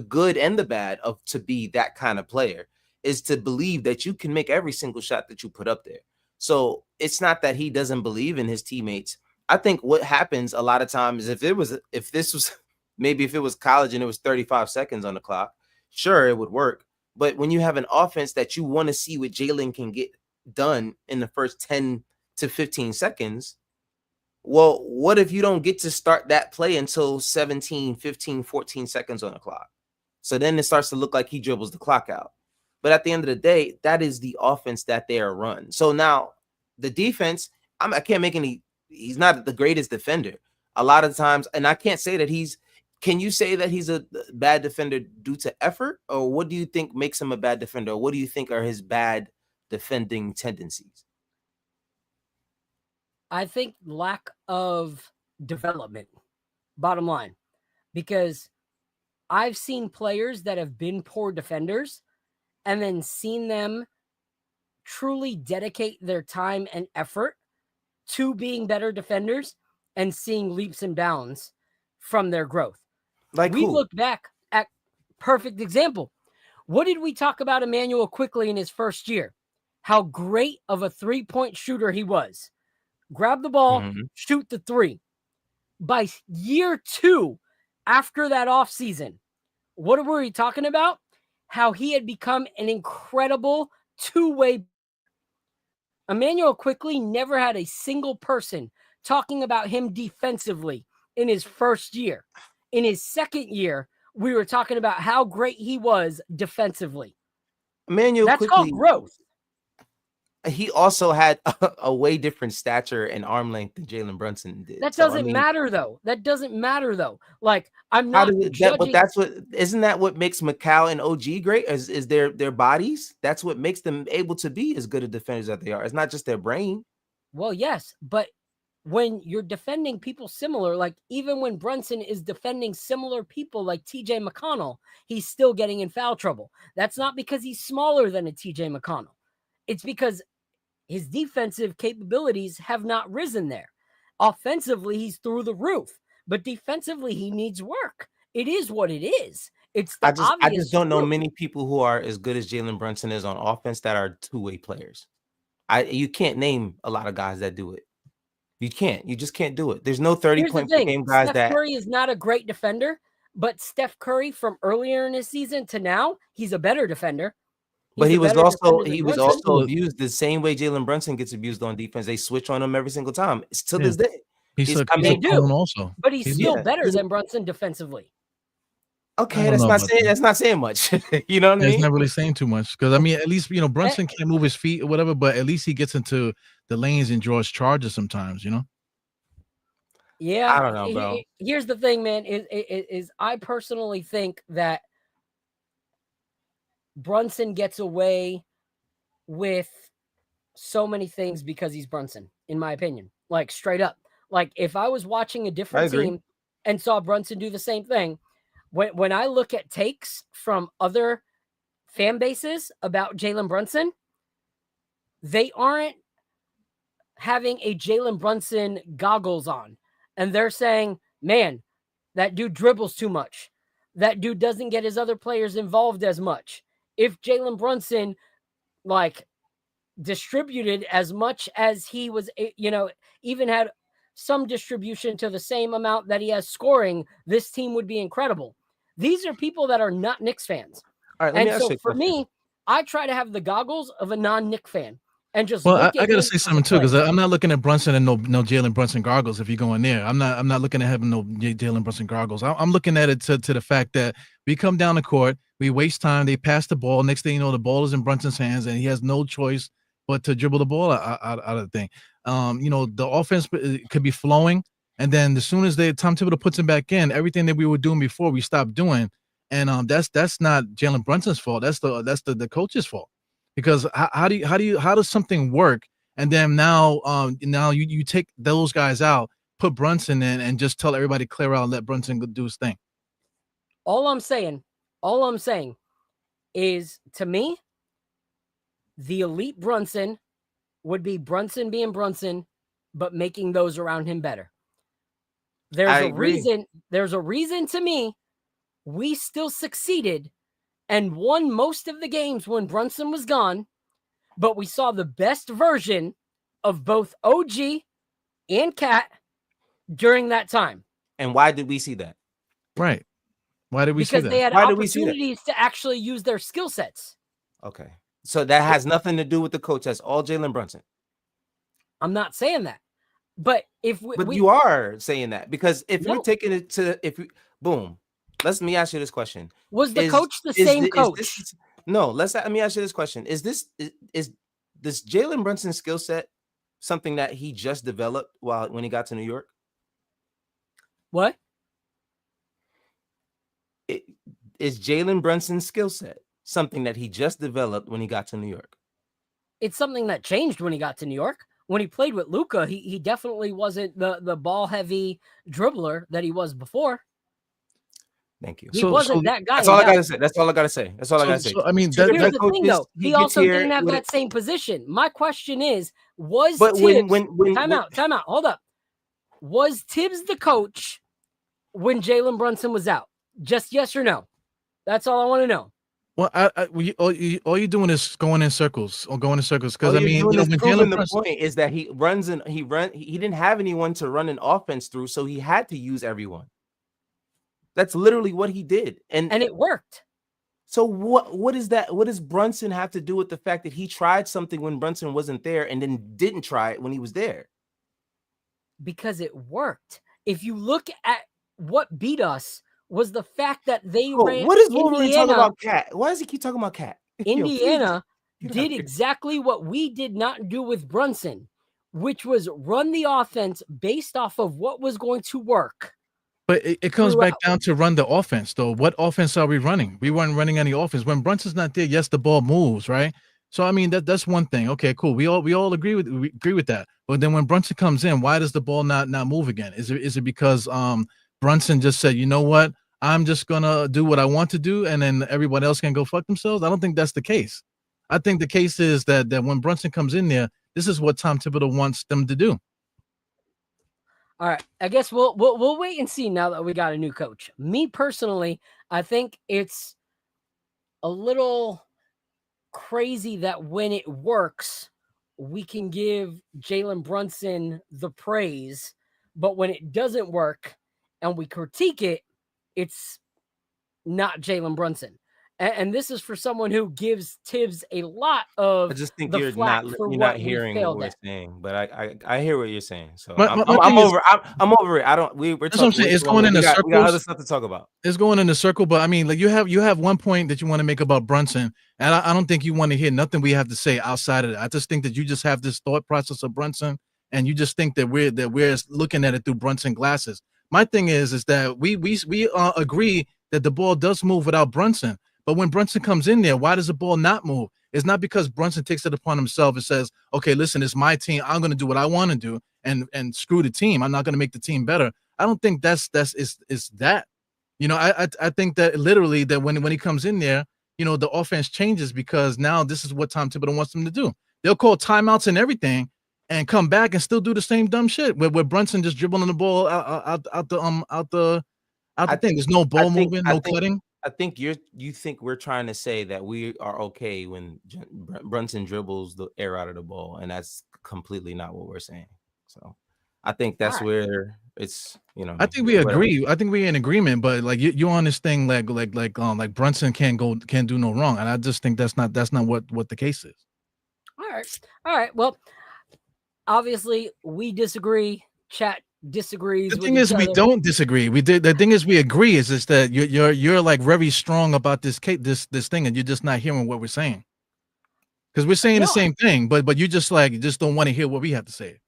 good and the bad of to be that kind of player is to believe that you can make every single shot that you put up there. So it's not that he doesn't believe in his teammates. I think what happens a lot of times if it was college and it was 35 seconds on the clock, sure, it would work. But when you have an offense that you want to see what Jalen can get done in the first 10 to 15 seconds, well, what if you don't get to start that play until 17, 15, 14 seconds on the clock? So then it starts to look like he dribbles the clock out. But at the end of the day, that is the offense that they are run. So now the defense, I can't make any, he's not the greatest defender a lot of times. And I can't say that can you say that he's a bad defender due to effort? Or what do you think makes him a bad defender? Or what do you think are his bad defending tendencies? I think lack of development, bottom line, because I've seen players that have been poor defenders and then seen them truly dedicate their time and effort to being better defenders and seeing leaps and bounds from their growth. Like we look back at perfect example. What did we talk about Emmanuel Quickly in his first year? How great of a 3-point shooter he was. grab the ball, Mm-hmm. shoot the three. By year 2 after that offseason, what were we talking about? How he had become an incredible two-way. Emmanuel quickly never had a single person talking about him defensively in his first year. In his second year, we were talking about how great he was defensively. Emmanuel That's quickly, called growth. he also had a way different stature and arm length than Jalen Brunson did. That So, doesn't matter, though. That doesn't matter, though. Like, I'm how not does it, judging. but that's what, isn't that what makes Macau and OG great? Is their bodies? That's what makes them able to be as good a defenders that they are. It's not just their brain. Well, yes, but when you're defending people similar, like even when Brunson is defending similar people like TJ McConnell, he's still getting in foul trouble. That's not because he's smaller than a TJ McConnell. It's because his defensive capabilities have not risen there. Offensively, he's through the roof, but defensively, he needs work. It is what it is. It's the obvious. I just don't know truth. many people who are as good as Jalen Brunson is on offense that are two-way players. You can't name a lot of guys that do it. You can't. You just can't do it. There's no 30-point per game guys Steph Curry is not a great defender, but Steph Curry from earlier in his season to now, he's a better defender. But he was also abused the same way Jalen Brunson gets abused on defense. They switch on him every single time. It's to this day. They do, but he's still better than Brunson defensively. Okay, that's not saying much. You know what I mean? It's not really saying too much because I mean, at least Brunson can't move his feet or whatever, but at least he gets into the lanes and draws charges sometimes. Yeah, I don't know, bro. Here's the thing, man. Is I personally think that Brunson gets away with so many things because he's Brunson, in my opinion. Like straight up. Like if I was watching a different team and saw Brunson do the same thing, when I look at takes from other fan bases about Jalen Brunson, they aren't having a Jalen Brunson goggles on. And they're saying, man, that dude dribbles too much. That dude doesn't get his other players involved as much. If Jalen Brunson, distributed as much as he was, even had some distribution to the same amount that he has scoring, this team would be incredible. These are people that are not Knicks fans. All right, let me ask you a question. For me, I try to have the goggles of a non-Knicks fan. And just I gotta say something too, because I'm not looking at Brunson and no Jalen Brunson goggles. If you go in there, I'm not looking at having no Jalen Brunson goggles. I'm looking at it to the fact that we come down the court, we waste time, they pass the ball. Next thing you know, the ball is in Brunson's hands, and he has no choice but to dribble the ball out of the thing. The offense could be flowing, and then as soon as Tom Thibodeau puts him back in, everything that we were doing before we stopped doing, and that's not Jalen Brunson's fault. That's the coach's fault. Because how does something work, and then now you take those guys out, put Brunson in, and just tell everybody clear out and let Brunson do his thing? All I'm saying is, to me, the elite Brunson would be Brunson being Brunson, but making those around him better. There's a reason to me we still succeeded and won most of the games when Brunson was gone, but we saw the best version of both OG and Cat during that time. And why did we see that? Right. Why did we see that? Because they had opportunities to actually use their skill sets. Okay. So that has nothing to do with the coach. That's all Jalen Brunson. I'm not saying that. But you are saying that, because if you're taking it to, boom. Let me ask you this question. Was the coach the same coach? Let me ask you this question. Is this Jalen Brunson skill set something that he just developed when he got to New York? What? Is Jalen Brunson's skill set something that he just developed when he got to New York? It's something that changed when he got to New York. When he played with Luka, he definitely wasn't the ball-heavy dribbler that he was before. Thank you. He wasn't that guy. That's all I gotta say. That's all I gotta say. I mean, here's the thing, though. He also didn't have that same position. My question is, Tibbs? Time out. Hold up. Was Tibbs the coach when Jalen Brunson was out? Just yes or no. That's all I want to know. Well, all you doing is going in circles or going in circles. Because All I you're mean, doing is when proving Jalen the Brunson, point is that he didn't have anyone to run an offense through, so he had to use everyone. That's literally what he did. And it worked. so what is that? What does Brunson have to do with the fact that he tried something when Brunson wasn't there and then didn't try it when he was there? Because it worked. If you look at what beat us was the fact that they Oh, ran what is Wolverine talking Indiana. about Cat? Why does he keep talking about Cat? Yo, please Indiana get out did here. exactly what we did not do with Brunson, which was run the offense based off of what was going to work. but it comes back throughout. down to run the offense, though. What offense are we running? We weren't running any offense when Brunson's not there. Yes, the ball moves, right? So I mean that's one thing. Okay, cool. We all agree with that. But then when Brunson comes in, why does the ball not move again? Is it because Brunson just said, you know what, I'm just gonna do what I want to do, and then everyone else can go fuck themselves? I don't think that's the case. I think the case is that when Brunson comes in there, this is what Tom Thibodeau wants them to do. All right, I guess we'll wait and see now that we got a new coach. Me personally, I think it's a little crazy that when it works, we can give Jalen Brunson the praise, but when it doesn't work and we critique it, it's not Jalen Brunson. And this is for someone who gives Tibbs a lot of I just think the you're flack not for you're what not we hearing what failed we're at. saying, but I hear what you're saying. So My I'm thing is, over I'm over it. I don't we're that's what I'm talking saying. way It's too long. going in We the got circles. other stuff to talk about. It's going in a circle, but I mean, like you have one point that you want to make about Brunson, and I don't think you want to hear nothing we have to say outside of it. I just think that you just have this thought process of Brunson, and you just think that we're looking at it through Brunson glasses. My thing is that we agree that the ball does move without Brunson, but when Brunson comes in there, why does the ball not move? It's not because Brunson takes it upon himself and says, "Okay, listen, it's my team. I'm going to do what I want to do, and screw the team. I'm not going to make the team better." I don't think that's that. You know, I think that literally that when he comes in there, you know, the offense changes because now this is what Tom Thibodeau wants them to do. They'll call timeouts and everything and come back and still do the same dumb shit where Brunson just dribbling the ball out the I thing. There's no ball moving, no cutting. I think you think we're trying to say that we are okay when Brunson dribbles the air out of the ball, and that's completely not what we're saying. So I think that's where it's, you know, I think we whatever. agree. I think we're in agreement, but like you on this thing like Brunson can't do no wrong, and I just think that's not what the case is. All right. Well, obviously we disagree. Chat disagrees. The with thing each is, we other. don't disagree. The thing is, we agree. Is just that you're like very strong about this thing, and you're just not hearing what we're saying. Because we're saying the same thing, but you just don't want to hear what we have to say.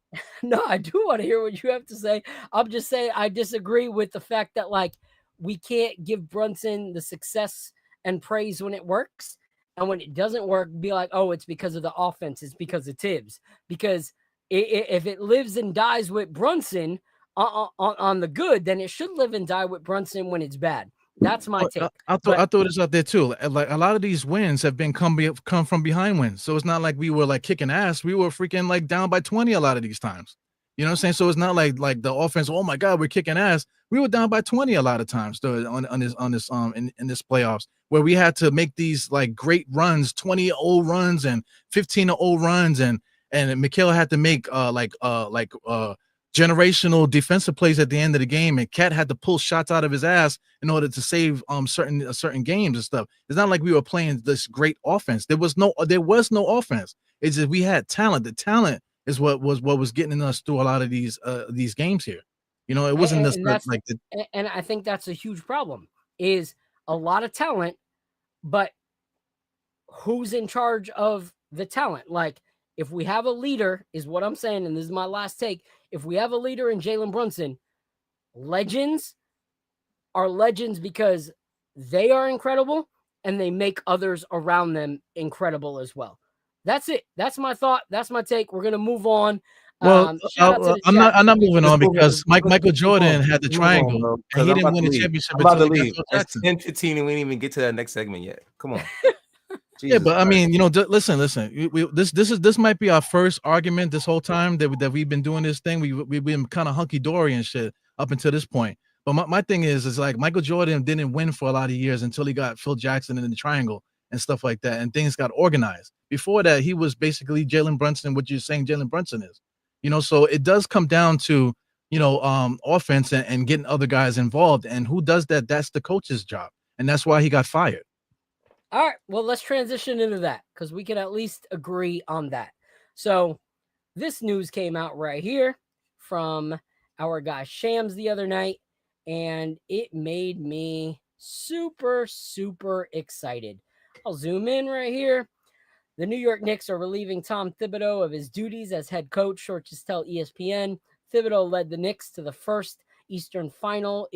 No, I do want to hear what you have to say. I'm just saying I disagree with the fact that like we can't give Brunson the success and praise when it works, and when it doesn't work, be like, oh, it's because of the offense, it's because of Tibbs. Because if it lives and dies with Brunson on the good, then it should live and die with Brunson when it's bad. That's my take. I thought this out there too. Like a lot of these wins have been come from behind wins. So it's not like we were like kicking ass. We were freaking like down by 20 a lot of these times. You know what I'm saying? So it's not like the offense, oh my God, we're kicking ass. We were down by 20 a lot of times in this playoffs, where we had to make these like great runs, 20-0 runs and 15-0 runs, and Mikhail had to make generational defensive plays at the end of the game, and Cat had to pull shots out of his ass in order to save certain games and stuff. It's not like we were playing this great offense. There was no offense. It's just we had talent. The talent is what was getting us through a lot of these games here. You know, it wasn't and I think that's a huge problem, is a lot of talent, but who's in charge of the talent? Like, if we have a leader, is what I'm saying, and this is my last take. If we have a leader in Jalen Brunson, legends are legends because they are incredible and they make others around them incredible as well. That's it. That's my thought. That's my take. We're gonna move on. Well, I'm not moving on because Michael Jordan had the triangle and he didn't win the championship. I'm about to leave. It's 10:15 and we didn't even get to that next segment yet. Come on. Yeah, but I mean, you know, listen. This might be our first argument this whole time that we've been doing this thing. We've been kind of hunky dory and shit up until this point. But my thing is like Michael Jordan didn't win for a lot of years until he got Phil Jackson in the triangle, and stuff like that, and things got organized. Before that, he was basically Jalen Brunson, what you're saying Jalen Brunson is. So it does come down to offense and getting other guys involved, and who does that? That's the coach's job, and that's why he got fired. All right, well, let's transition into that because we can at least agree on that. So this news came out right here from our guy Shams the other night, and it made me super, super excited. I'll zoom in right here. The New York Knicks are relieving Tom Thibodeau of his duties as head coach. Sources tell ESPN Thibodeau led the Knicks to the first Eastern Final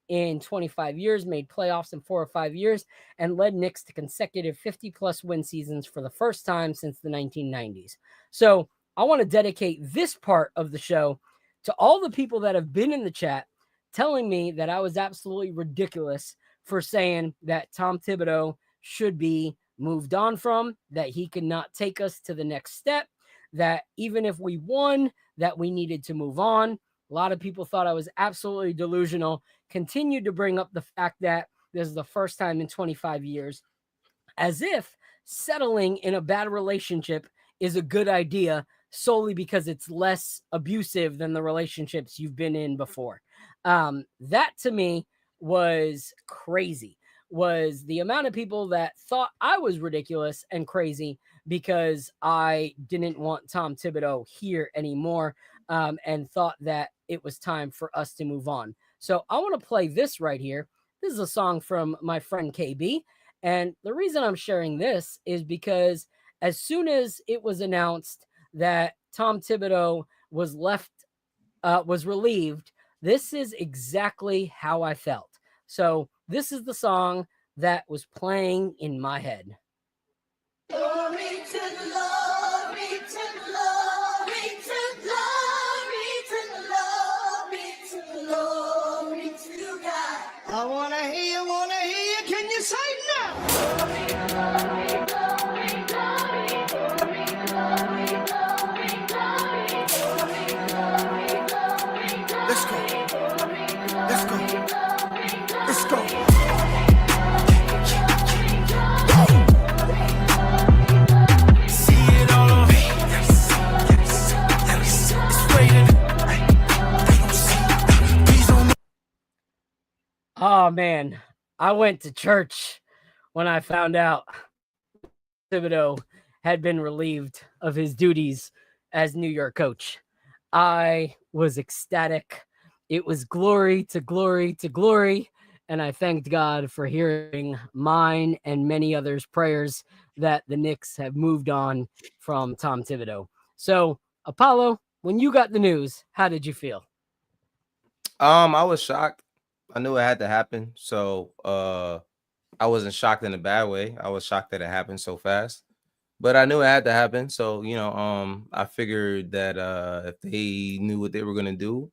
in 25 years, made playoffs in 4 or 5 years, and led Knicks to consecutive 50-plus win seasons for the first time since the 1990s. So I want to dedicate this part of the show to all the people that have been in the chat telling me that I was absolutely ridiculous for saying that Tom Thibodeau should be moved on from, that he could not take us to the next step, that even if we won, that we needed to move on. A lot of people thought I was absolutely delusional, continued to bring up the fact that this is the first time in 25 years, as if settling in a bad relationship is a good idea solely because it's less abusive than the relationships you've been in before. That to me was crazy, was the amount of people that thought I was ridiculous and crazy because I didn't want Tom Thibodeau here anymore, and thought that it was time for us to move on. So I want to play this right here. This is a song from my friend KB. And the reason I'm sharing this is because as soon as it was announced that Tom Thibodeau was relieved, this is exactly how I felt. So this is the song that was playing in my head. Glory to glory to glory to glory to glory to God. I wanna hear you. Can you say no? Glory, glory, glory, glory, glory, glory, glory, glory, glory, glory, glory. Let's go. Let's go. Let's go. Oh, man, I went to church when I found out Thibodeau had been relieved of his duties as New York coach. I was ecstatic. It was glory to glory to glory, and I thanked God for hearing mine and many others' prayers that the Knicks have moved on from Tom Thibodeau. So, Apollo, when you got the news, how did you feel? I was shocked. I knew it had to happen. So I wasn't shocked in a bad way. I was shocked that it happened so fast. But I knew it had to happen. So, I figured that if they knew what they were gonna do,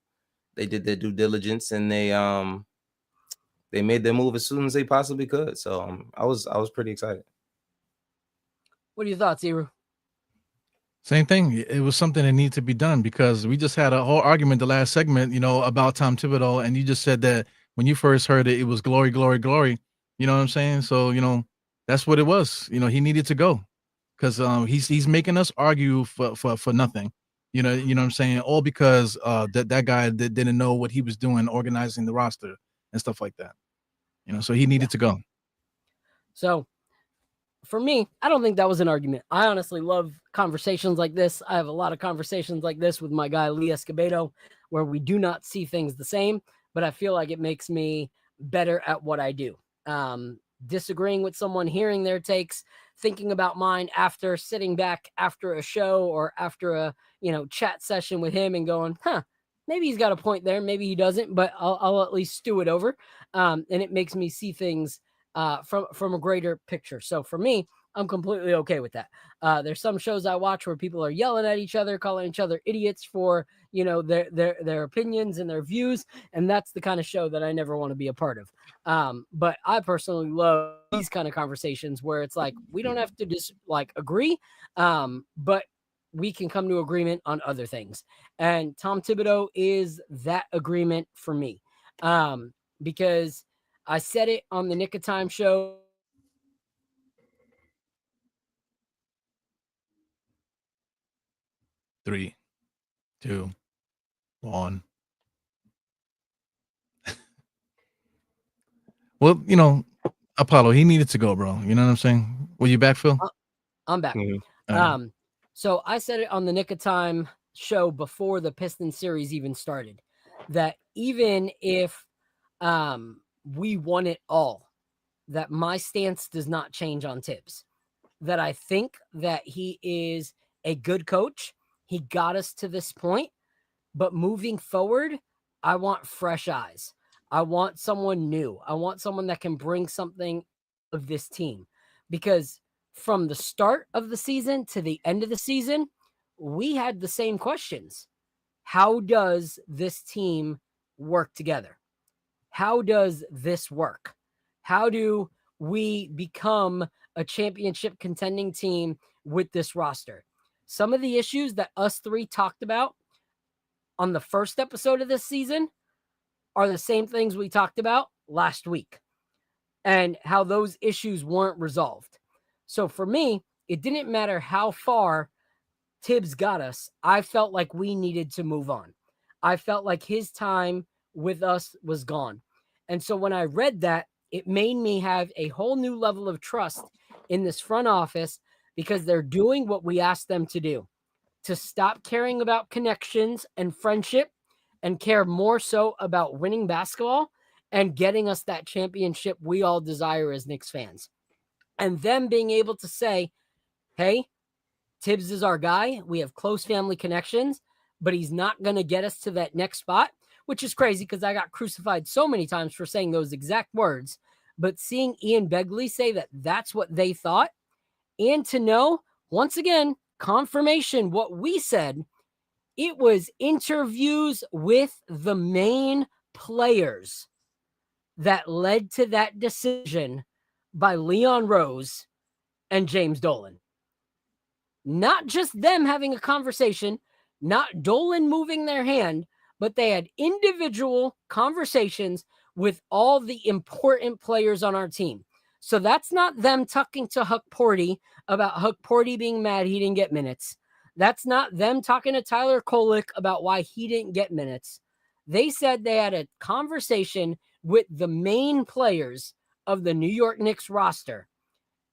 they did their due diligence and they made their move as soon as they possibly could. So I was pretty excited. What are your thoughts, Eru? Same thing. It was something that needed to be done because we just had a whole argument the last segment, about Tom Thibodeau, and you just said that when you first heard it, it was glory, glory, glory. You know what I'm saying? So, that's what it was. He needed to go because he's making us argue for nothing. You know what I'm saying? All because that guy that didn't know what he was doing, organizing the roster and stuff like that. So he needed to go. So for me, I don't think that was an argument. I honestly love conversations like this. I have a lot of conversations like this with my guy, Lee Escobedo, where we do not see things the same, but I feel like it makes me better at what I do. Disagreeing with someone, hearing their takes, thinking about mine after sitting back after a show or after a, chat session with him and going, maybe he's got a point there. Maybe he doesn't, but I'll at least stew it over. And it makes me see things from a greater picture. So for me, I'm completely okay with that. There's some shows I watch where people are yelling at each other, calling each other idiots for, their opinions and their views. And that's the kind of show that I never want to be a part of. But I personally love these kind of conversations where it's like, we don't have to just agree, but we can come to agreement on other things. And Tom Thibodeau is that agreement for me. Because I said it on the Nick of Time show. 3, 2, 1. Well, Apollo, he needed to go, bro. You know what I'm saying? Were you back, Phil? I'm back. Mhm. So I said it on the Nick of Time show before the Pistons series even started, that even if we won it all, that my stance does not change on Tibbs. That I think that he is a good coach. He got us to this point, but moving forward, I want fresh eyes. I want someone new. I want someone that can bring something of this team, because from the start of the season to the end of the season, we had the same questions. How does this team work together? How does this work? How do we become a championship contending team with this roster? Some of the issues that us three talked about on the first episode of this season are the same things we talked about last week, and how those issues weren't resolved. So for me, it didn't matter how far Tibbs got us. I felt like we needed to move on. I felt like his time with us was gone. And so when I read that, it made me have a whole new level of trust in this front office, because they're doing what we asked them to do, to stop caring about connections and friendship and care more so about winning basketball and getting us that championship we all desire as Knicks fans. And them being able to say, hey, Tibbs is our guy. We have close family connections, but he's not going to get us to that next spot, which is crazy because I got crucified so many times for saying those exact words. But seeing Ian Begley say that that's what they thought, and to know, once again, confirmation what we said, it was interviews with the main players that led to that decision by Leon Rose and James Dolan. Not just them having a conversation, not Dolan moving their hand, but they had individual conversations with all the important players on our team. So that's not them talking to Huck Porty about Huck Porty being mad he didn't get minutes. That's not them talking to Tyler Kolek about why he didn't get minutes. They said they had a conversation with the main players of the New York Knicks roster,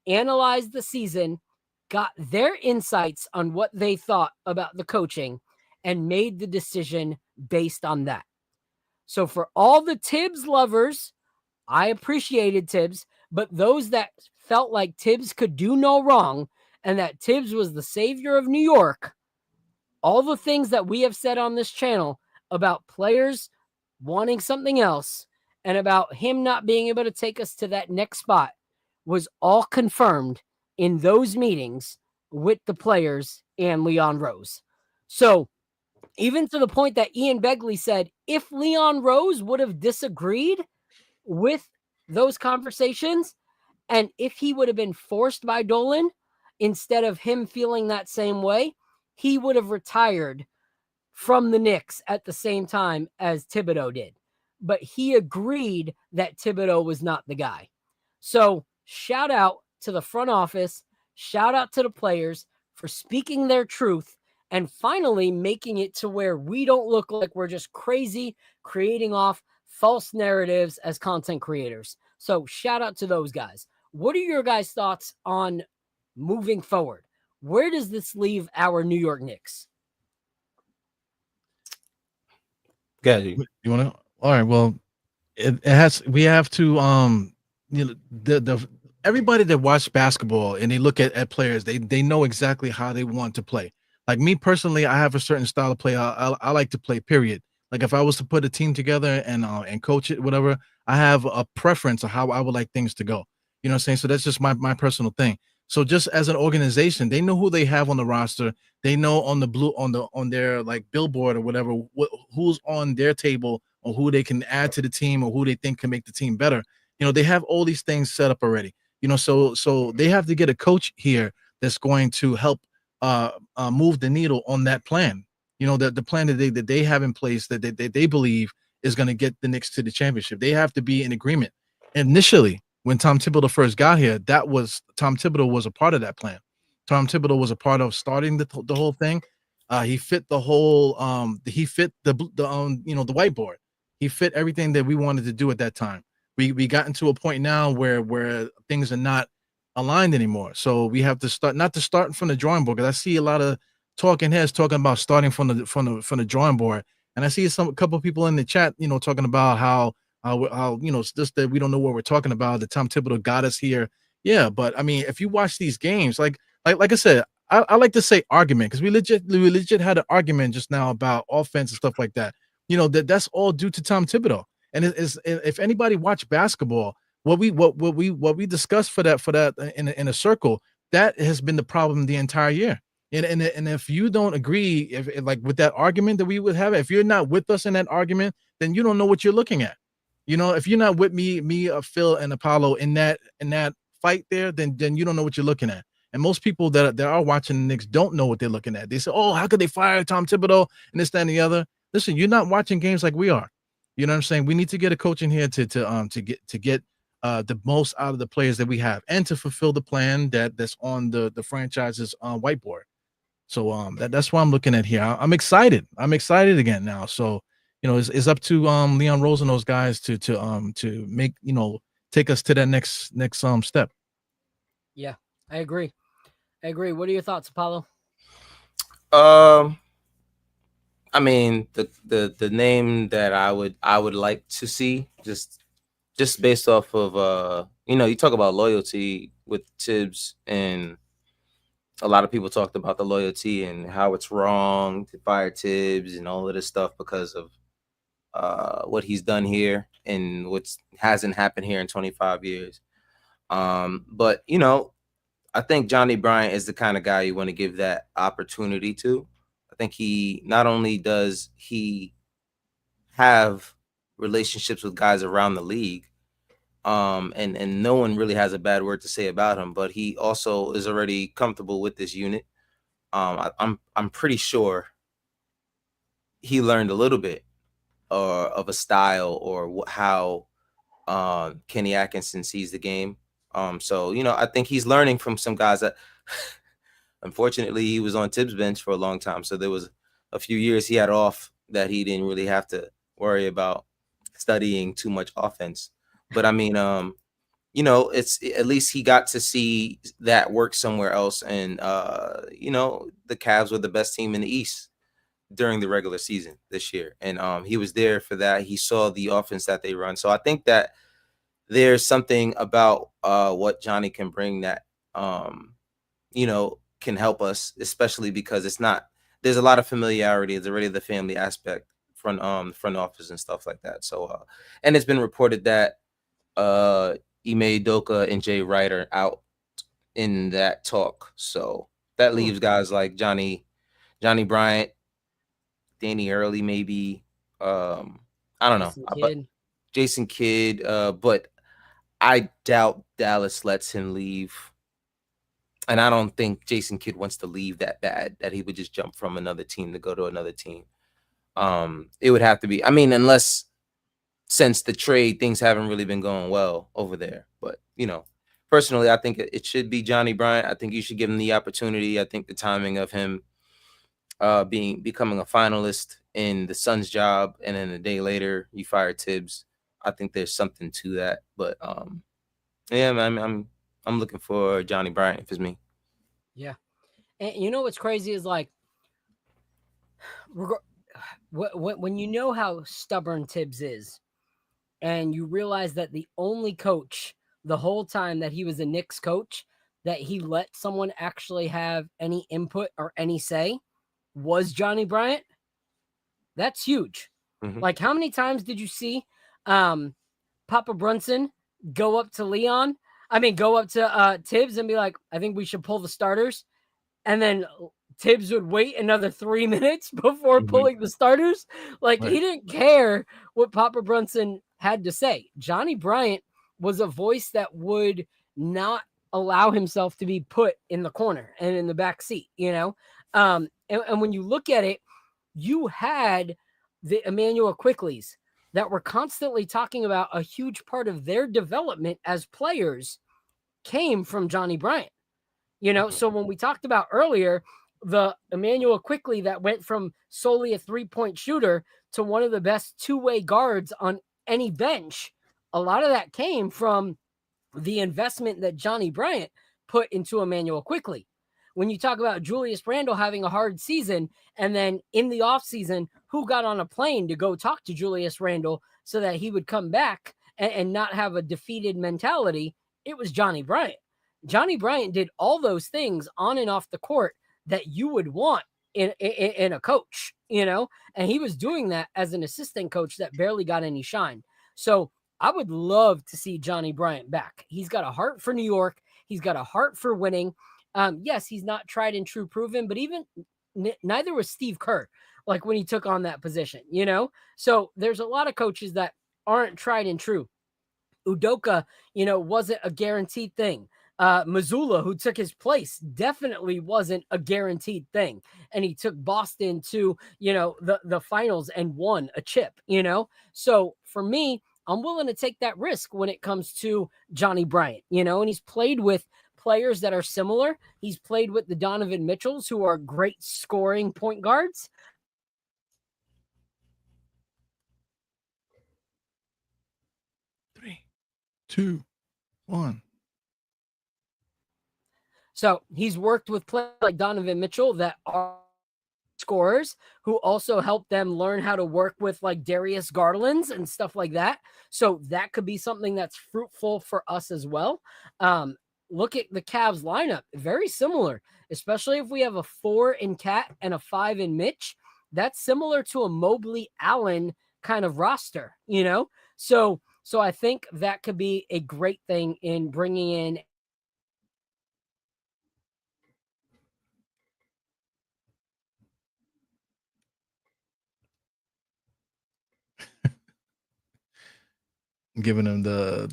analyzed the season, got their insights on what they thought about the coaching, and made the decision based on that. So for all the Tibbs lovers, I appreciated Tibbs, but those that felt like Tibbs could do no wrong and that Tibbs was the savior of New York, all the things that we have said on this channel about players wanting something else and about him not being able to take us to that next spot was all confirmed in those meetings with the players and Leon Rose. So even to the point that Ian Begley said, if Leon Rose would have disagreed with those conversations, and if he would have been forced by Dolan, instead of him feeling that same way, he would have retired from the Knicks at the same time as Thibodeau did. But he agreed that Thibodeau was not the guy. So shout out to the front office, shout out to the players for speaking their truth and finally making it to where we don't look like we're just crazy creating off false narratives as content creators. So shout out to those guys. What are your guys' thoughts on moving forward? Where does this leave our New York Knicks? You want to? All right. Well, it has. We have to. The everybody that watch basketball and they look at players, they know exactly how they want to play. Like me personally, I have a certain style of play. I like to play. Period. Like if I was to put a team together and coach it, whatever, I have a preference of how I would like things to go. You know what I'm saying? So that's just my personal thing. So just as an organization, they know who they have on the roster. They know on their like billboard or whatever who's on their table or who they can add to the team or who they think can make the team better. You know, they have all these things set up already. You know, so they have to get a coach here that's going to help move the needle on that plan. You know, the plan that they have in place that they believe is going to get the Knicks to the championship. They have to be in agreement. Initially, when Tom Thibodeau first got here, Tom Thibodeau was a part of that plan. Tom Thibodeau was a part of starting the whole thing. He fit the whole he fit the the whiteboard. He fit everything that we wanted to do at that time. We got into a point now where things are not aligned anymore. So we have to start not to start from the drawing board, because I see a lot of talking heads talking about starting from the drawing board. And I see a couple of people in the chat, talking about how it's just that we don't know what we're talking about. The Tom Thibodeau got us here. Yeah, but I mean, if you watch these games, like I said, I like to say argument, because we legit had an argument just now about offense and stuff like that. That's all due to Tom Thibodeau. And if anybody watch basketball, what we discussed for that in a circle, that has been the problem the entire year. And if you don't agree, if like with that argument that we would have, if you're not with us in that argument, then you don't know what you're looking at. If you're not with me, Phil, and Apollo in that fight there, then you don't know what you're looking at. And most people that are watching the Knicks don't know what they're looking at. They say, "Oh, how could they fire Tom Thibodeau and this, that, and the other?" Listen, you're not watching games like we are. You know what I'm saying? We need to get a coach in here to get the most out of the players that we have, and to fulfill the plan that's on the franchise's whiteboard. So that's what I'm looking at here. I'm excited. I'm excited again now. So it's up to Leon Rose and those guys to make take us to that next step. Yeah, I agree. What are your thoughts, Apollo? I mean, the name that I would like to see, just based off of you talk about loyalty with Tibbs, and a lot of people talked about the loyalty and how it's wrong to fire Tibbs and all of this stuff because of what he's done here and what hasn't happened here in 25 years. But I think Johnny Bryant is the kind of guy you want to give that opportunity to. I think he not only does he have relationships with guys around the league, and no one really has a bad word to say about him, but he also is already comfortable with this unit. I'm pretty sure he learned a little bit of a style or how Kenny Atkinson sees the game. So I think he's learning from some guys that unfortunately he was on Tibbs' bench for a long time. So there was a few years he had off that he didn't really have to worry about studying too much offense. But I mean, it's at least he got to see that work somewhere else. And the Cavs were the best team in the East during the regular season this year, and he was there for that. He saw the offense that they run. So I think that there's something about what Johnny can bring that can help us, especially because there's a lot of familiarity. It's already the family aspect front office and stuff like that. So and it's been reported that Ime Udoka and Jay Wright are out in that talk. So that leaves guys like Johnny Bryant, Danny Early, maybe. I don't know. But Jason Kidd. But I doubt Dallas lets him leave. And I don't think Jason Kidd wants to leave that bad that he would just jump from another team to go to another team. It would have to be, unless since the trade, things haven't really been going well over there. But, personally, I think it should be Johnny Bryant. I think you should give him the opportunity. I think the timing of him becoming a finalist in the Suns job, and then a day later you fire Tibbs, I think there's something to that. But yeah, man, I'm looking for Johnny Bryant if it's me. Yeah. And what's crazy is like when you know how stubborn Tibbs is, and you realize that the only coach the whole time that he was a Knicks coach that he let someone actually have any input or any say was Johnny Bryant. That's huge. Mm-hmm. Like, how many times did you see Papa Brunson go up to Tibbs and be like, I think we should pull the starters. And then Tibbs would wait another 3 minutes before pulling the starters. Like, he didn't care what Papa Brunson had to say. Johnny Bryant was a voice that would not allow himself to be put in the corner and in the back seat, And when you look at it, you had the Emmanuel Quickleys that were constantly talking about a huge part of their development as players came from Johnny Bryant. So when we talked about earlier, the Emmanuel Quickly that went from solely a 3-point shooter to one of the best two-way guards on any bench, a lot of that came from the investment that Johnny Bryant put into Emmanuel Quickly. When you talk about Julius Randle having a hard season, and then in the offseason, who got on a plane to go talk to Julius Randle so that he would come back and not have a defeated mentality? It was Johnny Bryant. Johnny Bryant did all those things on and off the court that you would want in a coach, and he was doing that as an assistant coach that barely got any shine. So I would love to see Johnny Bryant back. He's got a heart for New York. He's got a heart for winning. Yes, he's not tried and true proven, but even neither was Steve Kerr, like when he took on that position, So there's a lot of coaches that aren't tried and true. Udoka, wasn't a guaranteed thing. Missoula, who took his place, definitely wasn't a guaranteed thing. And he took Boston to, the finals and won a chip, So for me, I'm willing to take that risk when it comes to Johnny Bryant, and he's played with players that are similar. He's played with the Donovan Mitchells, who are great scoring point guards. 3, 2, 1. So he's worked with players like Donovan Mitchell that are scorers, who also help them learn how to work with like Darius Garlands and stuff like that. So that could be something that's fruitful for us as well. Look at the Cavs lineup, very similar, especially if we have a 4 in Cat and a 5 in Mitch. That's similar to a Mobley Allen kind of roster, So I think that could be a great thing in bringing in. Giving him the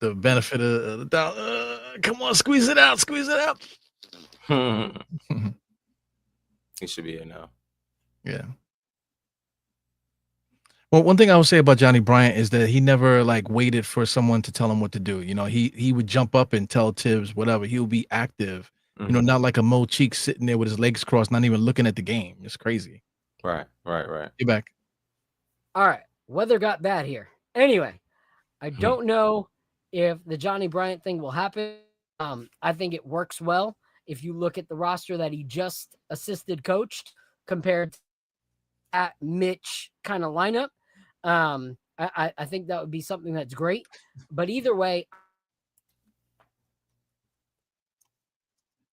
benefit of the doubt. Come on, squeeze it out. He should be here now. Yeah. Well, one thing I would say about Johnny Bryant is that he never like waited for someone to tell him what to do. He would jump up and tell Tibbs whatever. He would be active. Not like a Mo Cheeks sitting there with his legs crossed, not even looking at the game. It's crazy. Right. Get back. All right. Weather got bad here. Anyway, I don't know if the Johnny Bryant thing will happen. I think it works well if you look at the roster that he just assisted coached compared to at Mitch kind of lineup. I think that would be something that's great. But either way,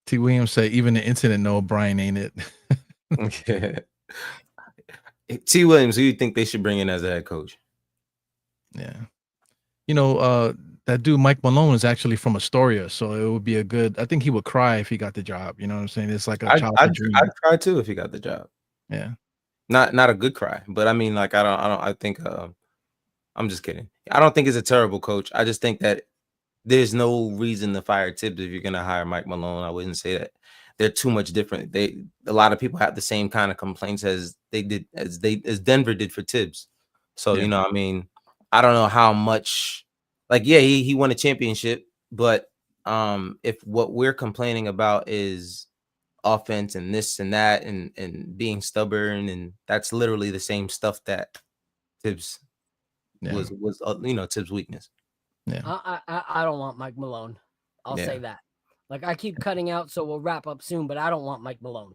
T. Williams said even the incident know Brian ain't it. T. Williams, who do you think they should bring in as a head coach? Yeah. That dude Mike Malone is actually from Astoria, so it would be I think he would cry if he got the job. You know what I'm saying? It's like a childhood dream. I'd cry too if he got the job. Yeah. Not a good cry, but I mean, like, I think I'm just kidding. I don't think he's a terrible coach. I just think that there's no reason to fire Tibbs if you're gonna hire Mike Malone. I wouldn't say that they're too much different. A lot of people have the same kind of complaints as Denver did for Tibbs. So I mean, I don't know how much. Like, yeah, he won a championship, but if what we're complaining about is offense and this and that and being stubborn, and that's literally the same stuff that Tibbs was Tibbs' weakness. Yeah, I don't want Mike Malone. I'll say that. Like, I keep cutting out, so we'll wrap up soon, but I don't want Mike Malone.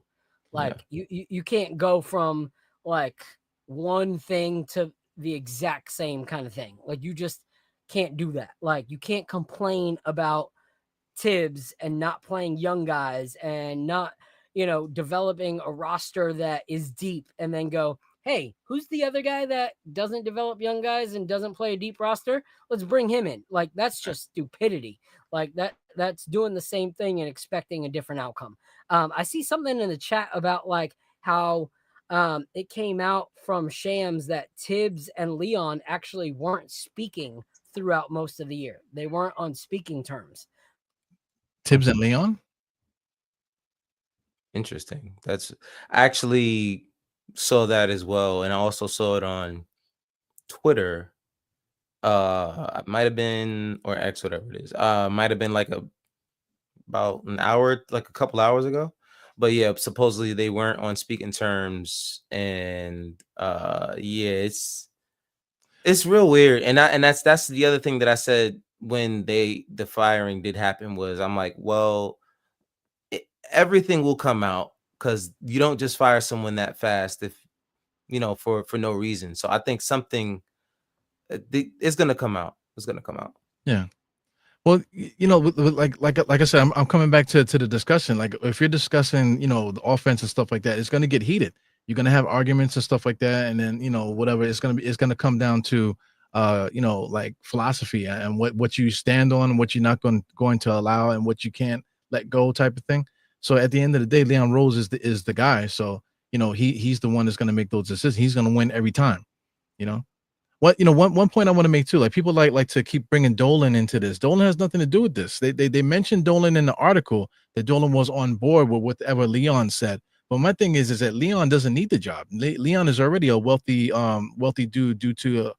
Like, you can't go from like one thing to the exact same kind of thing. Like, you just can't do that. Like, you can't complain about Tibbs and not playing young guys and not, developing a roster that is deep and then go, hey, who's the other guy that doesn't develop young guys and doesn't play a deep roster? Let's bring him in. Like, that's just stupidity. Like, that's doing the same thing and expecting a different outcome. I see something in the chat about like how it came out from Shams that Tibbs and Leon actually weren't speaking throughout most of the year. They weren't on speaking terms. Tibbs and Leon? Interesting. I actually saw that as well, and I also saw it on Twitter. Might have been, or X, whatever it is. Might have been like about an hour, like a couple hours ago. But yeah, supposedly they weren't on speaking terms, and yeah, it's real weird. And that's the other thing that I said when the firing did happen was I'm like, well, everything will come out because you don't just fire someone that fast if for no reason. So I think something it's gonna come out. It's gonna come out. Yeah. Well, like I said, I'm coming back to the discussion. Like if you're discussing, the offense and stuff like that, it's gonna get heated. You're gonna have arguments and stuff like that, and then whatever. It's gonna come down to like philosophy and what you stand on and what you're not going to allow and what you can't let go type of thing. So at the end of the day, Leon Rose is the guy. So he's the one that's gonna make those decisions. He's gonna win every time. You know. One point I want to make too, like people like to keep bringing Dolan into this. Dolan has nothing to do with this. They mentioned Dolan in the article that Dolan was on board with whatever Leon said. But my thing is that Leon doesn't need the job. Leon is already a wealthy dude due to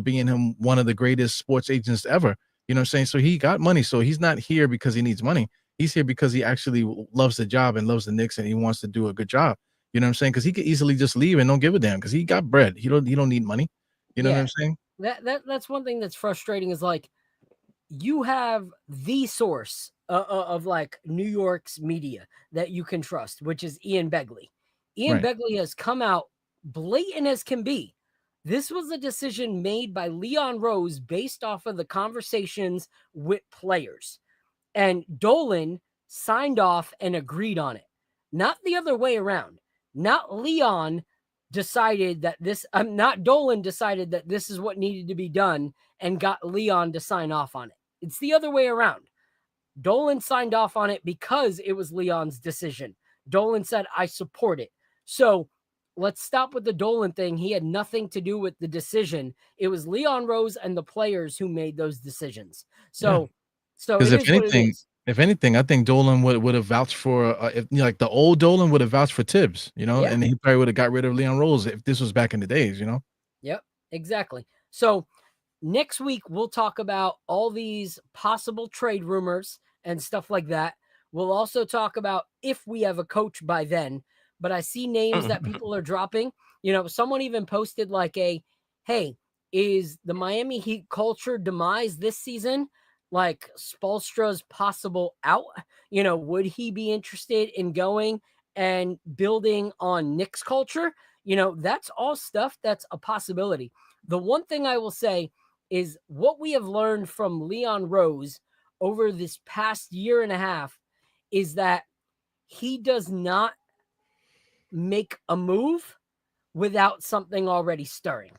being him one of the greatest sports agents ever. You know what I'm saying? So he got money. So he's not here because he needs money. He's here because he actually loves the job and loves the Knicks and he wants to do a good job. You know what I'm saying? Because he could easily just leave and don't give a damn because he got bread. He don't need money. You know what I'm saying? That's one thing that's frustrating is like you have the source of like New York's media that you can trust, which is Ian Begley. Ian Begley has come out blatant as can be. This was a decision made by Leon Rose based off of the conversations with players. And Dolan signed off and agreed on it. Not the other way around. Not Leon decided that not Dolan decided that this is what needed to be done and got Leon to sign off on it. It's the other way around. Dolan signed off on it because it was Leon's decision. Dolan said, I support it. So let's stop with the Dolan thing. He had nothing to do with the decision. It was Leon Rose and the players who made those decisions. So because if anything, I think Dolan would have vouched for like the old Dolan would have vouched for Tibbs, and he probably would have got rid of Leon Rose if this was back in the days, Yep, exactly. So next week we'll talk about all these possible trade rumors and stuff like that. We'll also talk about if we have a coach by then. But I see names that people are dropping. Someone even posted like hey, is the Miami Heat culture demise this season? Like Spoelstra's possible out, would he be interested in going and building on Knicks culture? That's all stuff that's a possibility. The one thing I will say is what we have learned from Leon Rose over this past year and a half is that he does not make a move without something already stirring.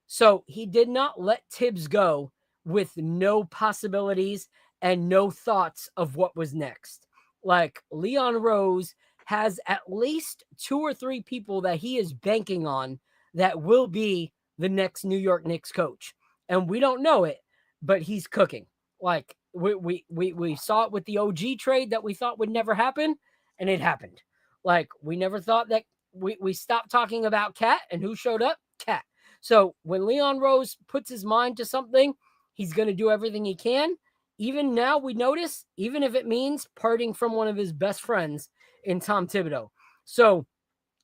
So he did not let Tibbs go with no possibilities and no thoughts of what was next. Like Leon Rose has at least 2 or 3 people that he is banking on that will be the next New York Knicks coach. And we don't know it, but he's cooking. Like we saw it with the OG trade that we thought would never happen, and it happened. Like we never thought that we stopped talking about Cat, and who showed up? Cat. So when Leon Rose puts his mind to something, he's going to do everything he can. Even now we notice, even if it means parting from one of his best friends in Tom Thibodeau. So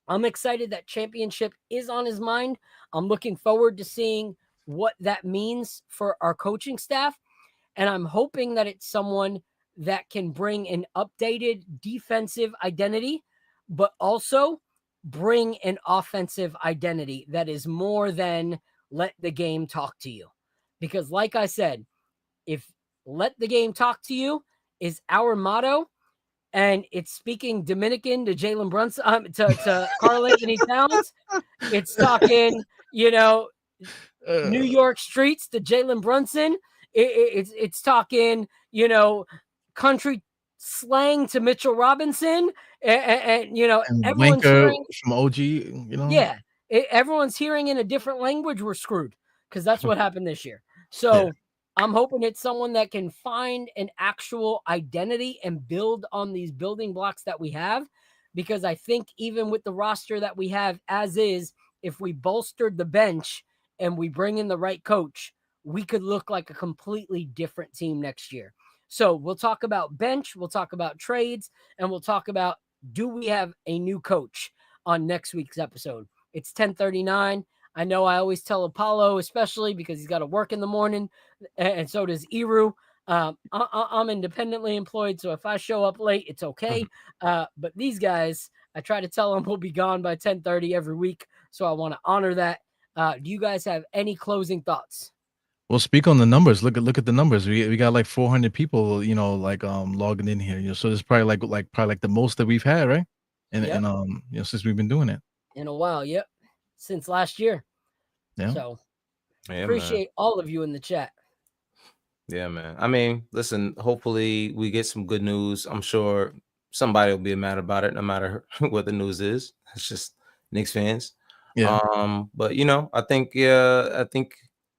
I'm excited that championship is on his mind. I'm looking forward to seeing what that means for our coaching staff. And I'm hoping that it's someone that can bring an updated defensive identity, but also bring an offensive identity that is more than let the game talk to you. Because like I said, if let the game talk to you is our motto, and it's speaking Dominican to Jalen Brunson, to Karl Anthony Towns, it's talking, New York streets to Jalen Brunson. It's talking, country slang to Mitchell Robinson, and everyone's hearing from OG, Yeah, everyone's hearing in a different language. We're screwed because that's what happened this year. So I'm hoping it's someone that can find an actual identity and build on these building blocks that we have, because I think even with the roster that we have as is, if we bolstered the bench and we bring in the right coach, we could look like a completely different team next year. So we'll talk about bench, we'll talk about trades, and we'll talk about do we have a new coach on next week's episode? It's 10:39. I know I always tell Apollo, especially because he's got to work in the morning, and so does Eru. I'm independently employed, so if I show up late, it's okay. But these guys, I try to tell them we'll be gone by 10:30 every week, so I want to honor that. Do you guys have any closing thoughts? Well, speak on the numbers. Look at the numbers. We got like 400 people, logging in here. So it's probably like the most that we've had, right? And Yep. and since we've been doing it In a while, yep, since last year. Yeah. So Yeah, appreciate all of you in the chat. Yeah, man. I mean, listen, hopefully we get some good news. I'm sure somebody will be mad about it, no matter what the news is. It's just Knicks fans. Yeah. But I think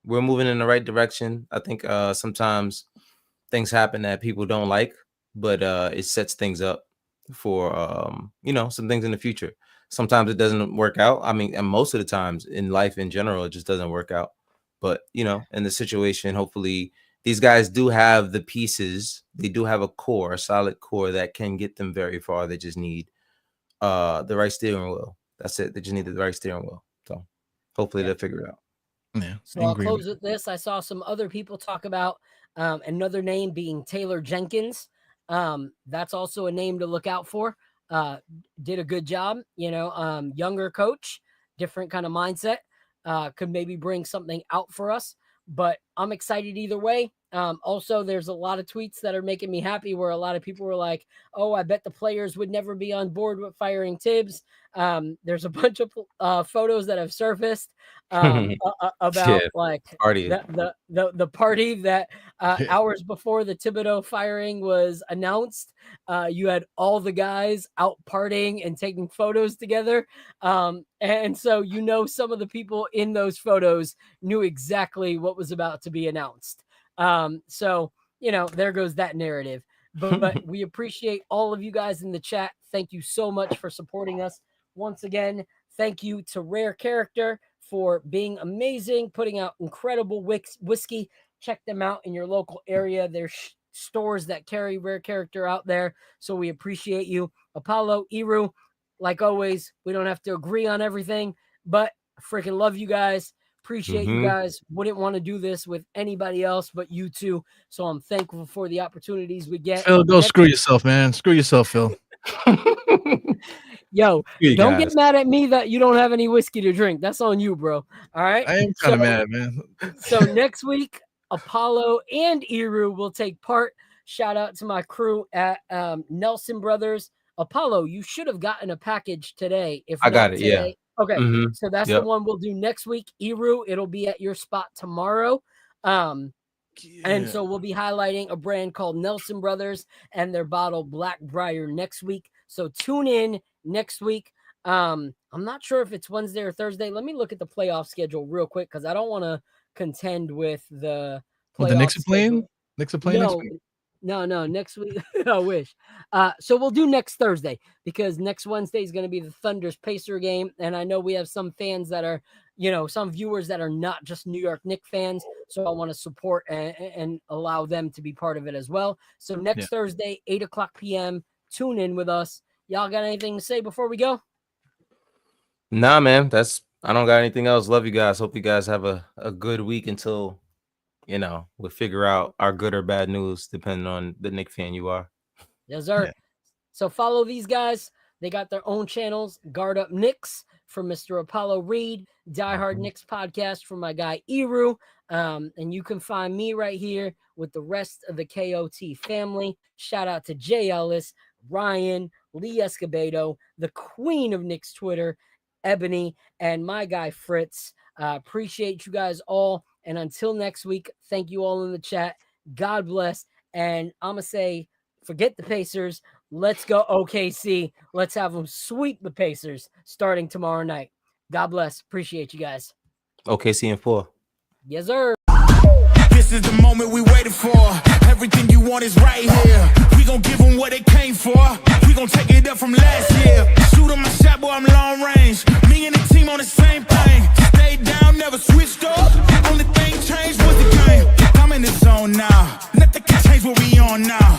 we're moving in the right direction. I think sometimes things happen that people don't like, but it sets things up for some things in the future. Sometimes it doesn't work out. I mean, and most of the times in life in general, it just doesn't work out. But in the situation, hopefully these guys do have the pieces. They do have a solid core that can get them very far. They just need the right steering wheel. That's it. They just need the right steering wheel. So hopefully they'll figure it out. Yeah. So I'll close with this. I saw some other people talk about another name being Taylor Jenkins. That's also a name to look out for. Did a good job, younger coach, different kind of mindset, could maybe bring something out for us, but I'm excited either way. Also, there's a lot of tweets that are making me happy where a lot of people were like, oh, I bet the players would never be on board with firing Tibbs. There's a bunch of photos that have surfaced about like party. the party that hours before the Thibodeau firing was announced. You had all the guys out partying and taking photos together. And so, some of the people in those photos knew exactly what was about to be announced. So, there goes that narrative. But we appreciate all of you guys in the chat. Thank you so much for supporting us. Once again, thank you to Rare Character for being amazing, putting out incredible whiskey. Check them out in your local area. There's stores that carry Rare Character out there. So we appreciate you. Apollo, Eru, like always, we don't have to agree on everything, but I freaking love you guys. Appreciate you guys. Wouldn't want to do this with anybody else but you two. So I'm thankful for the opportunities we get. Phil, go screw yourself, man. Screw yourself, Phil. Yo, don't get mad at me that you don't have any whiskey to drink. That's on you, bro. All right. I am kind of mad, man. So next week, Apollo and Eru will take part. Shout out to my crew at Nelson Brothers. Apollo, you should have gotten a package today. If I got it, today. yeah. Okay, so that's the one we'll do next week. Eru, it'll be at your spot tomorrow. And so we'll be highlighting a brand called Nelson Brothers and their bottle Blackbriar next week. So tune in next week. I'm not sure if it's Wednesday or Thursday. Let me look at the playoff schedule real quick because I don't want to contend with the playoff the Knicks are playing? schedule. Knicks are playing next week? No, next week. I wish. So we'll do next Thursday because next Wednesday is going to be the Thunder's Pacer game. And I know we have some fans that are, some viewers that are not just New York Knicks fans. So I want to support and allow them to be part of it as well. So next Thursday, 8:00 p.m., tune in with us. Y'all got anything to say before we go? Nah, man. I don't got anything else. Love you guys. Hope you guys have a good week until we'll figure out our good or bad news depending on the Knicks fan you are. Yes, sir. Yeah. So follow these guys. They got their own channels. Guard Up Knicks from Mr. Apollo Reed. Die Hard Knicks podcast from my guy Eru. And you can find me right here with the rest of the KOT family. Shout out to Jay Ellis, Ryan, Lee Escobedo, the queen of Knicks Twitter, Ebony, and my guy Fritz. Appreciate you guys all. And until next week, thank you all in the chat. God bless. And I'm going to say, forget the Pacers. Let's go OKC. Let's have them sweep the Pacers starting tomorrow night. God bless. Appreciate you guys. OKC in 4. Yes, sir. This is the moment we waited for. Everything you want is right here. We gon' give them what they came for. We gon' take it up from last year. Shoot on my shot, boy, I'm long range. Me and the team on the same thing. Stayed down, never switched up. Only thing changed was the game. I'm in the zone now. Nothing can change what we on now.